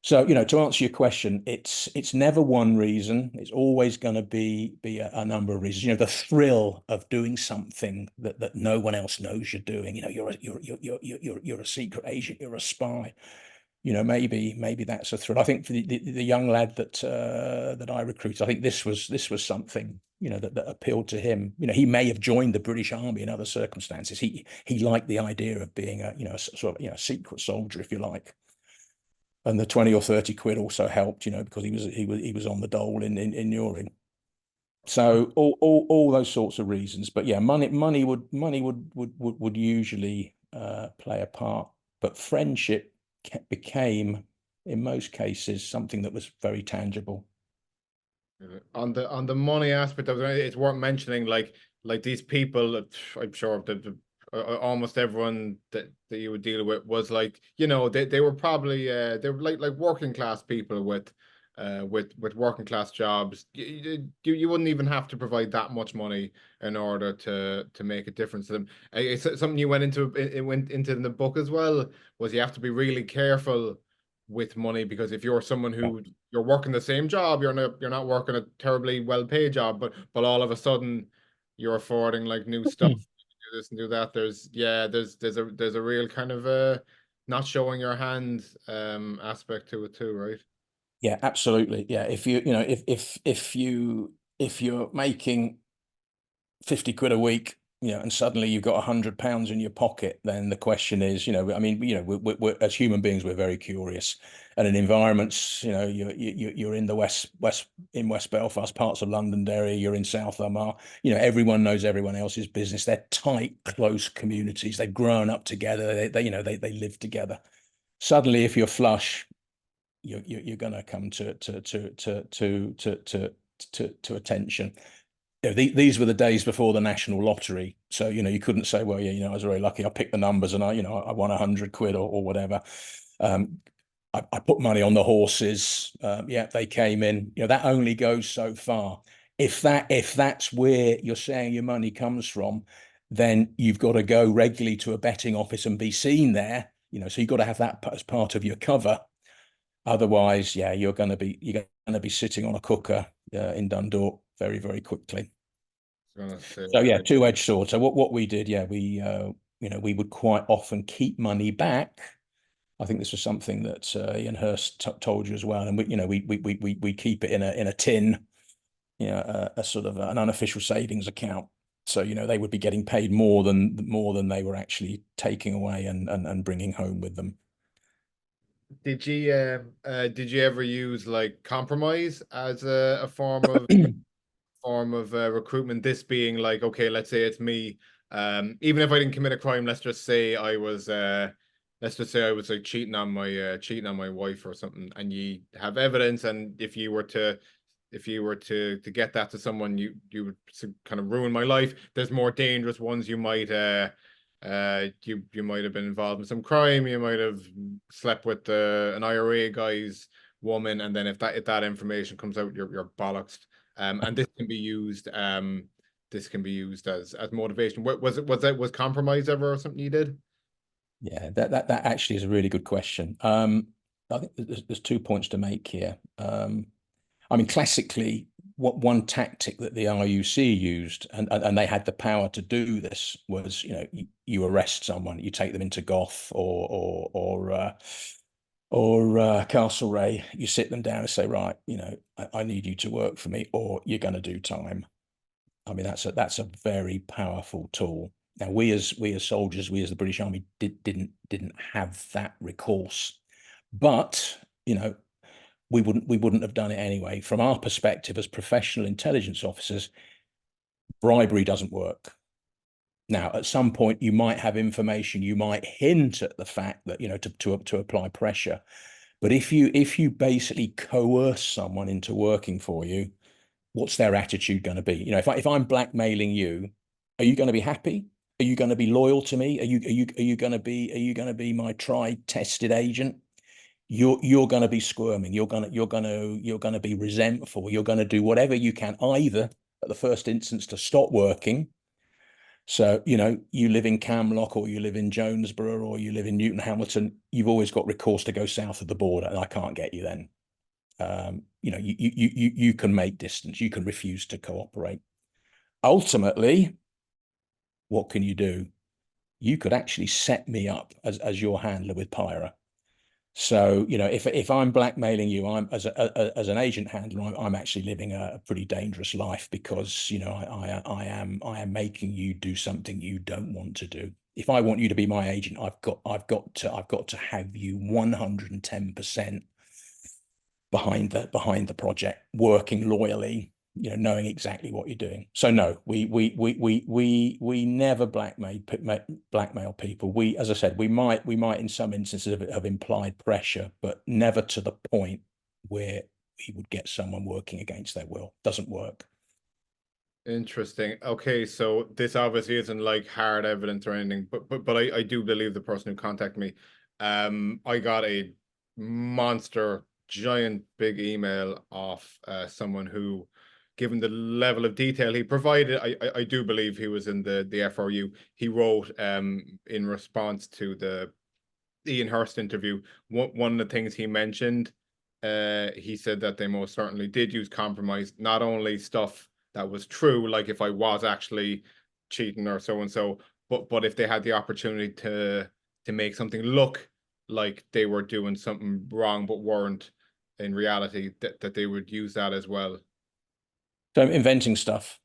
So, to answer your question, it's never one reason. It's always going to be a number of reasons. The thrill of doing something that no one else knows you're doing. You're a secret agent. You're a spy. Maybe that's a thrill. I think for the young lad that I recruited, I think this was something that appealed to him. He may have joined the British Army in other circumstances. He liked the idea of being a sort of secret soldier, if you like. And the 20 or 30 quid also helped, because he was on the dole in Nairic. So all those sorts of reasons. But yeah, money would usually play a part. But friendship became, in most cases, something that was very tangible. On the money aspect of it, it's worth mentioning, like these people, I'm sure almost everyone that you would deal with was like, they were probably they were like working class people with working class jobs. You wouldn't even have to provide that much money in order to make a difference to them. It's something you went into in the book as well, was you have to be really careful with money, because if you're someone who you're working the same job, you're not working a terribly well paid job, but all of a sudden you're affording like new stuff, do this and do that. There's a real kind of not showing your hand aspect to it too, right? Yeah, absolutely. Yeah, if you're making 50 quid a week, and suddenly you've got £100 in your pocket, then the question is, I mean, we're, as human beings, we're very curious. And in environments, you're in the West Belfast, parts of Londonderry, you're in South Armagh, everyone knows everyone else's business. They're tight, close communities. They've grown up together. They live together. Suddenly, if you're flush, you're going to come to attention. These were the days before the national lottery, so you couldn't say, well, I was very lucky. I picked the numbers and I won 100 quid or whatever. I put money on the horses. Yeah, they came in. That only goes so far. If that's where you're saying your money comes from, then you've got to go regularly to a betting office and be seen there. So you've got to have that as part of your cover. Otherwise, yeah, you're going to be sitting on a cooker in Dundalk very, very quickly. So yeah, two-edged sword. So what we did, yeah, we would quite often keep money back. I think this was something that Ian Hurst told you as well, and we keep it in a tin, a sort of an unofficial savings account. So they would be getting paid more than they were actually taking away and bringing home with them. Did you ever use like compromise as a form of recruitment? This being like, okay, let's say it's me. Even if I didn't commit a crime, let's just say I was like cheating on my wife or something, and you have evidence, and if you were to get that to someone, you would kind of ruin my life. There's more dangerous ones. You might you might have been involved in some crime. You might have slept with an IRA guy's woman, and then if that information comes out, you're bollocksed. And this can be used. This can be used as motivation. Was compromise ever something you did? Yeah, that actually is a really good question. I think there's 2 points to make here. I mean, classically, one tactic that the RUC used, and they had the power to do this, was you arrest someone, you take them into Goth or Castlereagh, you sit them down and say, right, I need you to work for me, or you're going to do time. I mean, that's a very powerful tool. Now, we as soldiers, we as the British Army didn't have that recourse, but we wouldn't have done it anyway. From our perspective as professional intelligence officers, bribery doesn't work. Now, at some point, you might have information, you might hint at the fact that to apply pressure, but if you basically coerce someone into working for you, what's their attitude going to be? If I'm blackmailing you, are you going to be happy? Are you going to be loyal to me? Are you going to be my tried, tested agent? you're going to be squirming. You're going to be resentful. You're going to do whatever you can, either at the first instance to stop working. So, you know, you live in Camlock, or you live in Jonesborough, or you live in Newton Hamilton, you've always got recourse to go south of the border, and I can't get you then. You know, you can make distance, you can refuse to cooperate. Ultimately, what can you do? You could actually set me up as your handler with Pyra. So, you know, if I'm blackmailing you, I'm as an agent handler, I'm actually living a pretty dangerous life, because, you know, I am making you do something you don't want to do. If I want you to be my agent, I've got to have you 110% behind the project, working loyally, you know, knowing exactly what you're doing. So no, we never blackmail people. We, as I said, we might in some instances have implied pressure, but never to the point where we would get someone working against their will. Doesn't work. Interesting. Okay, so this obviously isn't like hard evidence or anything, but I do believe the person who contacted me. I got a monster, giant, big email off someone who, given the level of detail he provided, I do believe he was in the FRU. He wrote in response to the Ian Hurst interview. One of the things he mentioned, he said that they most certainly did use compromise, not only stuff that was true, like if I was actually cheating or so and so, but if they had the opportunity to make something look like they were doing something wrong but weren't in reality, that they would use that as well. So inventing stuff.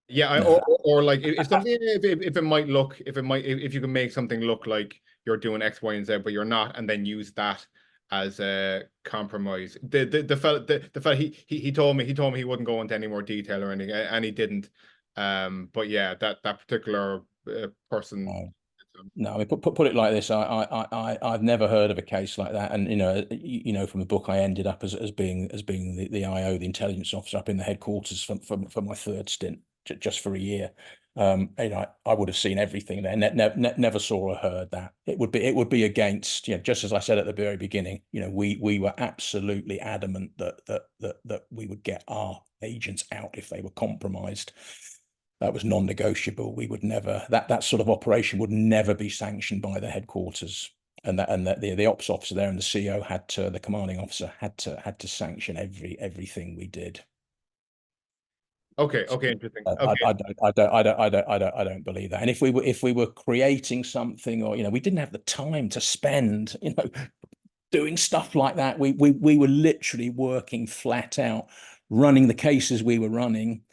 Yeah, No. or like if something, if it might look, if you can make something look like you're doing X, Y, and Z, but you're not, and then use that as a compromise. The fella he told me he wouldn't go into any more detail or anything, and he didn't. But yeah, that particular person. No, I mean, put it like this. I've never heard of a case like that. And, you know, from the book, I ended up as being the IO, the intelligence officer, up in the headquarters for my third stint, just for a year. You know, I would have seen everything there. Never saw or heard that. It would be against, you know, just as I said at the very beginning. You know, we were absolutely adamant that we would get our agents out if they were compromised. That was non-negotiable. We would never, that sort of operation would never be sanctioned by the headquarters, and the ops officer there and the CO the commanding officer had to sanction everything we did. Okay, interesting. Okay. I don't believe that. And if we were creating something, or, you know, we didn't have the time to spend, you know, doing stuff like that. We were literally working flat out, running the cases we were running,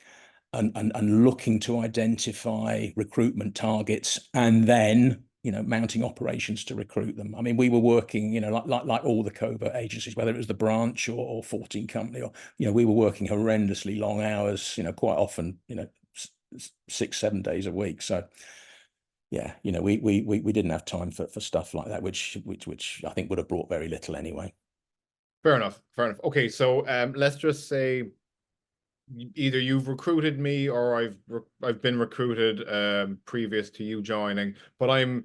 and looking to identify recruitment targets, and then, you know, mounting operations to recruit them. I mean, we were working, you know, like all the covert agencies, whether it was the branch or 14 company, or, you know, we were working horrendously long hours, you know, quite often, you know, 6-7 days a week. So yeah, you know, we didn't have time for stuff like that, which I think would have brought very little anyway. Fair enough. Okay, so let's just say either you've recruited me or I've been recruited previous to you joining, but I'm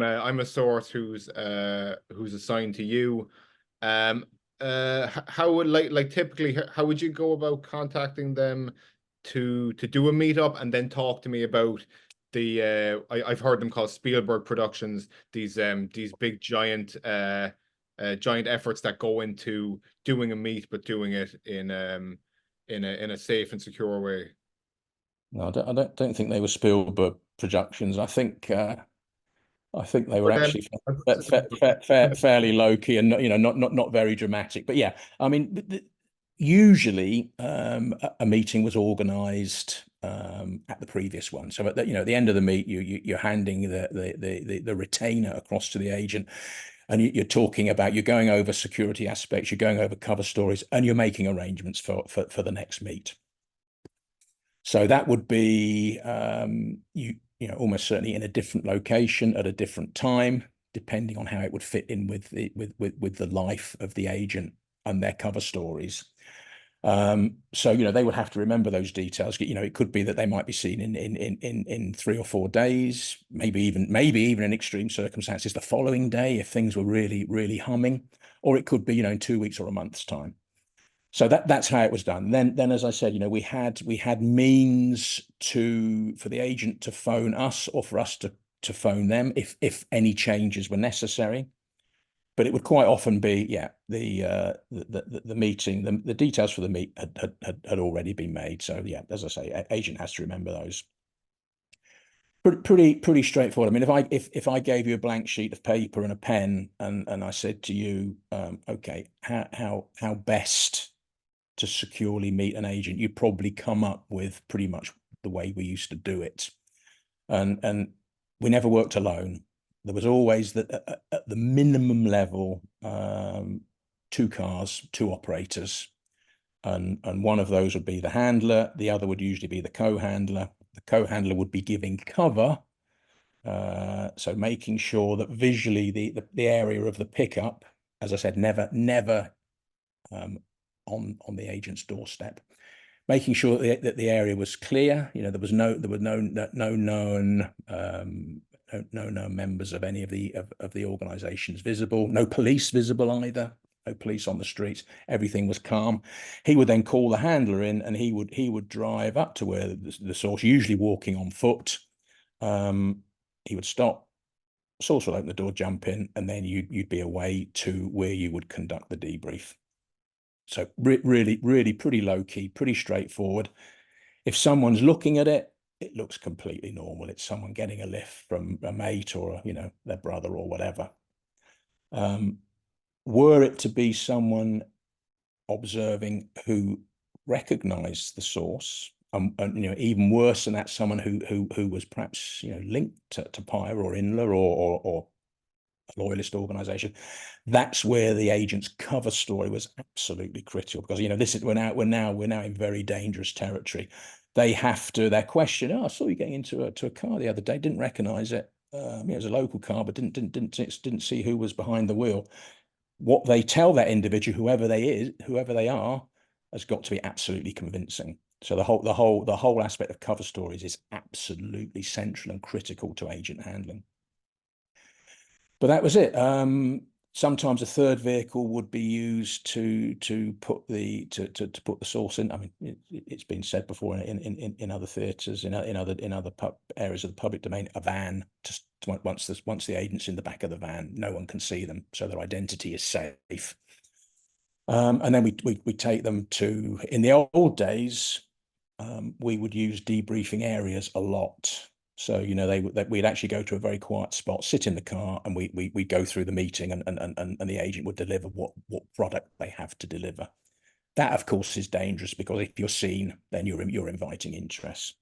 a source who's assigned to you. How would like typically how would you go about contacting them to do a meetup, and then talk to me about the I've heard them called Spielberg productions, these big giant giant efforts that go into doing a meet, but doing it in a safe and secure way. No, I don't think they were Spielberg productions. I think they were But then, actually fairly low key, and, you know, not very dramatic. But yeah, I mean, usually a meeting was organised at the previous one. So at the end of the meet, you're handing the retainer across to the agent, and you're talking about, you're going over security aspects, you're going over cover stories, and you're making arrangements for the next meet. So that would be you know, almost certainly in a different location at a different time, depending on how it would fit in with the life of the agent and their cover stories. So, you know, they would have to remember those details. You know, it could be that they might be seen in 3 or 4 days, maybe even in extreme circumstances the following day if things were really, really humming, or it could be, you know, in 2 weeks or a month's time. So that's how it was done. Then, as I said, you know, we had means for the agent to phone us or for us to phone them if any changes were necessary. But it would quite often be, yeah, the meeting, the details for the meet had already been made. So yeah, as I say, agent has to remember those. Pretty straightforward. I mean, if I gave you a blank sheet of paper and a pen and I said to you, okay, how best to securely meet an agent, you probably come up with pretty much the way we used to do it. And we never worked alone. There was always at the minimum level, 2 cars, 2 operators, and one of those would be the handler. The other would usually be the co-handler. The co-handler would be giving cover, so making sure that visually the area of the pickup, as I said, never on the agent's doorstep, making sure that the area was clear. You know, there were no known members of any of the organizations visible, no police visible either, no police on the streets. Everything was calm. He would then call the handler in, and he would drive up to where the source, usually walking on foot. He would stop. Source would open the door, jump in, and then you'd be away to where you would conduct the debrief. So really pretty low key, pretty straightforward. If someone's looking at it, it looks completely normal. It's someone getting a lift from a mate or, you know, their brother or whatever. Were it to be someone observing who recognized the source, and you know, even worse than that, someone who was perhaps, you know, linked to PIRE or INLA or a loyalist organization, that's where the agent's cover story was absolutely critical, because, you know, this is we're now in very dangerous territory. They have to, their question, oh, I saw you getting into a car the other day, didn't recognize it. It was a local car, but didn't see who was behind the wheel. What they tell that individual, whoever they are, has got to be absolutely convincing. So the whole aspect of cover stories is absolutely central and critical to agent handling. But that was it. Sometimes a third vehicle would be used to put the source in. I mean, it's been said before in other theatres, in other areas of the public domain, a van. Just once the agent's in the back of the van, no one can see them, so their identity is safe. And then we take them to, in the old days, we would use debriefing areas a lot. So, you know, we'd actually go to a very quiet spot, sit in the car, and we'd go through the meeting, and the agent would deliver what product they have to deliver. That, of course, is dangerous, because if you're seen, then you're inviting interest.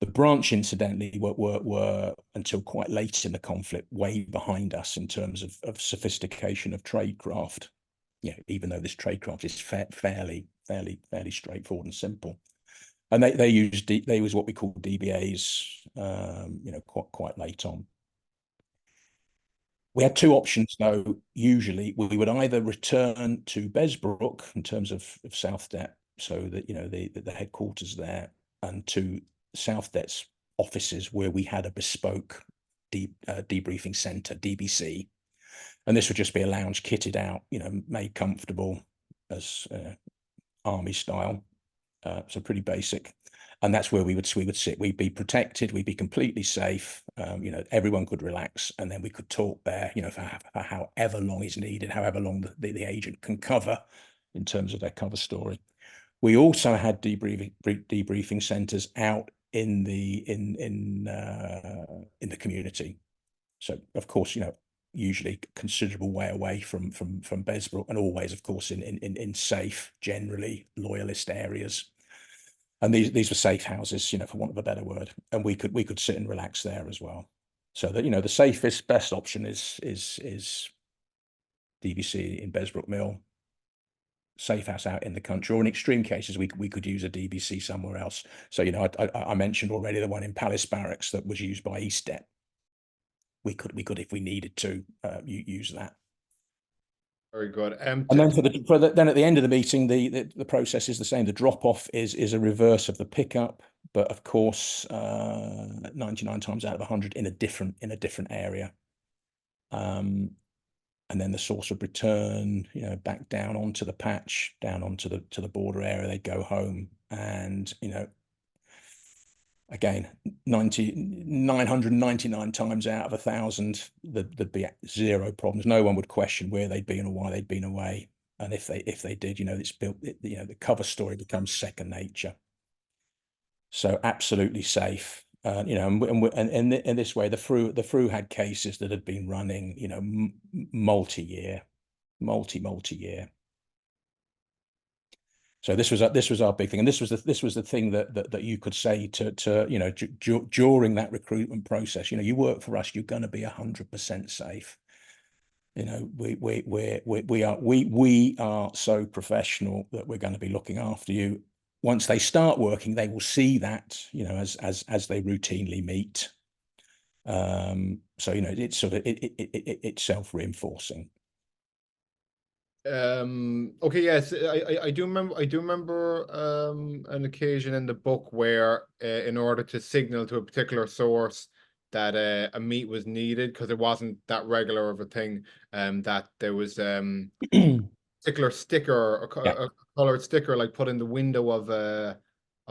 The branch, incidentally, were until quite late in the conflict way behind us in terms of sophistication of tradecraft. You know, even though this tradecraft is fairly straightforward and simple. And they use what we call DBAs, you know, quite late on. We had 2 options, though. Usually we would either return to Besbrook in terms of South Det, so that, you know, the headquarters there, and to South Det's offices, where we had a bespoke debriefing center, DBC. And this would just be a lounge kitted out, you know, made comfortable as army style. So pretty basic. And that's where we would sit. We'd be protected. We'd be completely safe. You know, everyone could relax, and then we could talk there, you know, for however long is needed, however long the agent can cover in terms of their cover story. We also had debriefing centers out in the community. So, of course, you know, usually considerable way away from Besbrook, and always, of course, in safe, generally loyalist areas. And these were safe houses, you know, for want of a better word. And we could sit and relax there as well. So that, you know, the safest, best option is DBC in Besbrook Mill, safe house out in the country, or in extreme cases, we could use a DBC somewhere else. So, you know, I mentioned already the one in Palace Barracks that was used by East Det. We could, if we needed to, use that. Very good. And then then at the end of the meeting, the process is the same. The drop off is a reverse of the pickup, but of course, 99 times out of 100 in a different area. And then the source of return, you know, back down onto the patch, down onto the border area. They go home, and you know, again, 999 times out of 1,000, there'd be zero problems. No one would question where they'd been or why they'd been away. And if they did, you know, you know, the cover story becomes second nature. So absolutely safe. You know, and in this way, the FRU had cases that had been running, you know, multi-year. So this was our big thing, and this was the thing that you could say to you know, during that recruitment process. You know, you work for us, you're going to be 100% safe. You know, we are so professional that we're going to be looking after you. Once they start working, they will see that, you know, as they routinely meet. So you know, it's sort of it's self-reinforcing. Okay, yes, I do remember an occasion in the book where in order to signal to a particular source that a meet was needed, because it wasn't that regular of a thing, that there was particular sticker, a colored sticker, like put in the window of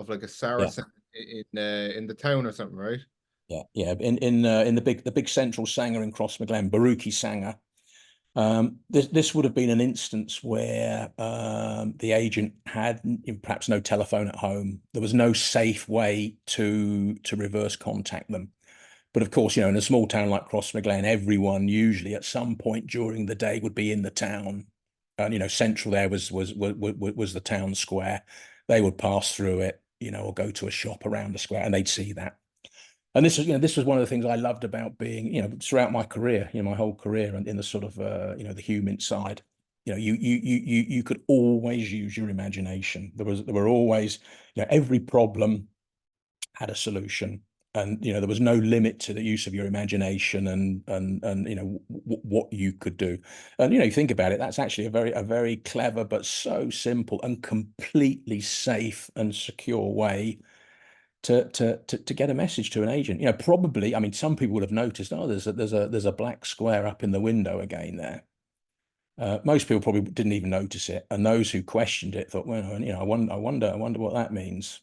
like a Saracen in the town or something, right? Yeah. In the big central Sanger in Crossmaglen, Baruki Sanger. This would have been an instance where the agent had perhaps no telephone at home. There was no safe way to reverse contact them. But of course, you know, in a small town like Crossmaglen, everyone usually at some point during the day would be in the town. And you know, central there was the town square. They would pass through it, you know, or go to a shop around the square, and they'd see that. And this was, you know, this was one of the things I loved about being, you know, throughout my career, you know, my whole career, and in the sort of, you know, the human side, you know, you could always use your imagination. There were always, you know, every problem had a solution, and you know, there was no limit to the use of your imagination and you know, what you could do. And you know, you think about it, that's actually a very clever but so simple and completely safe and secure way to get a message to an agent. You know, probably, I mean, some people would have noticed, oh, there's a black square up in the window again there. Most people probably didn't even notice it, and those who questioned it thought, well, you know, I wonder what that means.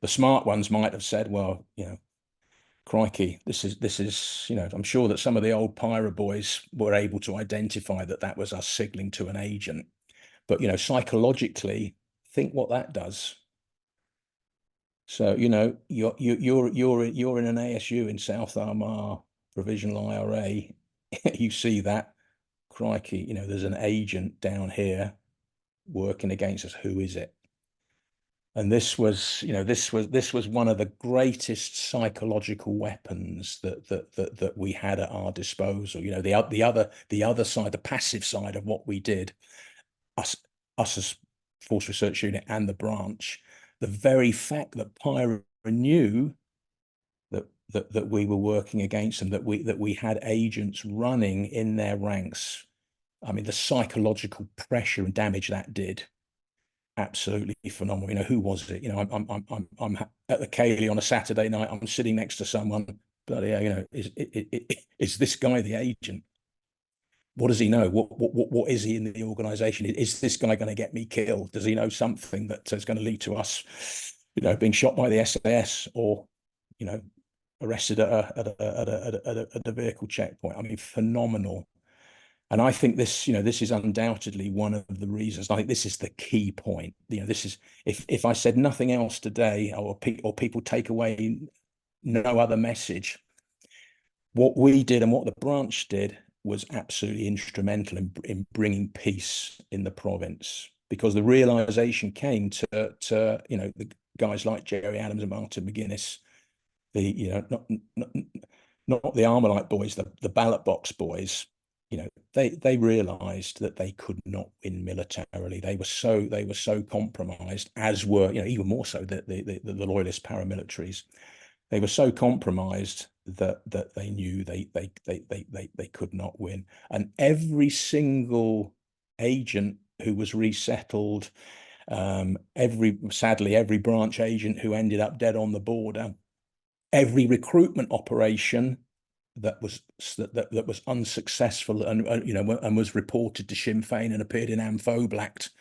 The smart ones might have said, well, you know, crikey, this is, you know, I'm sure that some of the old pirate boys were able to identify that was us signaling to an agent. But you know, psychologically, think what that does. So, you know, you're in an ASU in South Armagh, provisional IRA. You see that, crikey, you know, there's an agent down here working against us. Who is it? And this was, you know, this was one of the greatest psychological weapons that we had at our disposal. You know, the other side, the passive side of what we did, us as Force Research Unit and the branch. The very fact that Pyra knew that we were working against them, that we had agents running in their ranks. I mean, the psychological pressure and damage that did, absolutely phenomenal. You know, who was it? You know, I'm at the Cayley on a Saturday night. I'm sitting next to someone. Bloody hell, you know, is this guy the agent? What does he know? What is he in the organization? Is this guy going to get me killed? Does he know something that is going to lead to us, you know, being shot by the SAS or, you know, arrested at a vehicle checkpoint? I mean, phenomenal. And I think this, you know, this is undoubtedly one of the reasons. I think this is the key point. You know, this is, if I said nothing else today, or people take away no other message, what we did and what the branch did was absolutely instrumental in bringing peace in the province, because the realization came to you know, the guys like Jerry Adams and Martin McGuinness, the, you know, not the Armalite boys, the ballot box boys. You know, they realized that they could not win militarily. They were so compromised, as were, you know, even more so the loyalist paramilitaries. They were so compromised that they knew they could not win. And every single agent who was resettled, sadly, every branch agent who ended up dead on the border, every recruitment operation that was unsuccessful and you know, and was reported to Sinn Féin and appeared in Amphobe Act.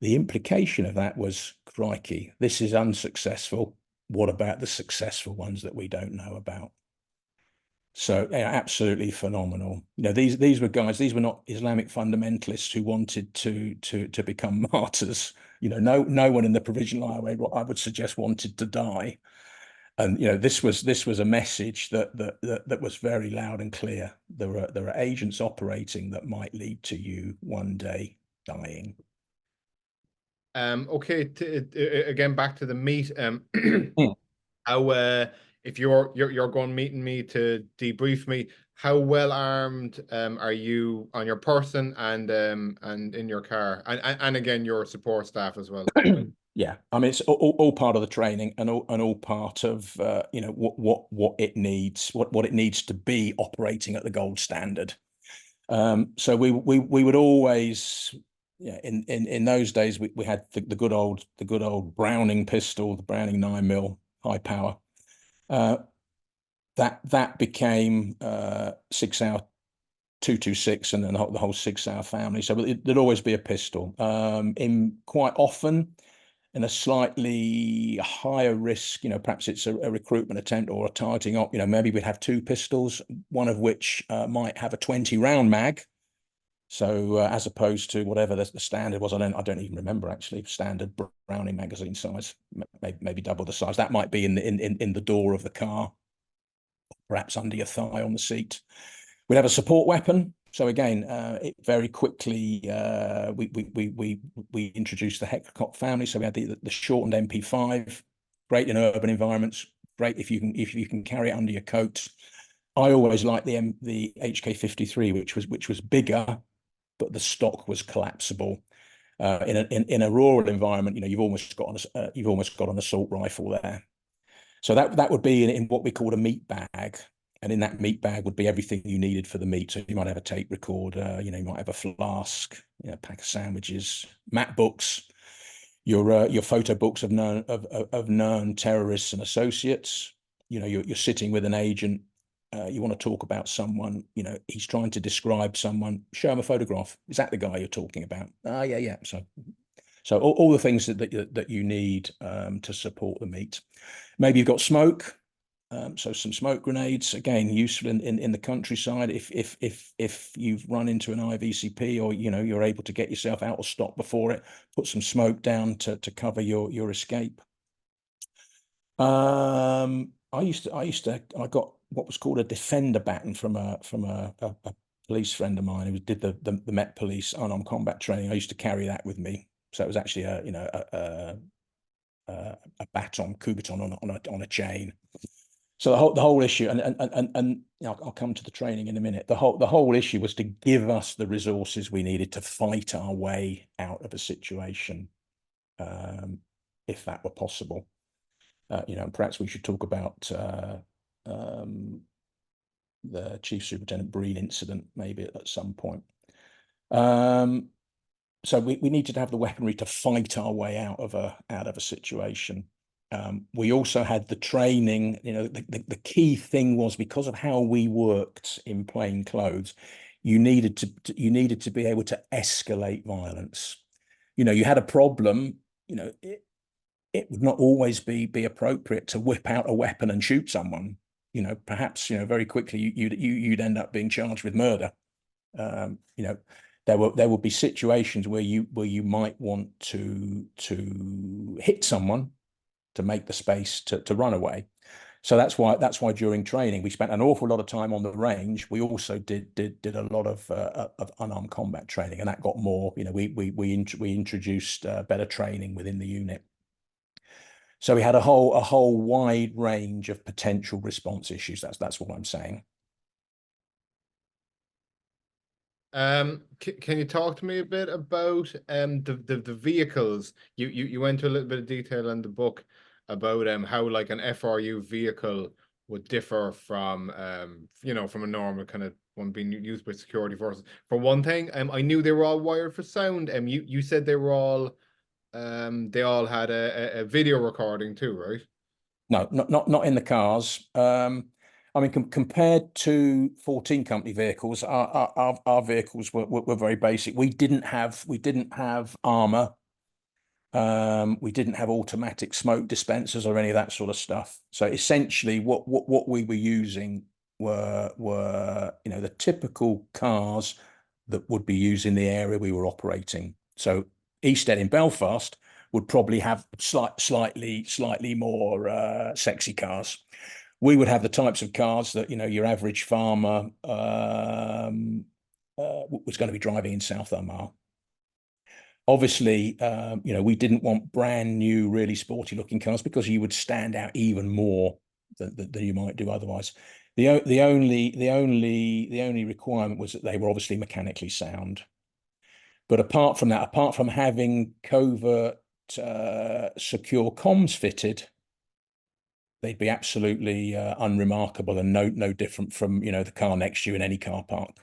The implication of that was, crikey, this is unsuccessful. What about the successful ones that we don't know about? So yeah, absolutely phenomenal. You know, these were guys, these were not Islamic fundamentalists who wanted to become martyrs. You know, no one in the Provisional IRA, I would suggest, wanted to die. And you know, this was a message that was very loud and clear. There are agents operating that might lead to you one day dying. Okay, again back to the meet. Mm. How if you're going meeting me to debrief me, how well armed are you on your person and in your car, and again your support staff as well? Yeah, I mean, it's all part of the training and all part of you know, what it needs, what it needs to be operating at the gold standard. So we would always, yeah, in those days we had the good old Browning pistol, the Browning 9mm high power. That became 6-hour 226 and then the whole 6-hour family. So there'd always be a pistol. In quite often in a slightly higher risk, you know, perhaps it's a recruitment attempt or a targeting op, you know, maybe we'd have 2 pistols, one of which might have a 20-round mag. So as opposed to whatever the standard was, I don't even remember actually, standard Browning magazine size, maybe double the size. That might be in the door of the car, perhaps under your thigh on the seat. We'd have a support weapon. So again, it very quickly we introduced the Heckler family. So we had the shortened MP5, great in urban environments, great if you can carry it under your coat. I always liked the HK53, which was bigger, but the stock was collapsible. In a rural environment, you know, you've almost got an assault rifle there. So that would be in what we called a meat bag. And in that meat bag would be everything you needed for the meat. So you might have a tape recorder, you know, you might have a flask, you know, a pack of sandwiches, map books, your photo books of known terrorists and associates. You know, you're sitting with an agent. You want to talk about someone, you know, he's trying to describe someone, show him a photograph. Is that the guy you're talking about? Yeah. So all the things that you need to support the meet. Maybe you've got smoke. So some smoke grenades, again, useful in the countryside. If you've run into an IVCP or, you know, you're able to get yourself out or stop before it, put some smoke down to cover your escape. I got what was called a defender baton from a police friend of mine who did the Met Police unarmed combat training. I used to carry that with me. So it was actually a baton, Coubaton on a chain. So the whole issue, and you know, I'll come to the training in a minute. The whole issue was to give us the resources we needed to fight our way out of a situation, if that were possible. You know, perhaps we should talk about the Chief Superintendent Breen incident maybe at some point. So we needed to have the weaponry to fight our way out of a situation. We also had the training, you know, the key thing was because of how we worked in plain clothes, you needed to be able to escalate violence. You know, you had a problem, you know, it would not always be appropriate to whip out a weapon and shoot someone. You know, perhaps, you know, very quickly you'd end up being charged with murder. You know, there would be situations where you might want to hit someone to make the space to run away. So that's why during training we spent an awful lot of time on the range. We also did a lot of unarmed combat training, and that got more. You know, we introduced better training within the unit. So we had a whole wide range of potential response issues. That's what I'm saying. Can you talk to me a bit about the vehicles? You went to a little bit of detail in the book about how like an FRU vehicle would differ from from a normal kind of one being used by security forces. For one thing, I knew they were all wired for sound. You said they were all they all had a video recording too, right? No, not in the cars. I mean, compared to 14 company vehicles, our vehicles were very basic. We didn't have armor. We didn't have automatic smoke dispensers or any of that sort of stuff. So essentially, what we were using were the typical cars that would be used in the area we were operating. So Easted in Belfast would probably have slightly more sexy cars. We would have the types of cars that your average farmer was going to be driving in South Armagh. Obviously, we didn't want brand new, really sporty looking cars because you would stand out even more than you might do otherwise. The only requirement was that they were obviously mechanically sound. But apart from that, apart from having covert secure comms fitted, they'd be absolutely unremarkable and no different from the car next to you in any car park.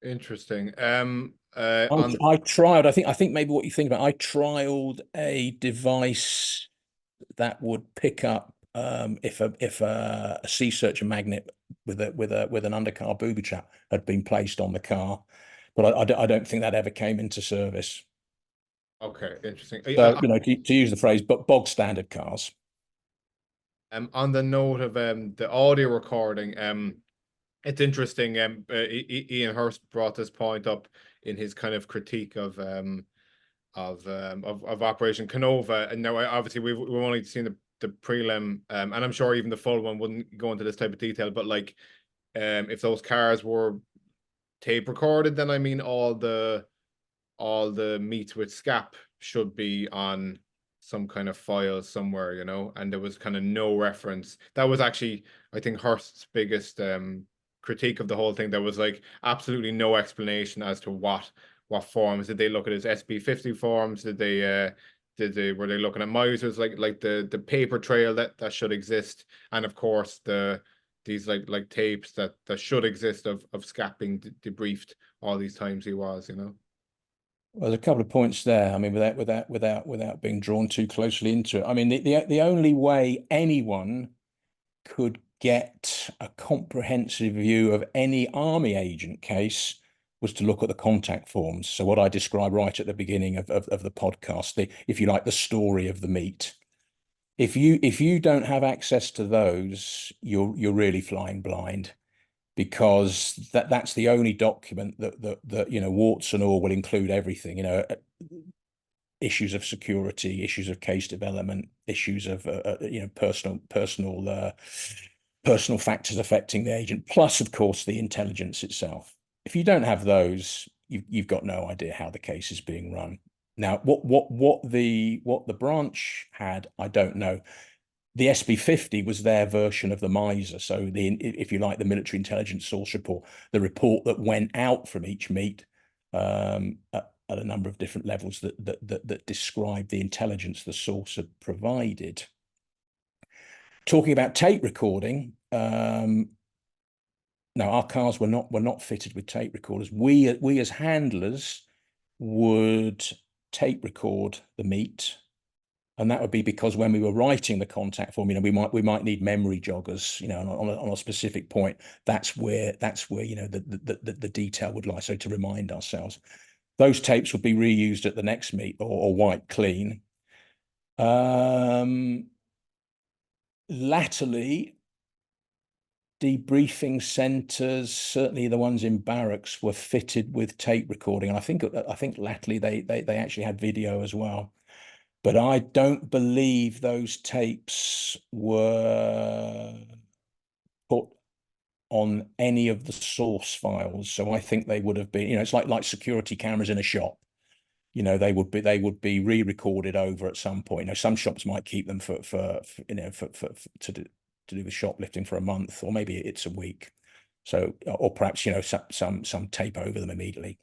Interesting. I tried. I think maybe what you think about. I trialed a device that would pick up if a sea searcher magnet with an undercar booby trap had been placed on the car, but I don't think that ever came into service. Okay, interesting. So to use the phrase, but bog standard cars. On the note of the audio recording, it's interesting. Ian Hurst brought this point up in his kind of critique of Operation Canova, and now obviously we've only seen the prelim, and I'm sure even the full one wouldn't go into this type of detail. But like, if those cars were tape recorded, then I mean all the meets with SCAP should be on some kind of file somewhere, and there was kind of no reference. That was actually, I think, Hurst's biggest critique of the whole thing. There was like absolutely no explanation as to what forms. Did they look at his SB50 forms? Did they were they looking at Misers, like the paper trail that should exist, and of course these like tapes that should exist of SCAP being debriefed all these times he was. Well, there's a couple of points there. I mean, without being drawn too closely into it. I mean, the only way anyone could get a comprehensive view of any army agent case was to look at the contact forms. So what I described right at the beginning of the podcast, if you like, the story of the meet. If you don't have access to those, you're really flying blind, because that's the only document that warts and all will include everything, issues of security, issues of case development, issues of personal factors affecting the agent, plus of course the intelligence itself. If you don't have those, you've got no idea how the case is being run. Now, what the branch had, I don't know. The SB50 was their version of the Miser. So if you like, the military intelligence source report, the report that went out from each meet at a number of different levels that described the intelligence the source had provided. Talking about tape recording, no, our cars were not fitted with tape recorders. We as handlers would tape record the meet. And that would be because when we were writing the contact form, we might need memory joggers, on a specific point. That's where the detail would lie. So to remind ourselves, those tapes would be reused at the next meet or wiped clean. Latterly, debriefing centres, certainly the ones in barracks, were fitted with tape recording, and I think latterly they actually had video as well. But I don't believe those tapes were put on any of the source files. So I think they would have been, it's like security cameras in a shop. They would be re-recorded over at some point. Some shops might keep them to do the shoplifting for a month, or maybe it's a week. So, or perhaps some tape over them immediately.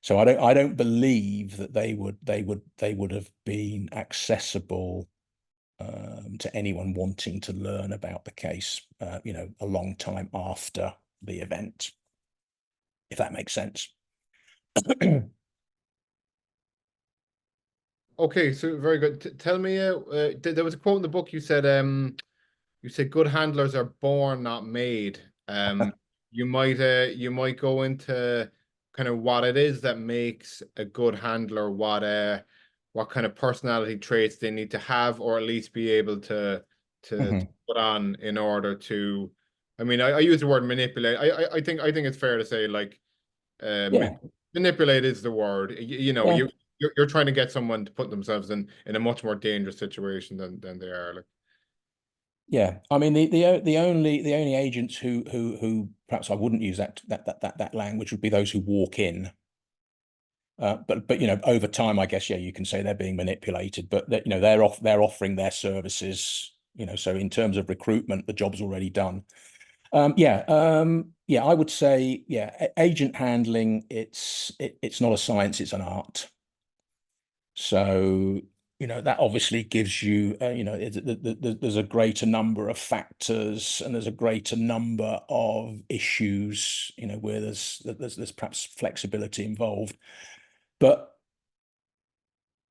So I don't believe that they would have been accessible to anyone wanting to learn about the case, a long time after the event, if that makes sense. Okay, so very good. Tell me, there was a quote in the book. You said good handlers are born, not made. You might go into kind of what it is that makes a good handler, what kind of personality traits they need to have, or at least be able to put on in order to. I mean, I use the word manipulate. I think it's fair to say like Yeah. manipulate is the word. Yeah. You're trying to get someone to put themselves in a much more dangerous situation than they are. Like, Yeah, I mean the only agents who perhaps I wouldn't use that language would be those who walk in. But over time, I guess, yeah, you can say they're being manipulated, but that, they're offering their services. So in terms of recruitment, the job's already done. Yeah, I would say, yeah, agent handling, it's not a science, it's an art. So, that obviously gives you, there's a greater number of factors and there's a greater number of issues, where there's perhaps flexibility involved. But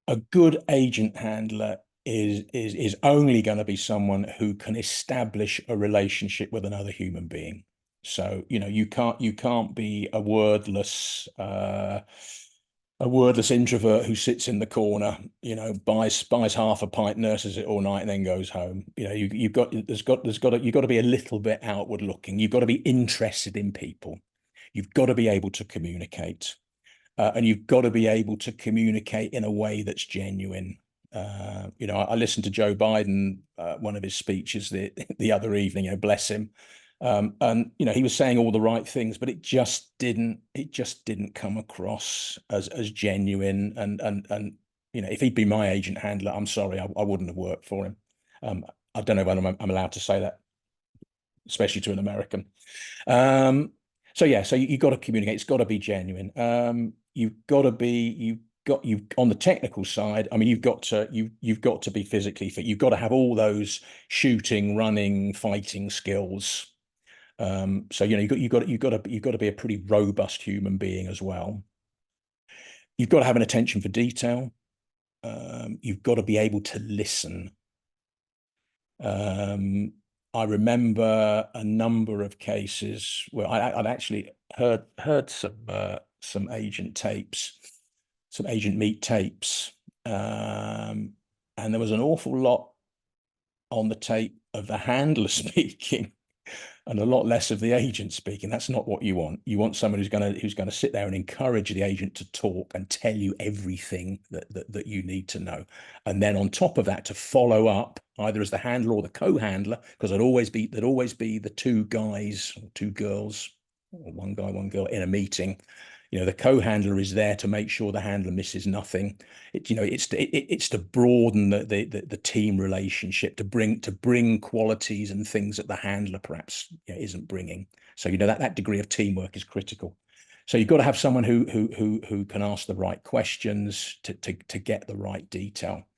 a good agent handler is only going to be someone who can establish a relationship with another human being. So, you can't be a wordless introvert who sits in the corner, buys half a pint, nurses it all night, and then goes home. You've got to be a little bit outward looking. You've got to be interested in people. You've got to be able to communicate, and you've got to be able to communicate in a way that's genuine. I listened to Joe Biden, one of his speeches the other evening. Bless him. And he was saying all the right things, but it just didn't come across as genuine. And if he'd been my agent handler, I'm sorry, I wouldn't have worked for him. I don't know whether I'm allowed to say that, especially to an American. So yeah, so you've got to communicate. It's got to be genuine. You've got to be on the technical side. I mean, you've got to be physically fit. You've got to have all those shooting, running, fighting skills. So you've got to be a pretty robust human being as well. You've got to have an attention for detail. You've got to be able to listen. I remember a number of cases where I'd actually heard some agent tapes, some agent meet tapes, and there was an awful lot on the tape of the handler speaking and a lot less of the agent speaking. That's not what you want. You want someone who's going to sit there and encourage the agent to talk and tell you everything that you need to know. And then on top of that, to follow up either as the handler or the co-handler, because there'd always be the two guys or two girls, or one guy, one girl in a meeting. The co-handler is there to make sure the handler misses nothing. It's to broaden the team relationship, to bring qualities and things that the handler perhaps isn't bringing. So that degree of teamwork is critical. So you've got to have someone who can ask the right questions to get the right detail.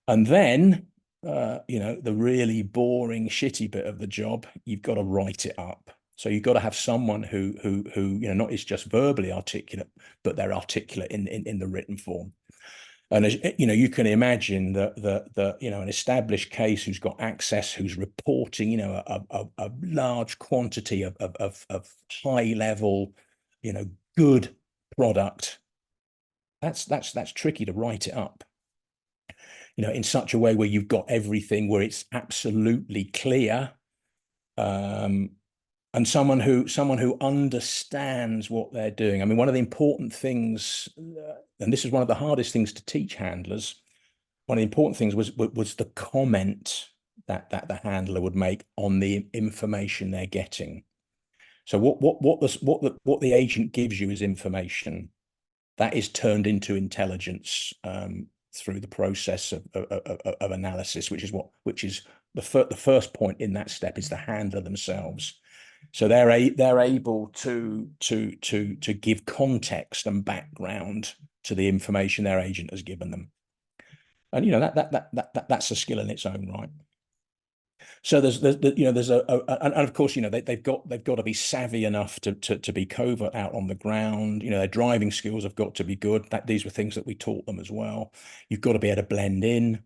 And then the really boring, shitty bit of the job, you've got to write it up. So you've got to have someone who not is just verbally articulate, but they're articulate in the written form. And as you can imagine that an established case who's got access, who's reporting a large quantity of high level good product, that's tricky to write it up in such a way where you've got everything, where it's absolutely clear. And someone who understands what they're doing. I mean, one of the important things, and this is one of the hardest things to teach handlers, one of the important things was the comment that the handler would make on the information they're getting. So what the agent gives you is information that is turned into intelligence through the process of analysis, which is the first point in that step is the handler themselves. So they're able to give context and background to the information their agent has given them. And that's a skill in its own right. So there's and of course they've got to be savvy enough to be covert out on the ground. Their driving skills have got to be good. These were things that we taught them as well. You've got to be able to blend in.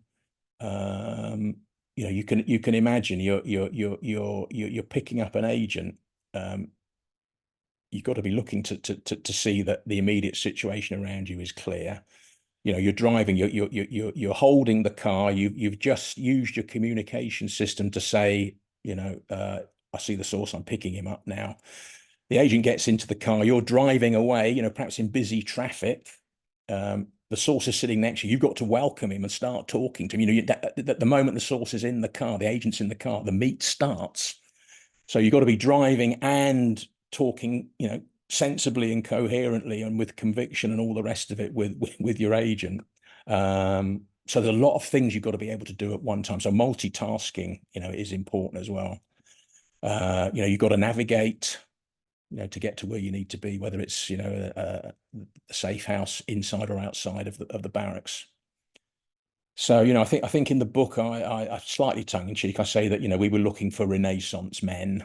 You can imagine you're picking up an agent. You've got to be looking to see that the immediate situation around you is clear. You're driving, you're holding the car. You've just used your communication system to say, I see the source. I'm picking him up now. The agent gets into the car. You're driving away. Perhaps in busy traffic. The source is sitting next to you. You've got to welcome him and start talking to him. The moment the source is in the car, the agent's in the car, the meet starts. So you've got to be driving and talking, sensibly and coherently and with conviction and all the rest of it with your agent. So there's a lot of things you've got to be able to do at one time. So multitasking, is important as well. You've got to navigate, to get to where you need to be, whether it's, a safe house inside or outside of the barracks. So, I think in the book, I slightly tongue in cheek, I say that, we were looking for Renaissance men.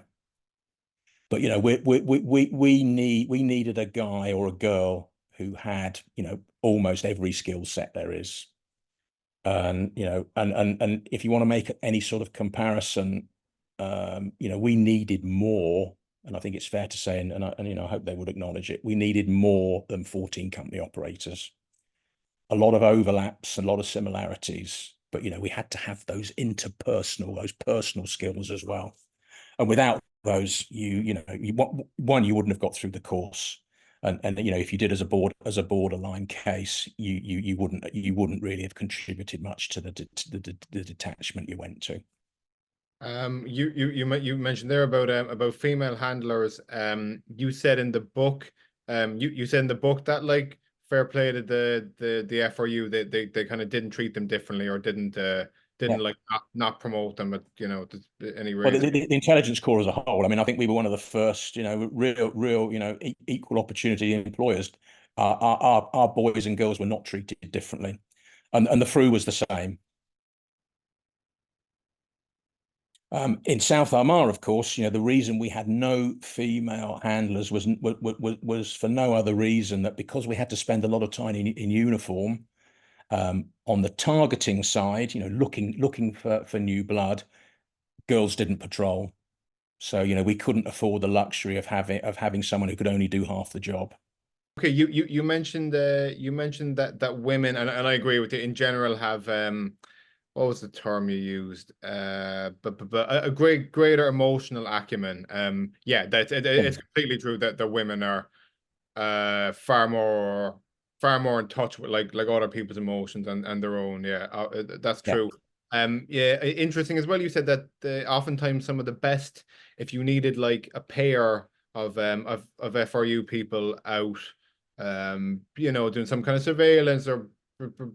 But we needed a guy or a girl who had almost every skill set there is, and and if you want to make any sort of comparison, we needed more, and I think it's fair to say, and I hope they would acknowledge it, we needed more than 14 company operators. A lot of overlaps, a lot of similarities, but we had to have those personal skills as well, and without those, you wouldn't have got through the course, and if you did as a borderline case, you wouldn't really have contributed much to the detachment you went to. You mentioned there about female handlers. You said in the book, you said in the book that, like, fair play to the FRU, they kind of didn't treat them differently, or didn't like not promote them at any rate. Well, the intelligence corps as a whole. I mean, I think we were one of the first, real, equal opportunity employers. Our boys and girls were not treated differently, and the FRU was the same. In South Armagh, of course, the reason we had no female handlers was for no other reason that because we had to spend a lot of time in uniform. On the targeting side, looking for new blood, girls didn't patrol, so we couldn't afford the luxury of having someone who could only do half the job. Okay, you mentioned that women, and I agree with you, in general have what was the term you used? But a greater emotional acumen. Yeah, it's completely true that the women are far more in touch with like other people's emotions and their own. Yeah, that's true. Yeah, interesting as well. You said that oftentimes some of the best, if you needed like a pair of FRU people out, doing some kind of surveillance or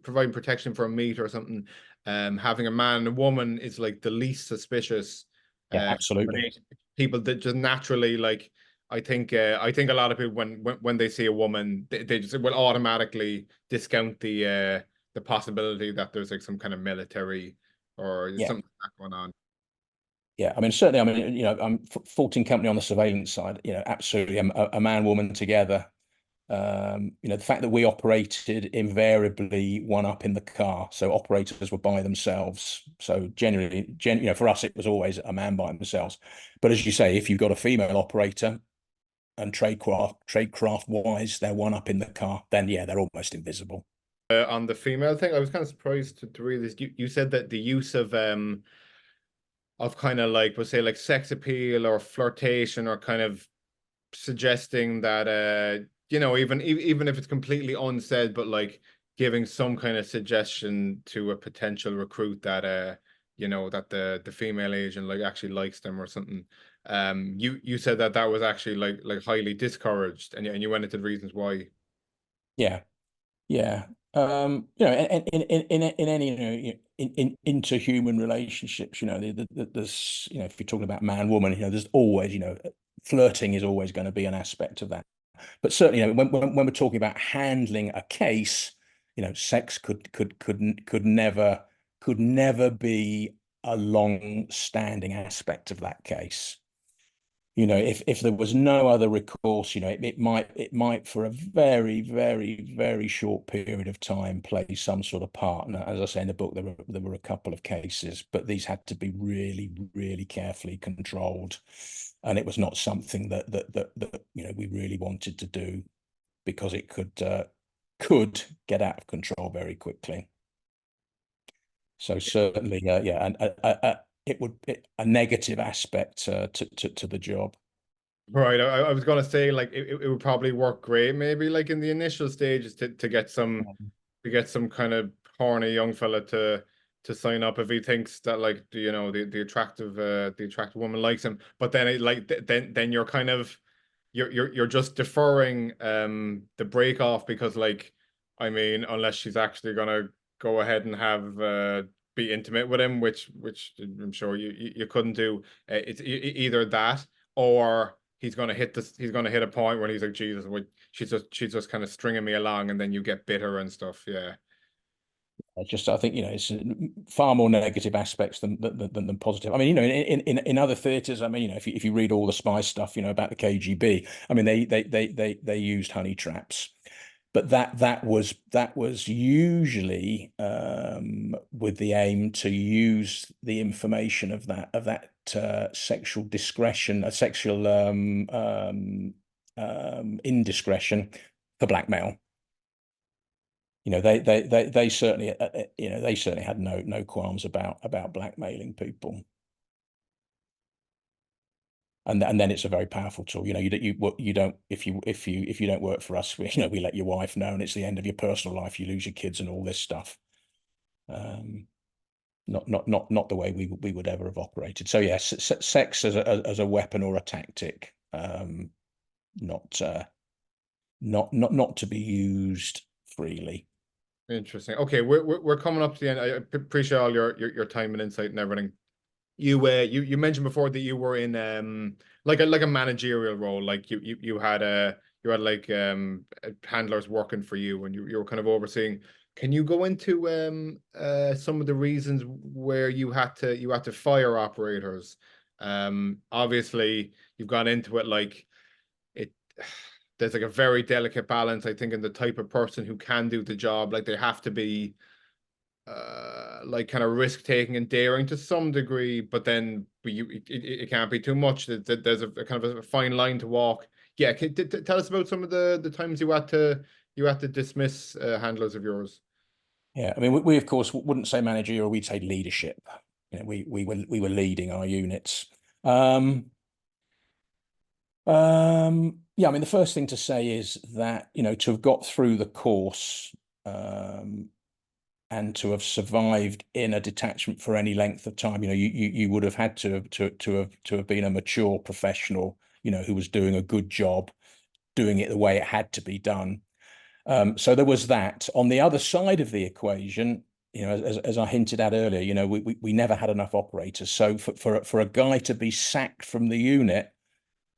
providing protection for a meet or something, having a man and a woman is like the least suspicious. Yeah, absolutely. People that just naturally, like, I think a lot of people when they see a woman, they just will automatically discount the possibility that there's like some kind of military or something like that going on. Yeah, I mean, certainly, I mean, I'm 14 company on the surveillance side, absolutely, a man, woman together. The fact that we operated invariably one up in the car, so operators were by themselves. So generally, for us, it was always a man by themselves. But as you say, if you've got a female operator and tradecraft wise, they're one up in the car, then yeah, they're almost invisible. On the female thing, I was kind of surprised to read this. You said that the use of kind of like, we'll say, like sex appeal or flirtation, or kind of suggesting that even if it's completely unsaid, but like giving some kind of suggestion to a potential recruit that that the female agent like actually likes them or something. You said that was actually like highly discouraged, and you went into the reasons why. Yeah. In any in interhuman relationships, there's if you're talking about man woman, there's always flirting is always going to be an aspect of that. But certainly, when we're talking about handling a case, sex could never be a long-standing aspect of that case. If there was no other recourse, it might for a very, very, very short period of time play some sort of partner. As I say in the book, there were a couple of cases, but these had to be really, really carefully controlled, and it was not something that we really wanted to do, because it could get out of control very quickly. So certainly, yeah, and it would a negative aspect to the job. Right. I was gonna say, like, it would probably work great maybe like in the initial stages to get some kind of horny young fella to sign up if he thinks that, like, the attractive woman likes him. But then then you're kind of you're just deferring the break off, because, like, I mean, unless she's actually gonna go ahead and have be intimate with him, which I'm sure you couldn't do. It's either that, or he's gonna hit a point where he's like, Jesus, she's just kind of stringing me along, and then you get bitter and stuff. Yeah. I think it's far more negative aspects than positive. I mean, in other theatres, I mean, if you read all the spy stuff, about the KGB, I mean, they used honey traps, but that was usually with the aim to use the information of that sexual discretion, sexual indiscretion, for blackmail. They certainly they certainly had no qualms about blackmailing people. And then it's a very powerful tool. You don't, if you don't work for us, we let your wife know, and it's the end of your personal life. You lose your kids and all this stuff. Not the way we would ever have operated. So yes, sex as a weapon or a tactic, not to be used freely. Interesting. Okay, we're coming up to the end. I appreciate all your time and insight and everything. You mentioned before that you were in like a managerial role, like you had like handlers working for you, and you were kind of overseeing. Can you go into some of the reasons where you had to fire operators? Obviously you've gone into it, like, it there's like a very delicate balance, I think, in the type of person who can do the job. Like, they have to be like kind of risk taking and daring to some degree, but then it can't be too much. There's a kind of a fine line to walk. Yeah, tell us about some of the times you had to dismiss handlers of yours. Yeah, I mean, we of course wouldn't say managerial, we'd say leadership. We were leading our units. Yeah, I mean, the first thing to say is that, to have got through the course, and to have survived in a detachment for any length of time, you would have had to have been a mature professional, who was doing a good job, doing it the way it had to be done. So there was that. On the other side of the equation, as I hinted at earlier, we never had enough operators. So for a guy to be sacked from the unit,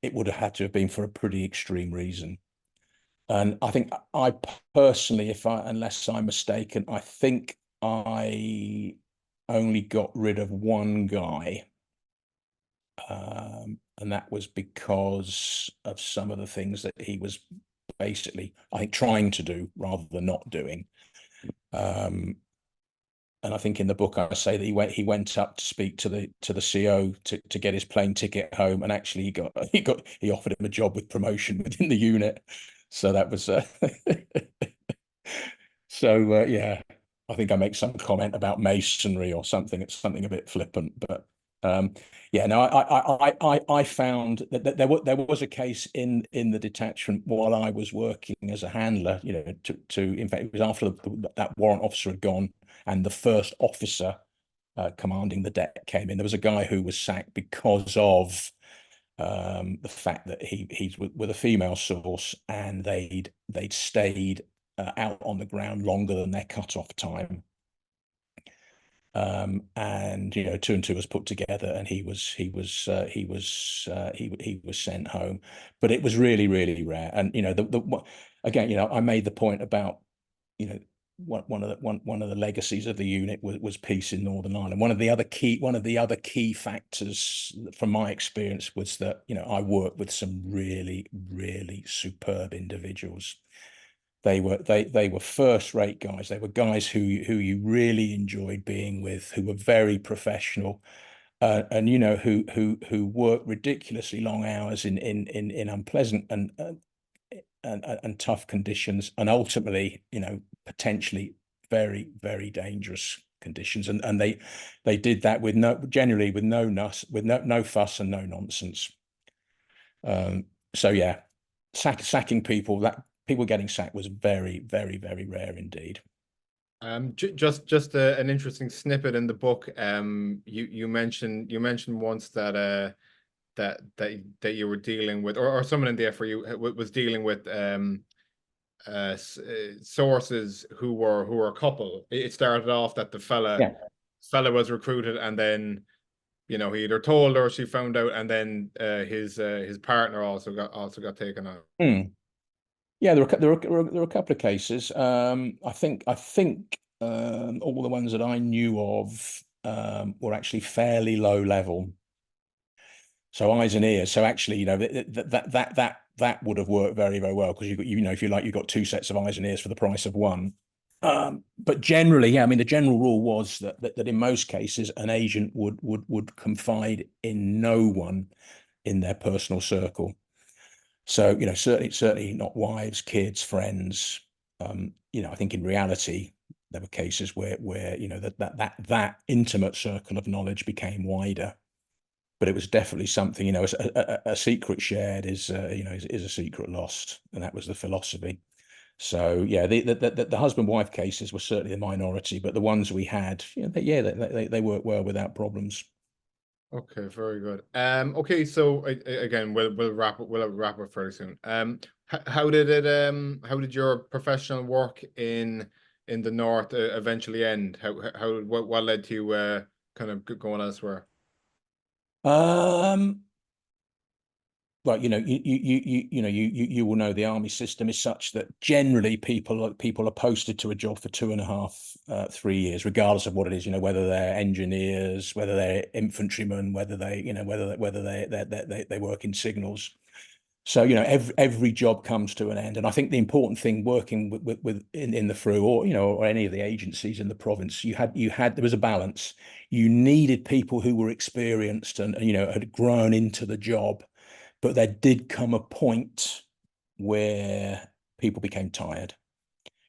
it would have had to have been for a pretty extreme reason. And I think I personally, unless I'm mistaken, I think I only got rid of one guy. And that was because of some of the things that he was basically, I think, trying to do rather than not doing. And I think in the book I say that he went up to speak to the CO to get his plane ticket home, and actually he offered him a job with promotion within the unit. So that was yeah, I think I make some comment about masonry or something. It's something a bit flippant, but yeah, no, I found that there was a case in the detachment while I was working as a handler. In fact, it was after that warrant officer had gone and the first officer commanding the deck came in. There was a guy who was sacked because of the fact that he's with a female source, and they'd stayed out on the ground longer than their cut-off time. And 2 and 2 was put together, and he was sent home. But it was really, really rare. And again, I made the point about one of the legacies of the unit was peace in Northern Ireland. One of the other key factors from my experience was that, you know, I worked with some really, really superb individuals. They were first-rate guys. They were guys who you really enjoyed being with, who were very professional, and you know, who worked ridiculously long hours in unpleasant and tough conditions, and ultimately, you know, potentially very, very dangerous conditions. And they did that with generally with no fuss and no nonsense. So yeah, sacking people, that people getting sacked was very, very, very rare indeed. Just an interesting snippet in the book. You mentioned once that that you were dealing with, or someone in the FRU was dealing with sources who were a couple. It started off that the fella was recruited, and then, you know, he either told her or she found out, and then his partner also got taken out. Yeah, there were a couple of cases. I think all the ones that I knew of were actually fairly low level. So eyes and ears. So actually, you know, that would have worked very, very well, because you know, if you like, you've got two sets of eyes and ears for the price of one. But generally, yeah, I mean, the general rule was that in most cases, an agent would confide in no one in their personal circle. So, you know, certainly not wives, kids, friends. You know, I think in reality, there were cases where you know, that intimate circle of knowledge became wider. But it was definitely something, you know, a secret shared is, you know, is a secret lost, and that was the philosophy. So yeah, the husband-wife cases were certainly the minority, but the ones we had, you know, they worked well without problems. Okay, very good. Okay, so again, we'll wrap up very soon. How did your professional work in the north eventually end? What led to you kind of going elsewhere? Well, you know, you will know the army system is such that generally people are posted to a job for 2.5, 3 years, regardless of what it is. You know, whether they're engineers, whether they're infantrymen, whether they, you know, whether they work in signals. So, you know, every job comes to an end. And I think the important thing working in the FRU, or, you know, or any of the agencies in the province, there was a balance. You needed people who were experienced and, you know, had grown into the job. But there did come a point where people became tired.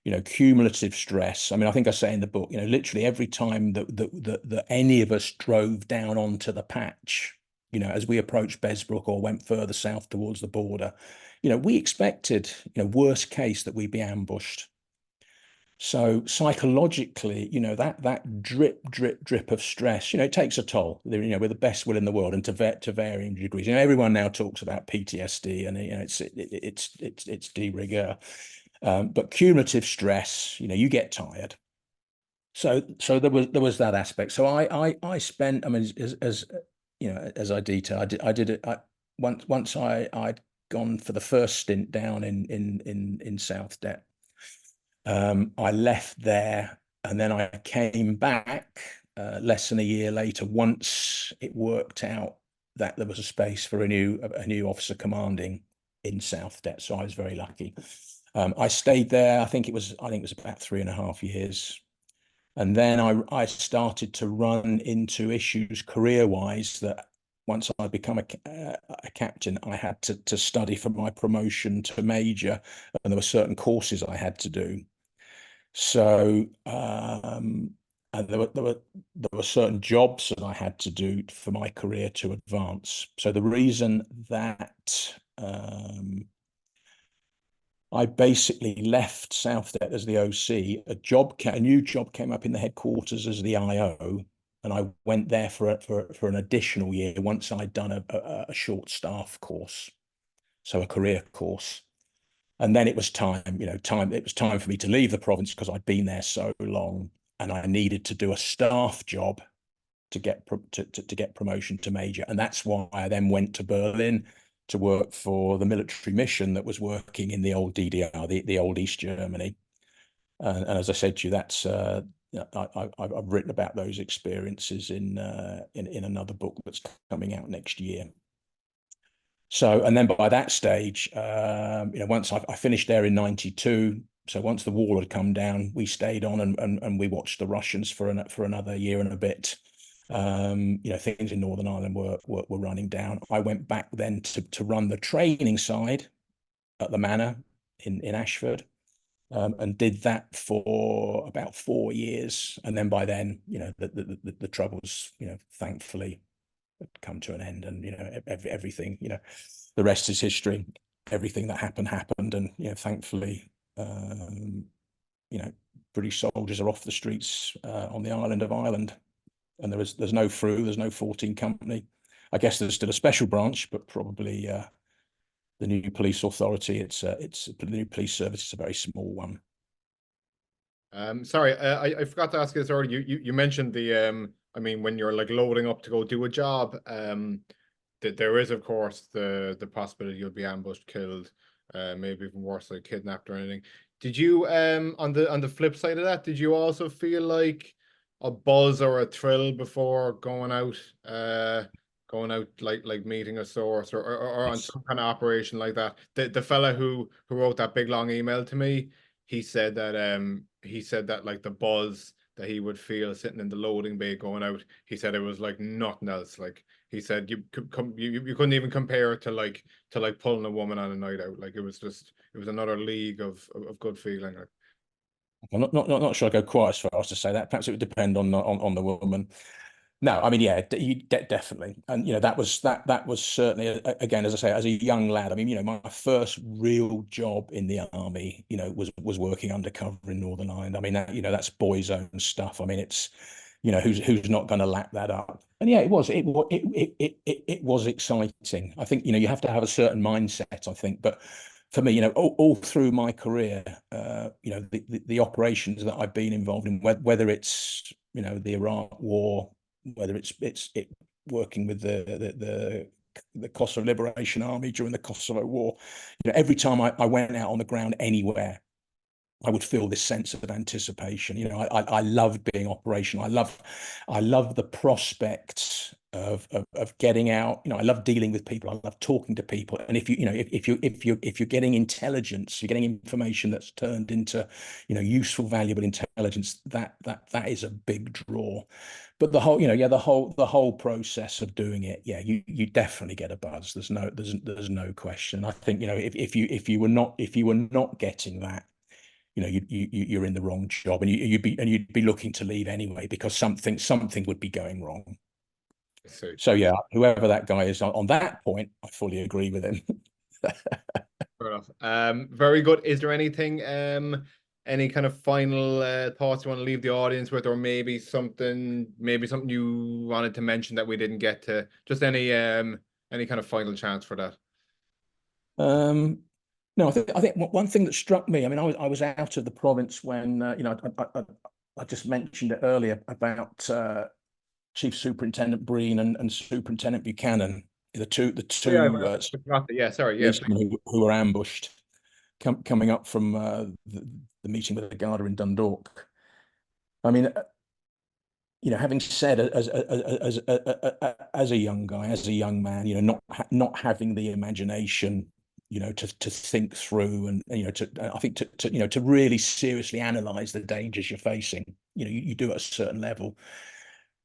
You know, cumulative stress. I mean, I think I say in the book, you know, literally every time that any of us drove down onto the patch, you know, as we approached Besbrook or went further south towards the border, you know, we expected, you know, worst case, that we'd be ambushed. So psychologically, you know, that drip of stress, you know, it takes a toll. You know, with the best will in the world, and to varying degrees. You know, everyone now talks about PTSD, and, you know, it's de rigueur. But cumulative stress, you know, you get tired. So there was that aspect. So I spent, I mean, as you know, as I detail, I did it. Once I'd gone for the first stint down in South Det. I left there, and then I came back less than a year later, once it worked out that there was a space for a new officer commanding in South Det. So I was very lucky. I stayed there. I think it was about 3.5 years. And then I started to run into issues career-wise, that once I'd become a captain, I had to study for my promotion to major, and there were certain courses I had to do. So and there were certain jobs that I had to do for my career to advance. So the reason that I basically left South Det as the OC, a new job came up in the headquarters as the IO, and I went there for an additional year once I'd done a short staff course, so a career course. And then it was time, you know, it was time for me to leave the province, because I'd been there so long, and I needed to do a staff job to get promotion to major. And that's why I then went to Berlin to work for the military mission that was working in the old DDR, the old East Germany. And as I said to you, that's I've written about those experiences in another book that's coming out next year. So, and then by that stage, once I finished there in '92, so once the wall had come down, we stayed on and we watched the Russians for another year and a bit. Things in Northern Ireland were running down. I went back then to run the training side at the Manor in Ashford, and did that for about 4 years. And then by then, the troubles, thankfully had come to an end, and everything, the rest is history. Everything that happened, and thankfully, British soldiers are off the streets on the island of Ireland, and there's no FRU, there's no 14 company. I guess there's still a special branch, but probably the new police authority, it's the new police service. It's a very small one. Sorry, I forgot to ask you this earlier. You mentioned the I mean, when you're like loading up to go do a job, that there is of course the possibility you'll be ambushed, killed, maybe even worse, like kidnapped or anything. Did you on the flip side of that, did you also feel like a buzz or a thrill before going out like meeting a source or on some kind of operation like that? The fella who wrote that big long email to me, he said that like the buzz that he would feel sitting in the loading bay going out, he said it was like nothing else. Like he said you couldn't even compare it to like pulling a woman on a night out. Like it was another league of good feeling. I'm not sure I go quite as far as to say that. Perhaps it would depend on the woman. No, I mean, yeah, definitely. And, that was certainly, again, as I say, as a young lad, I mean, my first real job in the army, was working undercover in Northern Ireland. I mean, that's boys' own stuff. I mean, it's, who's not going to lap that up? And yeah, it was exciting. I think, you have to have a certain mindset, I think, but for me, all through my career, the operations that I've been involved in, whether it's, the Iraq War, whether it's working with the Kosovo Liberation Army during the Kosovo War, every time I went out on the ground anywhere, I would feel this sense of anticipation. I love being operational. I love the prospect of getting out. I love dealing with people. I love talking to people. And if you're getting intelligence, you're getting information that's turned into, useful, valuable intelligence, that is a big draw. But the whole process of doing it, yeah, you definitely get a buzz. There's no question. I think, if you were not getting that, you're in the wrong job, and you'd be looking to leave anyway, because something would be going wrong. So yeah, whoever that guy is on that point, I fully agree with him. Fair enough. Very good. Is there anything any kind of final thoughts you want to leave the audience with, or maybe something you wanted to mention that we didn't get to? Just any kind of final chance for that. No, I think one thing that struck me, I mean, I was out of the province when, I just mentioned it earlier about Chief Superintendent Breen and Superintendent Buchanan, the two policemen who were ambushed coming up from the meeting with the Garda in Dundalk. I mean, having said, as a young guy, as a young man, not having the imagination, to think through, and I think to really seriously analyze the dangers you're facing. You do at a certain level,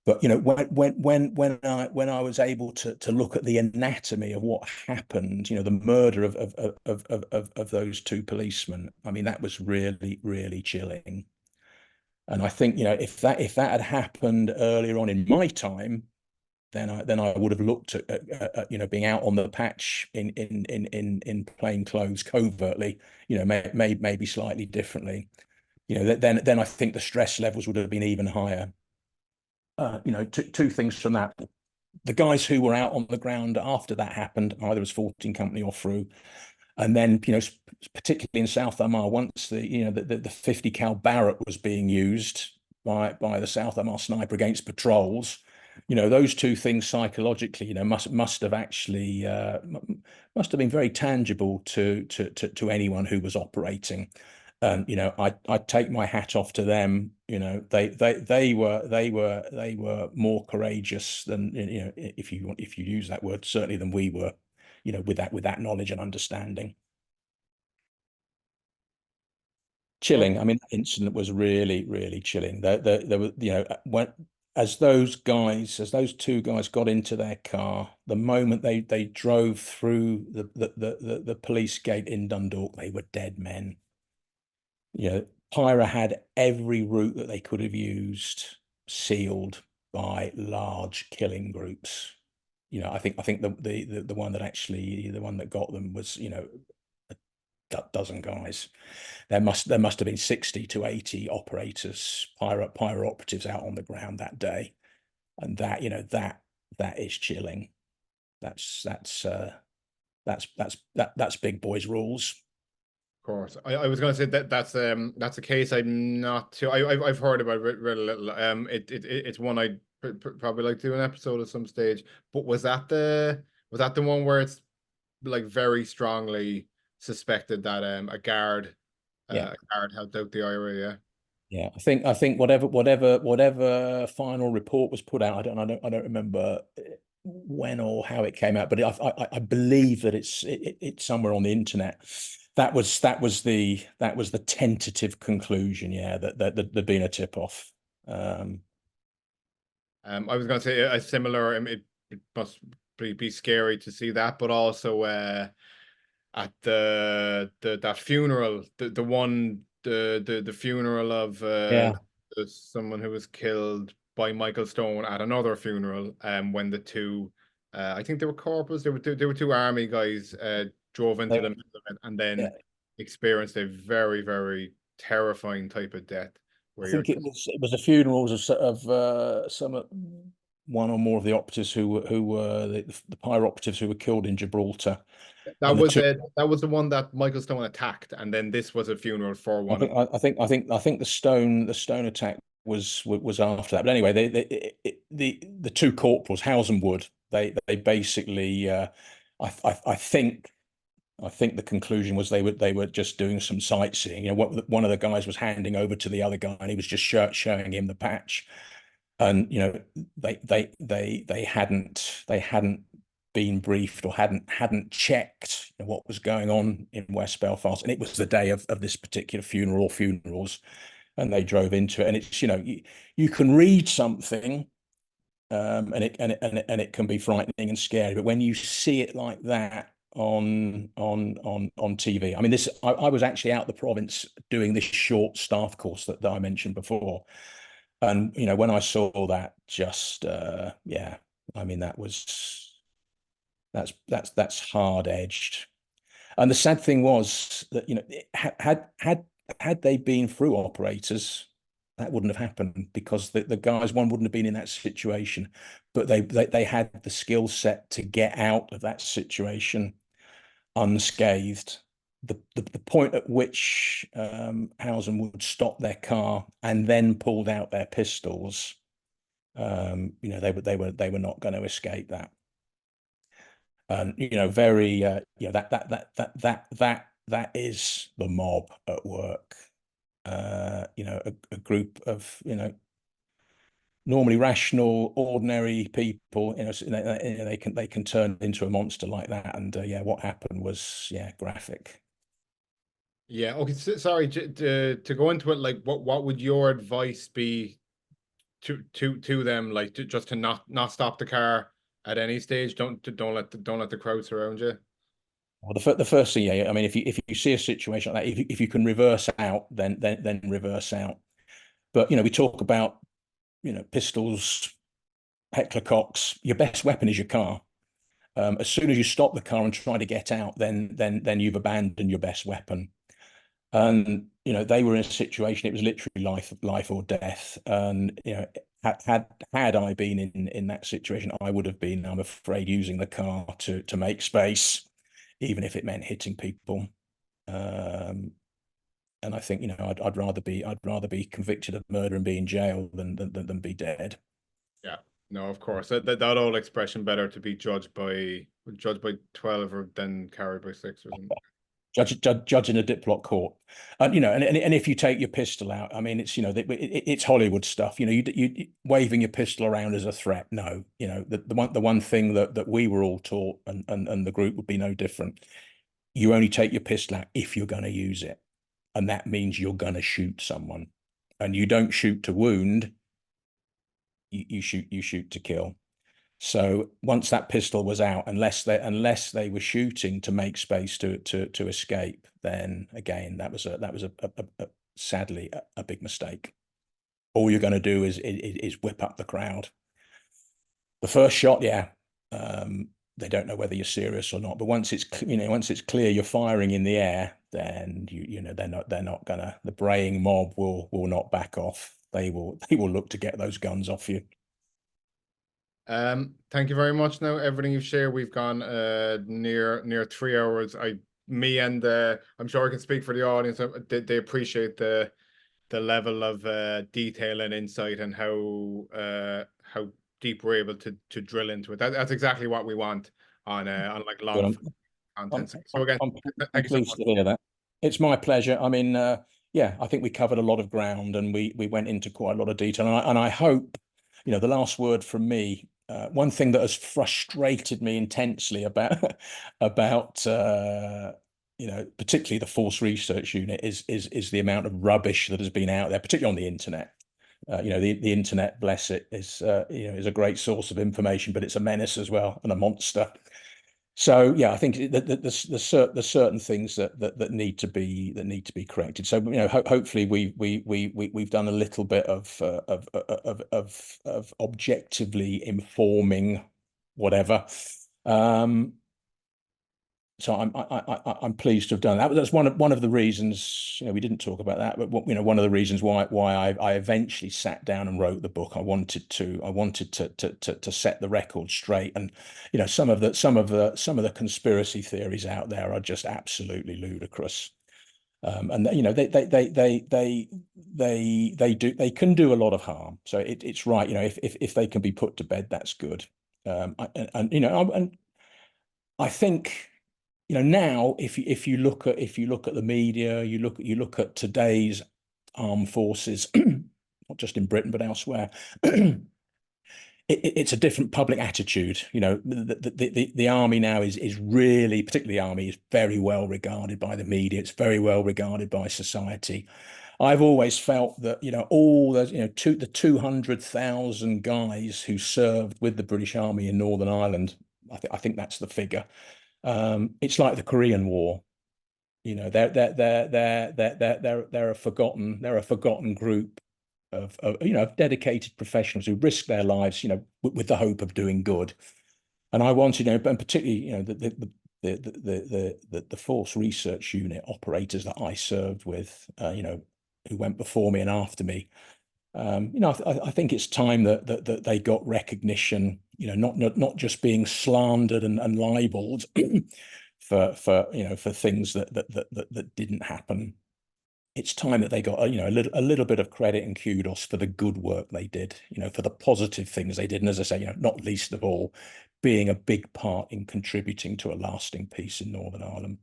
but when I was able to look at the anatomy of what happened, the murder of those two policemen, I mean, that was really chilling. And I think, if that had happened earlier on in my time, then I would have looked at being out on the patch in plain clothes covertly, maybe slightly differently. Then I think the stress levels would have been even higher. Two things from that. The guys who were out on the ground after that happened, either as 14 company or FRU, and then particularly in South Armagh, once the 50 cal Barrett was being used by the South Armagh sniper against patrols, those two things psychologically, must have been very tangible to anyone who was operating. And I'd take my hat off to them. They were more courageous than, if you use that word, certainly than we were, with that knowledge and understanding. Chilling. I mean, that incident was really, really chilling. There were, as those two guys got into their car, the moment they drove through the police gate in Dundalk, they were dead men. Pyra had every route that they could have used sealed by large killing groups. I think the one that got them was, a dozen guys. There must have been 60 to 80 operators, Pyra operatives out on the ground that day. And that is chilling. That's big boys rules. Of course, I was going to say that's a case I'm not too. I've heard about it, read a little. It's one I'd probably like to do an episode at some stage. But was that the one where it's like very strongly suspected that a guard helped out the IRA? Yeah. Yeah, I think whatever final report was put out, I don't remember when or how it came out, but I believe that it's somewhere on the internet. That was the tentative conclusion. Yeah, that there'd been a tip off. I was going to say a similar. It must be scary to see that, but also at that funeral, the funeral of someone who was killed by Michael Stone at another funeral. When the two, I think they were corporals. They were two army guys. Drove into the middle of it and then experienced a very, very terrifying type of death. I think it was a funeral of some one or more of the operatives who were the Pyra operatives who were killed in Gibraltar. That was the one that Michael Stone attacked, and then this was a funeral for one. I think the Stone attack was after that. But anyway, the two corporals, Howes and Wood, they basically I think the conclusion was they were just doing some sightseeing. One of the guys was handing over to the other guy, and he was just showing him the patch. And they hadn't been briefed or hadn't checked what was going on in West Belfast, and it was the day of this particular funeral or funerals, and they drove into it. And it's you can read something, and it can be frightening and scary, but when you see it like that on TV. I mean, I was actually out the province doing this short staff course that I mentioned before, and when I saw that, just I mean, that's hard edged. And the sad thing was that had they been FRU operators, that wouldn't have happened, because the guys, one, wouldn't have been in that situation, but they had the skill set to get out of that situation unscathed. The point at which Howes would stop their car and then pulled out their pistols, they were not going to escape that. And very that is the mob at work. A group of normally rational, ordinary people. They can turn into a monster like that. And what happened was graphic. Yeah. Okay. Sorry to go into it. Like, what would your advice be to them? Like, just to not stop the car at any stage. Don't let the crowd surround you. Well, the first thing, I mean, if you see a situation like that, if you can reverse out, then reverse out. But we talk about pistols, heckler cocks. Your best weapon is your car. As soon as you stop the car and try to get out, then you've abandoned your best weapon. And they were in a situation, it was literally life or death. And had I been in that situation, I would have been, I'm afraid, using the car to make space, even if it meant hitting people. And I think I'd rather be convicted of murder and be in jail than be dead. Yeah. No, of course. That old expression, better to be judged by 12 than carried by 6 or something. judge in a Diplock court. And and if you take your pistol out, I mean, it's it's Hollywood stuff. You waving your pistol around as a threat. No, the one thing that we were all taught, and the group would be no different. You only take your pistol out if you're going to use it, and that means you're going to shoot someone, and you don't shoot to wound. You shoot to kill. So once that pistol was out, unless they were shooting to make space to escape, then again that was sadly a big mistake. All you're going to do is whip up the crowd. The first shot, yeah, they don't know whether you're serious or not. But once it's clear you're firing in the air, then they're not gonna. The braying mob will not back off. They will look to get those guns off you. Thank you very much. Now, everything you've shared, we've gone near 3 hours. Me and I'm sure I can speak for the audience. They appreciate the level of detail and insight, and how deep we're able to drill into it. That's exactly what we want on like long content. So again, I'm pleased to hear that. It's my pleasure. I mean, yeah, I think we covered a lot of ground, and we went into quite a lot of detail. And I hope, the last word from me. One thing that has frustrated me intensely about particularly the Force Research Unit is the amount of rubbish that has been out there, particularly on the internet. The internet, bless it, is a great source of information, but it's a menace as well, and a monster. So yeah, I think there's certain things that need to be corrected. So hopefully we've done a little bit of objectively informing whatever. So I'm pleased to have done that. That's one of the reasons, we didn't talk about that, but one of the reasons why I eventually sat down and wrote the book. I wanted to set the record straight, and some of the conspiracy theories out there are just absolutely ludicrous. And they can do a lot of harm. So it's right, if they can be put to bed, that's good. And I think. Now if you look at the media, you look at today's armed forces, not just in Britain but elsewhere, it's a different public attitude. The army now is really, particularly the army, is very well regarded by the media. It's very well regarded by society. I've always felt that all those the 200,000 guys who served with the British Army in Northern Ireland. I think that's the figure. It's like the Korean War. They're a forgotten group of dedicated professionals who risk their lives, with the hope of doing good. And I wanted, and particularly, the Force Research Unit operators that I served with, who went before me and after me. I think it's time that they got recognition, not just being slandered and libeled for things that didn't happen. It's time that they got a little bit of credit and kudos for the good work they did, for the positive things they did, and as I say, not least of all, being a big part in contributing to a lasting peace in Northern Ireland.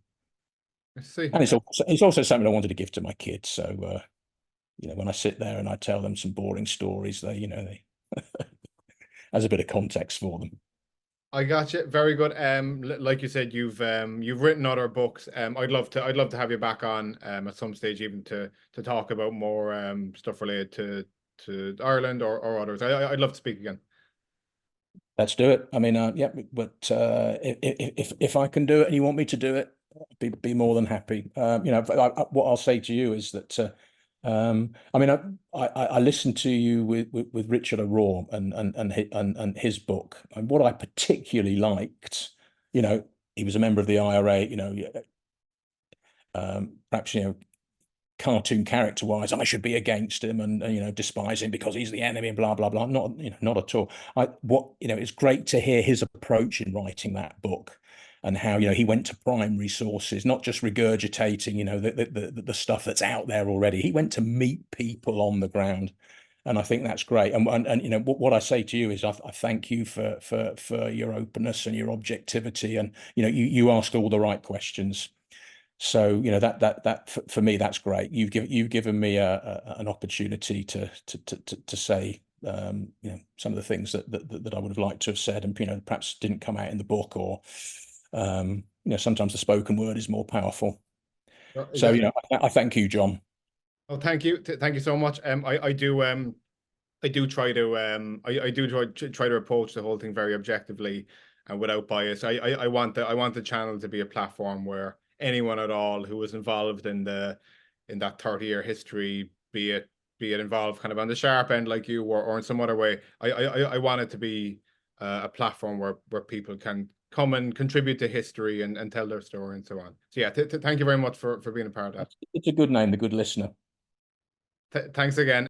I see. And it's also something I wanted to give to my kids. So when I sit there and I tell them some boring stories, they has a bit of context for them. I got you. Very good. Like you said, you've written other books. I'd love to have you back on at some stage, even to talk about more stuff related to Ireland or others. I'd love to speak again. Let's do it. I mean, yeah, but if I can do it and you want me to do it, be more than happy. What I'll say to you is that I mean, I listened to you with Richard O'Rourke and his book, and what I particularly liked, he was a member of the IRA, perhaps cartoon character wise, I should be against him and despise him because he's the enemy and blah blah blah. Not at all. It's great to hear his approach in writing that book, and how he went to primary sources, not just regurgitating the stuff that's out there already. He went to meet people on the ground, and I think that's great. And what I say to you is I thank you for your openness and your objectivity, and you ask all the right questions. So, you know, that for me, that's great. You've given me an opportunity to say, you know, some of the things that I would have liked to have said, and, you know, perhaps didn't come out in the book, or, you know, sometimes the spoken word is more powerful. So, you know, I thank you, John. Oh, thank you. Thank you so much. I do try to try to approach the whole thing very objectively and without bias. I want the channel to be a platform where anyone at all who was involved in that 30-year history, be it involved kind of on the sharp end like you, or in some other way, I want it to be a platform where people can come and contribute to history and tell their story and so on. So yeah, thank you very much for being a part of that. It's a good name, the good listener. Thanks again.